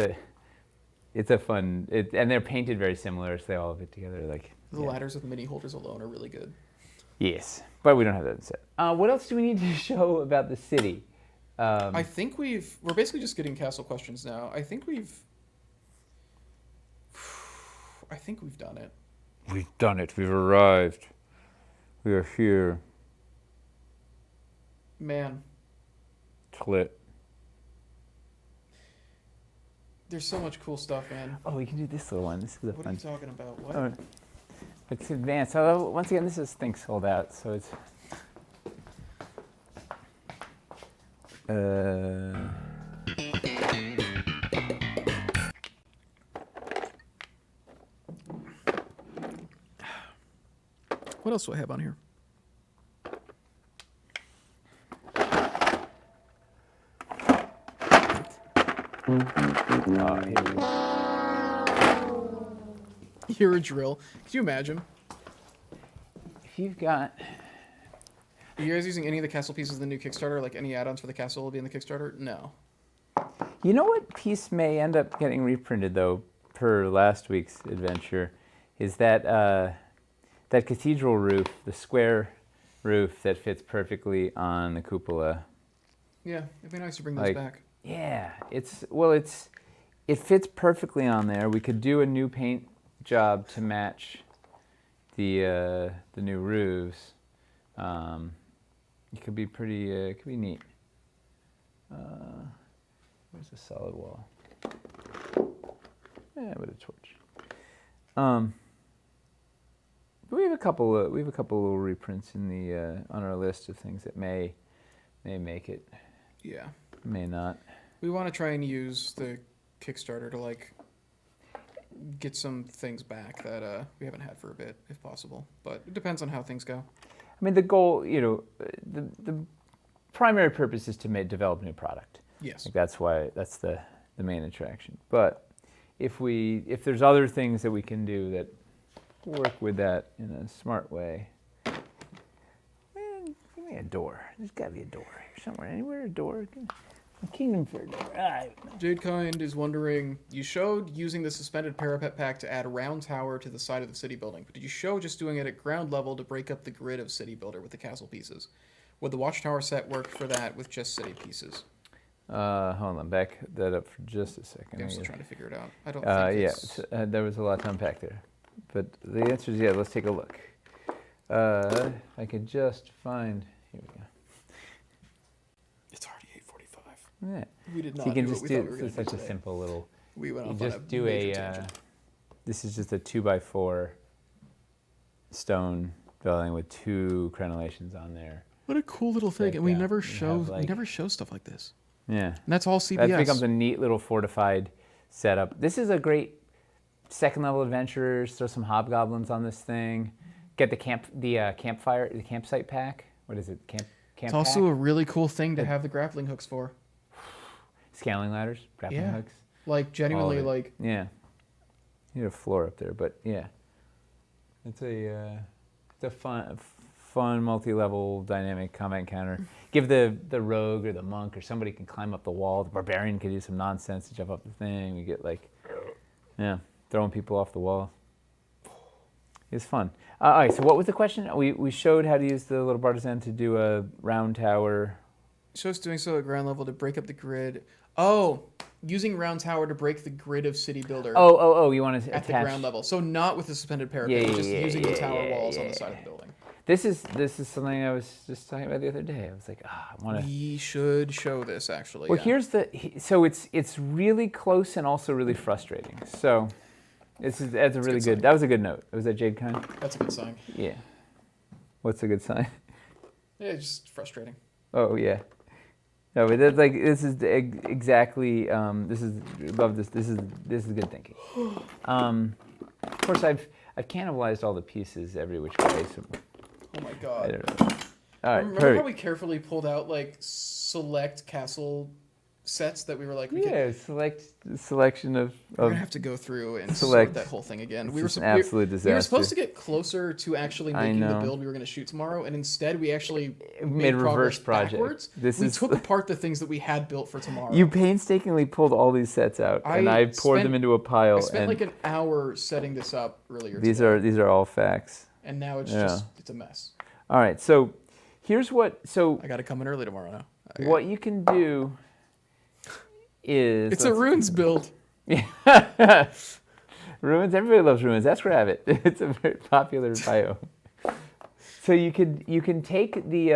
a fun, and they're painted very similar, so they all fit together. The ladders with the mini holders alone are really good. Yes, but we don't have that in set. What else do we need to show about the city? I think we're basically just getting castle questions now. I think we've done it. We've done it. We've arrived. We are here. Man. Clit. There's so much cool stuff, man. Oh, we can do this little one. This is a What fun. are you talking about? What? Oh, it's advanced. So once again, this is things sold out. So it's. What else do I have on here? Oh, here we go. You're a drill. Could you imagine? If you've got. Are you guys using any of the castle pieces of the new Kickstarter? Like any add-ons for the castle will be in the Kickstarter? No. You know what piece may end up getting reprinted though, per last week's adventure, is that that cathedral roof, the square roof that fits perfectly on the cupola. Yeah, it'd be nice to bring those back. Yeah, it fits perfectly on there. We could do a new paint job to match the new roofs. It could be pretty. It could be neat. Where's the solid wall? Yeah, with a torch. But we have a couple. We have a couple little reprints in the on our list of things that may make it. Yeah. May not. We want to try and use the Kickstarter to get some things back that we haven't had for a bit, if possible. But it depends on how things go. I mean, the goal, the primary purpose is to develop a new product. Yes. That's the main attraction. But if there's other things that we can do that work with that in a smart way, man, give me a door. There's got to be a door here somewhere. Anywhere a door? A kingdom for a door. Jade Kind is wondering, you showed using the suspended parapet pack to add a round tower to the side of the city building, but did you show just doing it at ground level to break up the grid of city builder with the castle pieces? Would the watchtower set work for that with just city pieces? Hold on, back that up for just a second. I'm still trying to figure it out. I don't think there was a lot to unpack there. But the answer is yeah, let's take a look. I could just find, here we go. It's already 8:45. Yeah. We did not So you can do just what we thought we do were going to such do a today. simple little, We went you off on just a do major tangent. this is just a 2x4 stone building with 2 crenellations on there. What a cool little thing. Like, and we yeah, never you show have, we never show stuff like this. Yeah. And that's all CBS. That becomes a neat little fortified setup. This is a great second level adventurers. Throw some hobgoblins on this thing. Get the campsite pack. What is it? Camp It's also a really cool thing to have the grappling hooks for. Scaling ladders, grappling hooks. Like genuinely All of it. Yeah. You need a floor up there, but yeah. It's a fun multi-level dynamic combat encounter. Give the rogue or the monk or somebody can climb up the wall. The barbarian can do some nonsense to jump up the thing. We get throwing people off the wall. It's fun. All right, so what was the question? We showed how to use the little bartizan to do a round tower. Shows doing so at ground level to break up the grid. Oh, using round tower to break the grid of city builder. Oh, you want to at attach the ground level. So not with the suspended parapet, but just using the tower walls on the side of the building. This is something I was just talking about the other day. I was like, I want to. We should show this actually. Well, yeah. here's so it's really close and also really frustrating. So that's a really good. That was a good note. Was that Jade Kine? That's a good sign. Yeah. What's a good sign? Yeah, it's just frustrating. Oh yeah. No, but that's like this is exactly. This is love this. This is good thinking. Of course, I've cannibalized all the pieces every which way. So Oh my I god. don't know. All right. Remember perfect. how we carefully pulled out like select castle sets that we were like, Yeah, selection of. we're gonna have to go through and select. sort that whole thing again. It's We were just an absolute we were disaster. supposed to get closer to actually I making the know. build we were gonna shoot tomorrow, and instead we actually Made a reverse progress project. backwards. We took apart the things that we had built for tomorrow. You painstakingly pulled all these sets out, and I poured them into a pile. I spent and like an hour setting this up earlier. these today, are all facts. and now it's Yeah. just it's a mess. All right, so here's what. So I got to come in early tomorrow now. Okay. what you can do is It's a runes build. ruins. Everybody loves ruins. Ask Rabbit. It's a very popular biome. So you can take the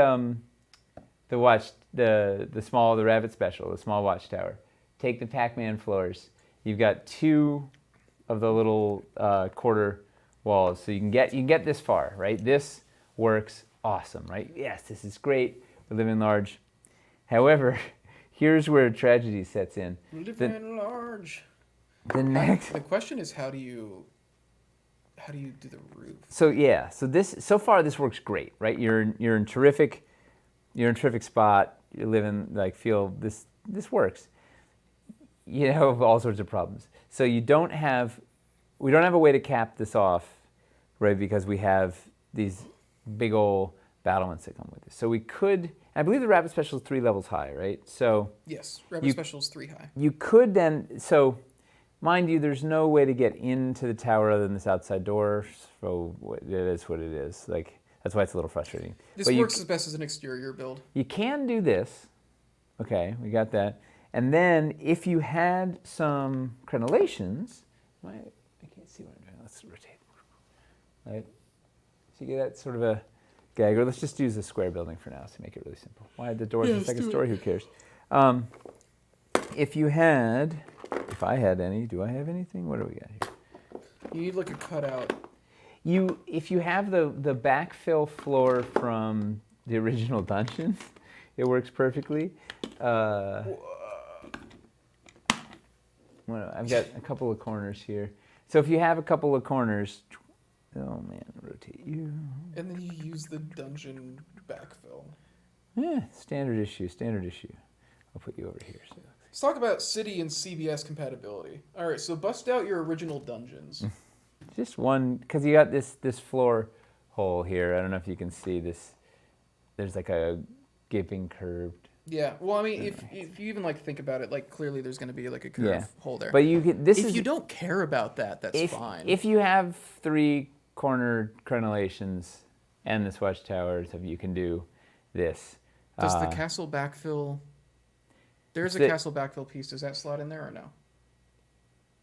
Rabbit special, the small watchtower. Take the Pac-Man floors. You've got 2 of the little quarter walls, so you can get this far, right? This works awesome, right? Yes, this is great. We live in large. However, here's where tragedy sets in. Living large. The next. The question is, how do you do the roof? So yeah, so far this works great, right? You're in terrific spot. You're living feel this works. You have all sorts of problems. So we don't have a way to cap this off, right? Because we have these big old battlements that come with it. So we could. I believe the Rabbit Special is 3 levels high, right? So Yes, Rabbit Special is 3 high. you could then. So, mind you, there's no way to get into the tower other than this outside door. So it is what it is. That's why it's a little frustrating. This works as best as an exterior build. You can do this. Okay, we got that. And then if you had some crenellations, I can't see what I'm doing. Let's rotate. Right. So you get that sort of a gag. Or let's just use a square building for now to make it really simple. Why the doors in the second story? Who cares? If I had any, do I have anything? What do we got here? You need like a cutout. If you have the backfill floor from the original dungeon, it works perfectly. I've got a couple of corners here. So if you have a couple of corners, oh man, rotate you. And then you use the dungeon backfill. Yeah, standard issue. I'll put you over here. So. Let's talk about city and CBS compatibility. All right, so bust out your original dungeons. Just one, because you got this floor hole here. I don't know if you can see this. There's like a gaping curved. Yeah, well, I mean, if you even think about it, clearly there's going to be like a curved hole there. But you can. If you don't care about that, that's fine. If you have 3 corner crenellations and this watchtower, so you can do this. Does the castle backfill? There's a castle backfill piece. Does that slot in there or no?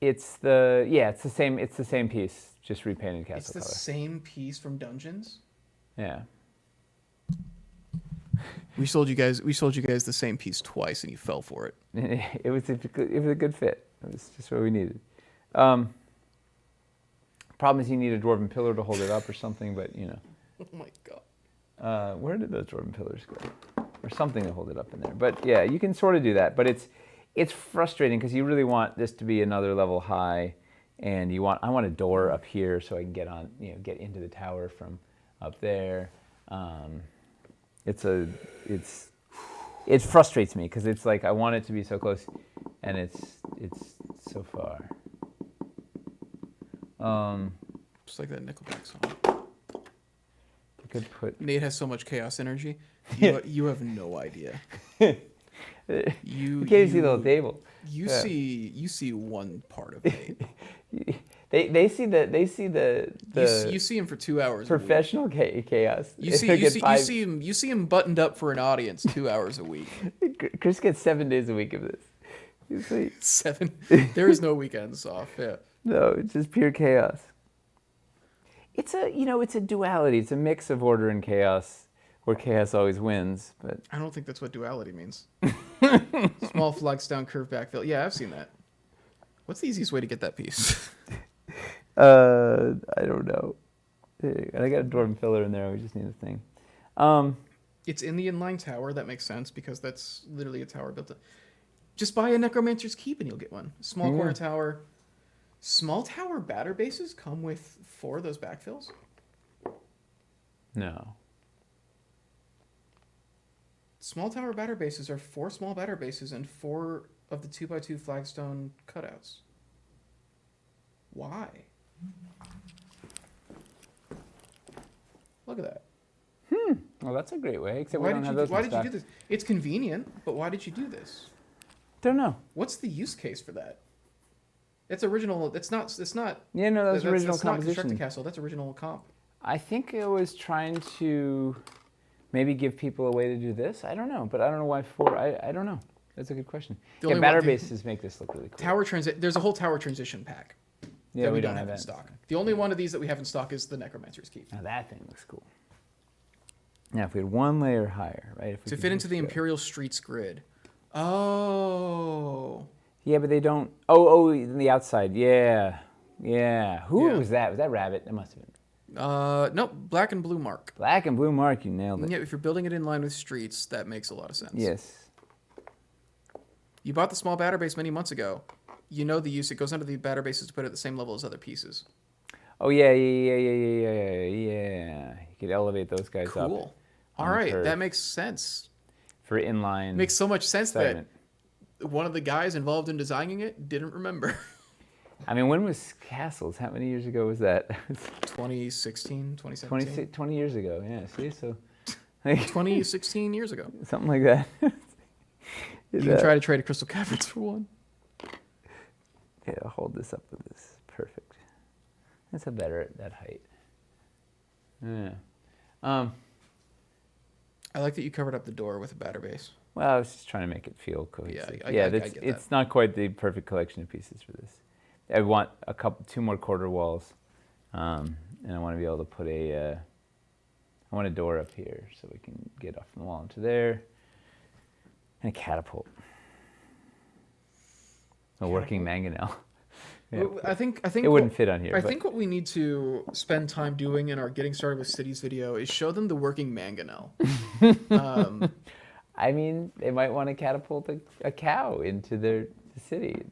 It's the same piece, just repainted castle color. It's the same piece from Dungeons. Yeah. We sold you guys the same piece twice, and you fell for it. It was a good fit. It was just what we needed. Problem is, you need a dwarven pillar to hold it up or something, but you know. Oh my god. Where did those dwarven pillars go? Or something to hold it up in there. But yeah, you can sort of do that. But it's frustrating because you really want this to be another level high, and I want a door up here so I can get into the tower from up there. It frustrates me because it's like I want it to be so close, and it's so far. Just like that Nickelback song. I could put. Nate has so much chaos energy. You have no idea. You can't even see the whole table. You see one part of Nate. They see the you see him for 2 hours. Professional chaos. You see him buttoned up for an audience 2 hours a week. Chris gets 7 days a week of this. You see? 7. There is no weekends off. Yeah. No, it's just pure chaos. it's a duality. It's a mix of order and chaos, where chaos always wins. But I don't think that's what duality means. Small flagstone curved backfill. Yeah, I've seen that. What's the easiest way to get that piece? I don't know. And I got a dwarven filler in there. We just need a thing. It's in the inline tower. That makes sense because that's literally a tower built. Just buy a Necromancer's Keep and you'll get one. Small corner tower. Small tower batter bases come with 4 of those backfills. No. Small tower batter bases are 4 small batter bases and 4 of the 2x2 flagstone cutouts. Why? Look at that. Well, that's a great way. Except Why we don't have those. Why did you do this? It's convenient, but why did you do this? Don't know. What's the use case for that? It's original. It's not. It's not. Yeah, no, that's original that's not composition. Construct a Castle. That's original comp. I think it was trying to maybe give people a way to do this. I don't know, but I don't know why 4. I don't know. That's a good question. Yeah, batter bases make this look really cool. Tower transit. There's a whole tower transition pack. Yeah, that we don't have in stock. The only one of these that we have in stock is the Necromancer's Keep. Now that thing looks cool. Now, if we had 1 layer higher, right? If we to could fit into just the go- Imperial Streets grid. Oh. Yeah, but they don't. Oh, in the outside. Yeah. Who Yeah. was that? Was that Rabbit? That must have been. Nope. Black and blue mark. Black and blue mark, you nailed it. Yeah, if you're building it in line with streets, that makes a lot of sense. Yes. You bought the small batter base many months ago. You know the use. It goes under the batter bases to put it at the same level as other pieces. Oh, yeah. You could elevate those guys up. Cool. on All the right, curve that makes sense. for inline. Makes so much sense sediment. that one of the guys involved in designing it didn't remember. I mean, when was Castles? How many years ago was that? 2016, 2017? 20 years ago, yeah. See, so 2016 years ago. something like that. You can try to trade a Crystal Caverns for one. Yeah, I'll hold this up with this. Perfect. That's a better at that height. Yeah. I like that you covered up the door with a batter base. Well, I was just trying to make it feel cohesive. I get that. It's not quite the perfect collection of pieces for this. I want 2 more quarter walls, and I want to be able to put I want a door up here so we can get off the wall into there, and a catapult, a working mangonel. Yeah. I think it wouldn't fit on here. I but think what we need to spend time doing in our Getting Started with Cities video is show them the working mangonel. I mean, they might want to catapult a cow into their city.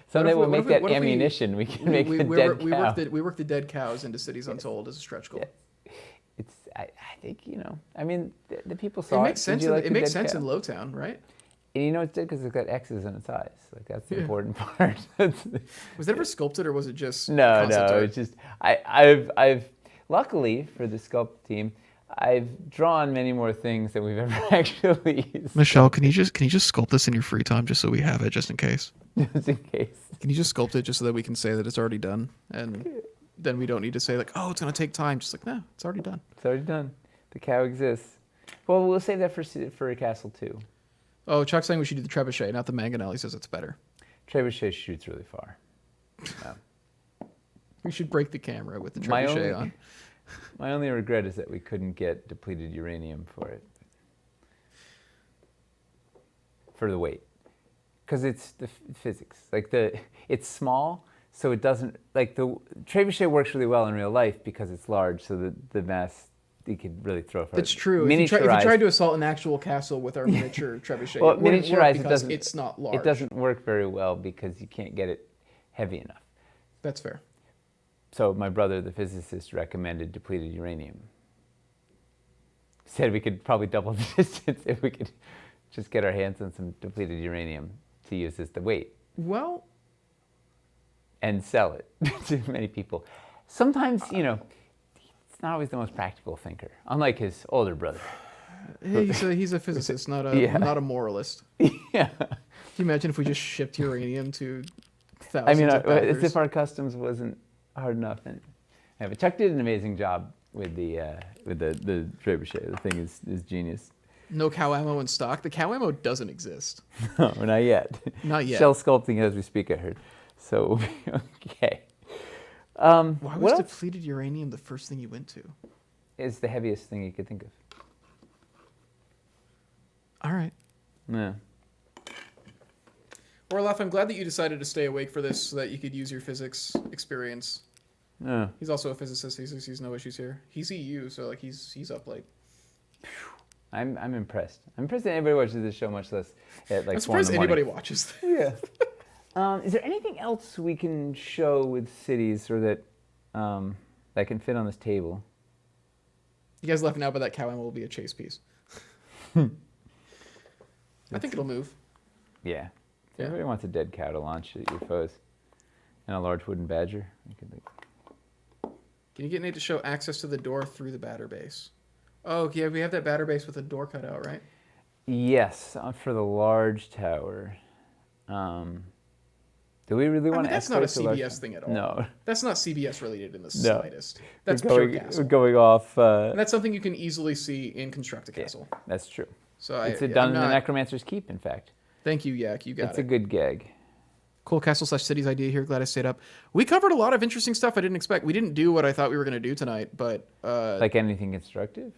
Someday we'll make that ammunition. We can make a dead cow. We work the dead cows into Cities Untold as a stretch goal. Yeah. I think, I mean, the people saw it. Makes sense. It makes sense in Lowtown, right? And it's good because it's got X's in its eyes. Like, that's the important part. Was that ever sculpted or was it just No, it's just, I've luckily for the sculpt team, I've drawn many more things than we've ever actually used. Michelle, can you just sculpt this in your free time just so we have it just in case? Just in case. Can you just sculpt it just so that we can say that it's already done? And then we don't need to say like, oh, it's going to take time. Just like, no, it's already done. It's already done. The cow exists. Well, we'll save that for a castle too. Oh, Chuck's saying we should do the trebuchet, not the mangonel. He says it's better. Trebuchet shoots really far. We should break the camera with the trebuchet on. My only regret is that we couldn't get depleted uranium for it. For the weight. Because it's the physics. It's small, so it doesn't, the trebuchet works really well in real life because it's large, so the mass, you could really throw far. That's true. If you tried to assault an actual castle with our miniature trebuchet, well, it wouldn't work miniaturized, because it's not large. It doesn't work very well because you can't get it heavy enough. That's fair. So my brother, the physicist, recommended depleted uranium. He said we could probably double the distance if we could just get our hands on some depleted uranium to use as the weight. Well, and sell it to many people. Sometimes, he's not always the most practical thinker, unlike his older brother. He's a physicist, not a moralist. Yeah. Can you imagine if we just shipped uranium to thousands of as if our customs wasn't hard enough. Yeah, but Chuck did an amazing job with the trebuchet. The thing is genius. No cow ammo in stock. The cow ammo doesn't exist. No, not yet. Not yet. Shell sculpting as we speak, I heard. So, okay. Why what was else depleted uranium the first thing you went to? is the heaviest thing you could think of? All right. Yeah. Orloff, I'm glad that you decided to stay awake for this so that you could use your physics experience. Yeah. He's also a physicist. He sees no issues here. He's EU, so like he's up late. I'm impressed. I'm impressed that anybody watches this show, much less at like I'm 4 in surprised the morning. anybody watches this. Yeah. Is there anything else we can show with cities or that that can fit on this table? You guys laughing out, but that cow animal will be a chase piece. I think it'll move. Yeah. If Yeah. everybody wants a dead cow to launch at your foes. And a large wooden badger. You could Can you get Nate to show access to the door through the batter base? Oh, yeah, we have that batter base with a door cut out, right? Yes, for the large tower. Do we really want to? That's not a CBS thing at all. No, that's not CBS related in the slightest. That's we're pure castle. going off. And that's something you can easily see in Construct a Castle. Yeah, that's true. So it's done in the Necromancer's Keep, in fact. Thank you, Yak. You got it. It's a good gag. Cool castle/cities idea here. Glad I stayed up. We covered a lot of interesting stuff I didn't expect. We didn't do what I thought we were going to do tonight, but like anything constructive.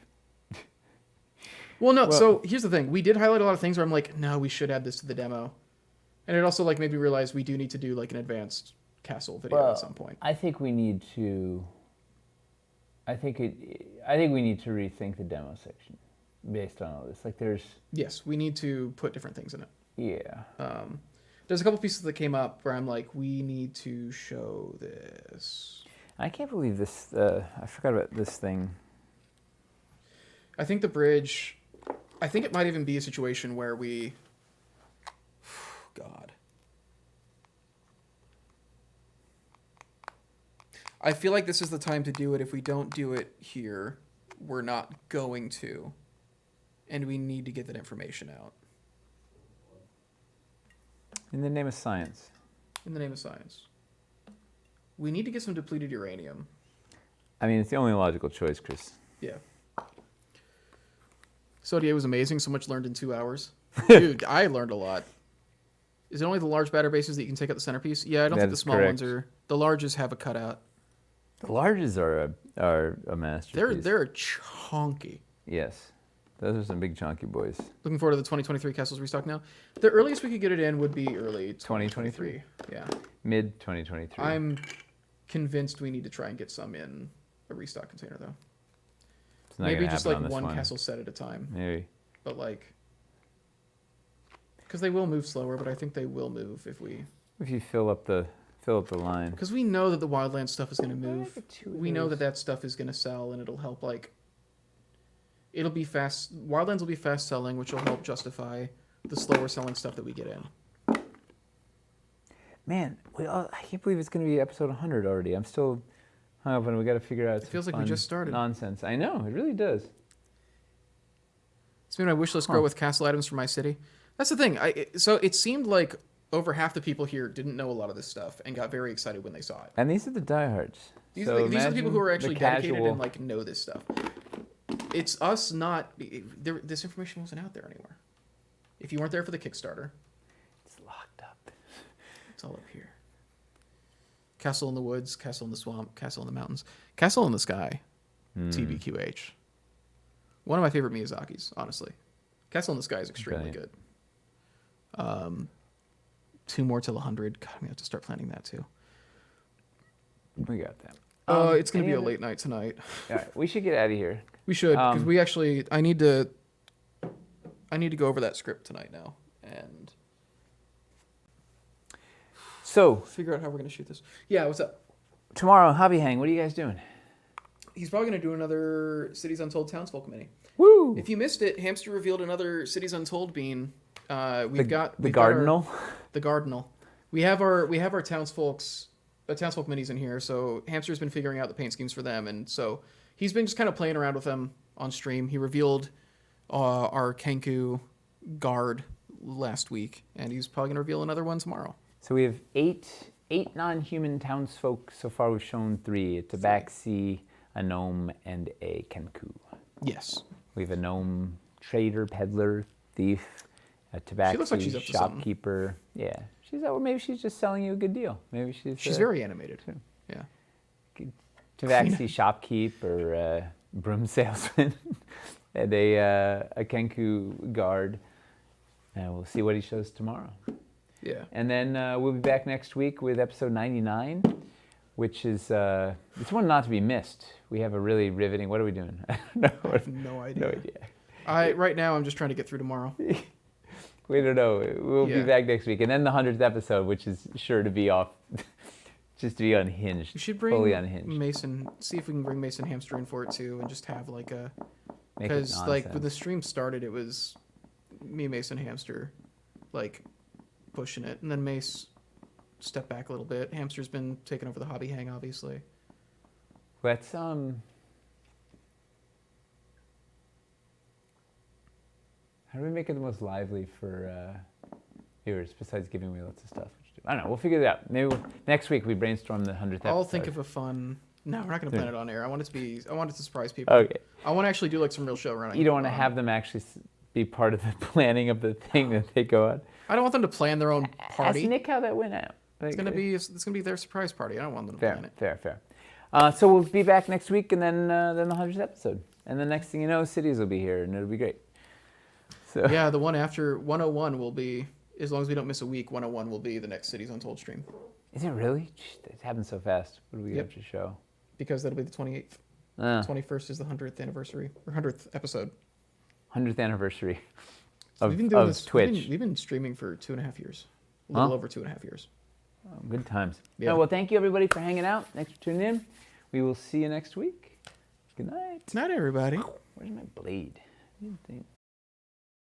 Well, no. So here's the thing: we did highlight a lot of things where I'm like, no, we should add this to the demo, and it also like made me realize we do need to do like an advanced castle video at some point. I think we need to. I think we need to rethink the demo section based on all this. Like, there's. Yes, we need to put different things in it. Yeah. There's a couple pieces that came up where I'm like, we need to show this. I can't believe this. I forgot about this thing. I think the bridge. I think it might even be a situation where we. God. I feel like this is the time to do it. If we don't do it here, we're not going to. And we need to get that information out. In the name of science. In the name of science. We need to get some depleted uranium. I mean, it's the only logical choice, Chris. Yeah. Sodier was amazing. So much learned in 2 hours. Dude, I learned a lot. Is it only the large batter bases that you can take out the centerpiece? Yeah, I don't think the small ones are. The larges have a cutout. The larges are a masterpiece. They're chunky. Yes. Those are some big chunky boys. Looking forward to the 2023 Castles restock now. The earliest we could get it in would be early 2023. Yeah. Mid 2023. I'm convinced we need to try and get some in a restock container though. It's not Maybe gonna just happen like on this one castle set at a time. Maybe. But like, because they will move slower, but I think they will move if you fill up the line. Because we know that the wildland stuff is going to move. Two of We know those. that stuff is going to sell, and it'll help like. It'll be fast. Wildlands will be fast selling, which will help justify the slower selling stuff that we get in. Man, I can't believe it's going to be episode 100 already. I'm still hung up on it. We got to figure out. It feels like we just started. Nonsense. I know, it really does. It's been my wish list grow with castle items for my city. That's the thing. So it seemed like over half the people here didn't know a lot of this stuff and got very excited when they saw it. And these are the diehards. These are the people who are actually dedicated casual... and like know this stuff. It's us not. This information wasn't out there anywhere. If you weren't there for the Kickstarter, it's locked up. It's all up here. Castle in the woods, castle in the swamp, castle in the mountains, castle in the sky. TBQH. One of my favorite Miyazaki's, honestly. Castle in the Sky is extremely good. 2 more till 100. God, we have to start planning that too. We got that. It's going to be a late night tonight. Yeah, we should get out of here. We should, because we actually, I need to go over that script tonight now and so figure out how we're going to shoot this. Yeah, what's up? Tomorrow, Hobby Hang. What are you guys doing? He's probably going to do another Cities Untold Townsfolk mini. Woo! If you missed it, Hamster revealed another Cities Untold bean. We've got the Cardinal. The Cardinal. We have our townsfolk minis in here. So Hamster's been figuring out the paint schemes for them, and so he's been just kind of playing around with them on stream. He revealed our Kenku guard last week, and he's probably gonna reveal another one tomorrow. So we have eight non-human townsfolk so far. We've shown 3: a tabaxi, a gnome, and a Kenku. Yes. We have a gnome trader, peddler, thief, a tabaxi, She looks like she's up to something. shopkeeper. Yeah, she's or maybe she's just selling you a good deal. Maybe she's very animated. Yeah. Tabaxi shopkeep or broom salesman and a Kenku guard. And we'll see what he shows tomorrow. Yeah. And then we'll be back next week with episode 99, which is it's one not to be missed. We have a really riveting. What are we doing? I have no idea. No idea. Right now, I'm just trying to get through tomorrow. We don't know. We'll be back next week, and then the 100th episode, which is sure to be off, just to be unhinged. We should bring fully unhinged. Mason. See if we can bring Mason Hamster in for it too, and just have like a. Make it Because like nonsense. when the stream started, it was me, Mason Hamster, like pushing it, and then Mace stepped back a little bit. Hamster's been taking over the hobby hang, obviously. Let's How do we make it the most lively for viewers besides giving away lots of stuff? I don't know. We'll figure it out. Maybe next week we brainstorm the 100th episode. I'll think of a fun. No, we're not going to plan it on air. I want it to surprise people. Okay. I want to actually do like some real show running. You don't want to have them actually be part of the planning of the thing that they go on. I don't want them to plan their own party. Ask Nick how that went out. It's gonna be their surprise party. I don't want them to plan it. Fair. So we'll be back next week, and then the 100th episode, and the next thing you know, Cities will be here, and it'll be great. So yeah, the one after 101 will be, as long as we don't miss a week, 101 will be the next Cities Untold stream. Is it really? It happened so fast. What do we have to show? Because that'll be the 28th. 21st is the 100th anniversary, or 100th episode. 100th anniversary So we've been doing this, Twitch. We've been streaming for 2.5 years. A little over 2.5 years. Oh, good times. Yeah. Well, thank you everybody for hanging out. Thanks for tuning in. We will see you next week. Good night. Good night, everybody. Where's my blade? I didn't think.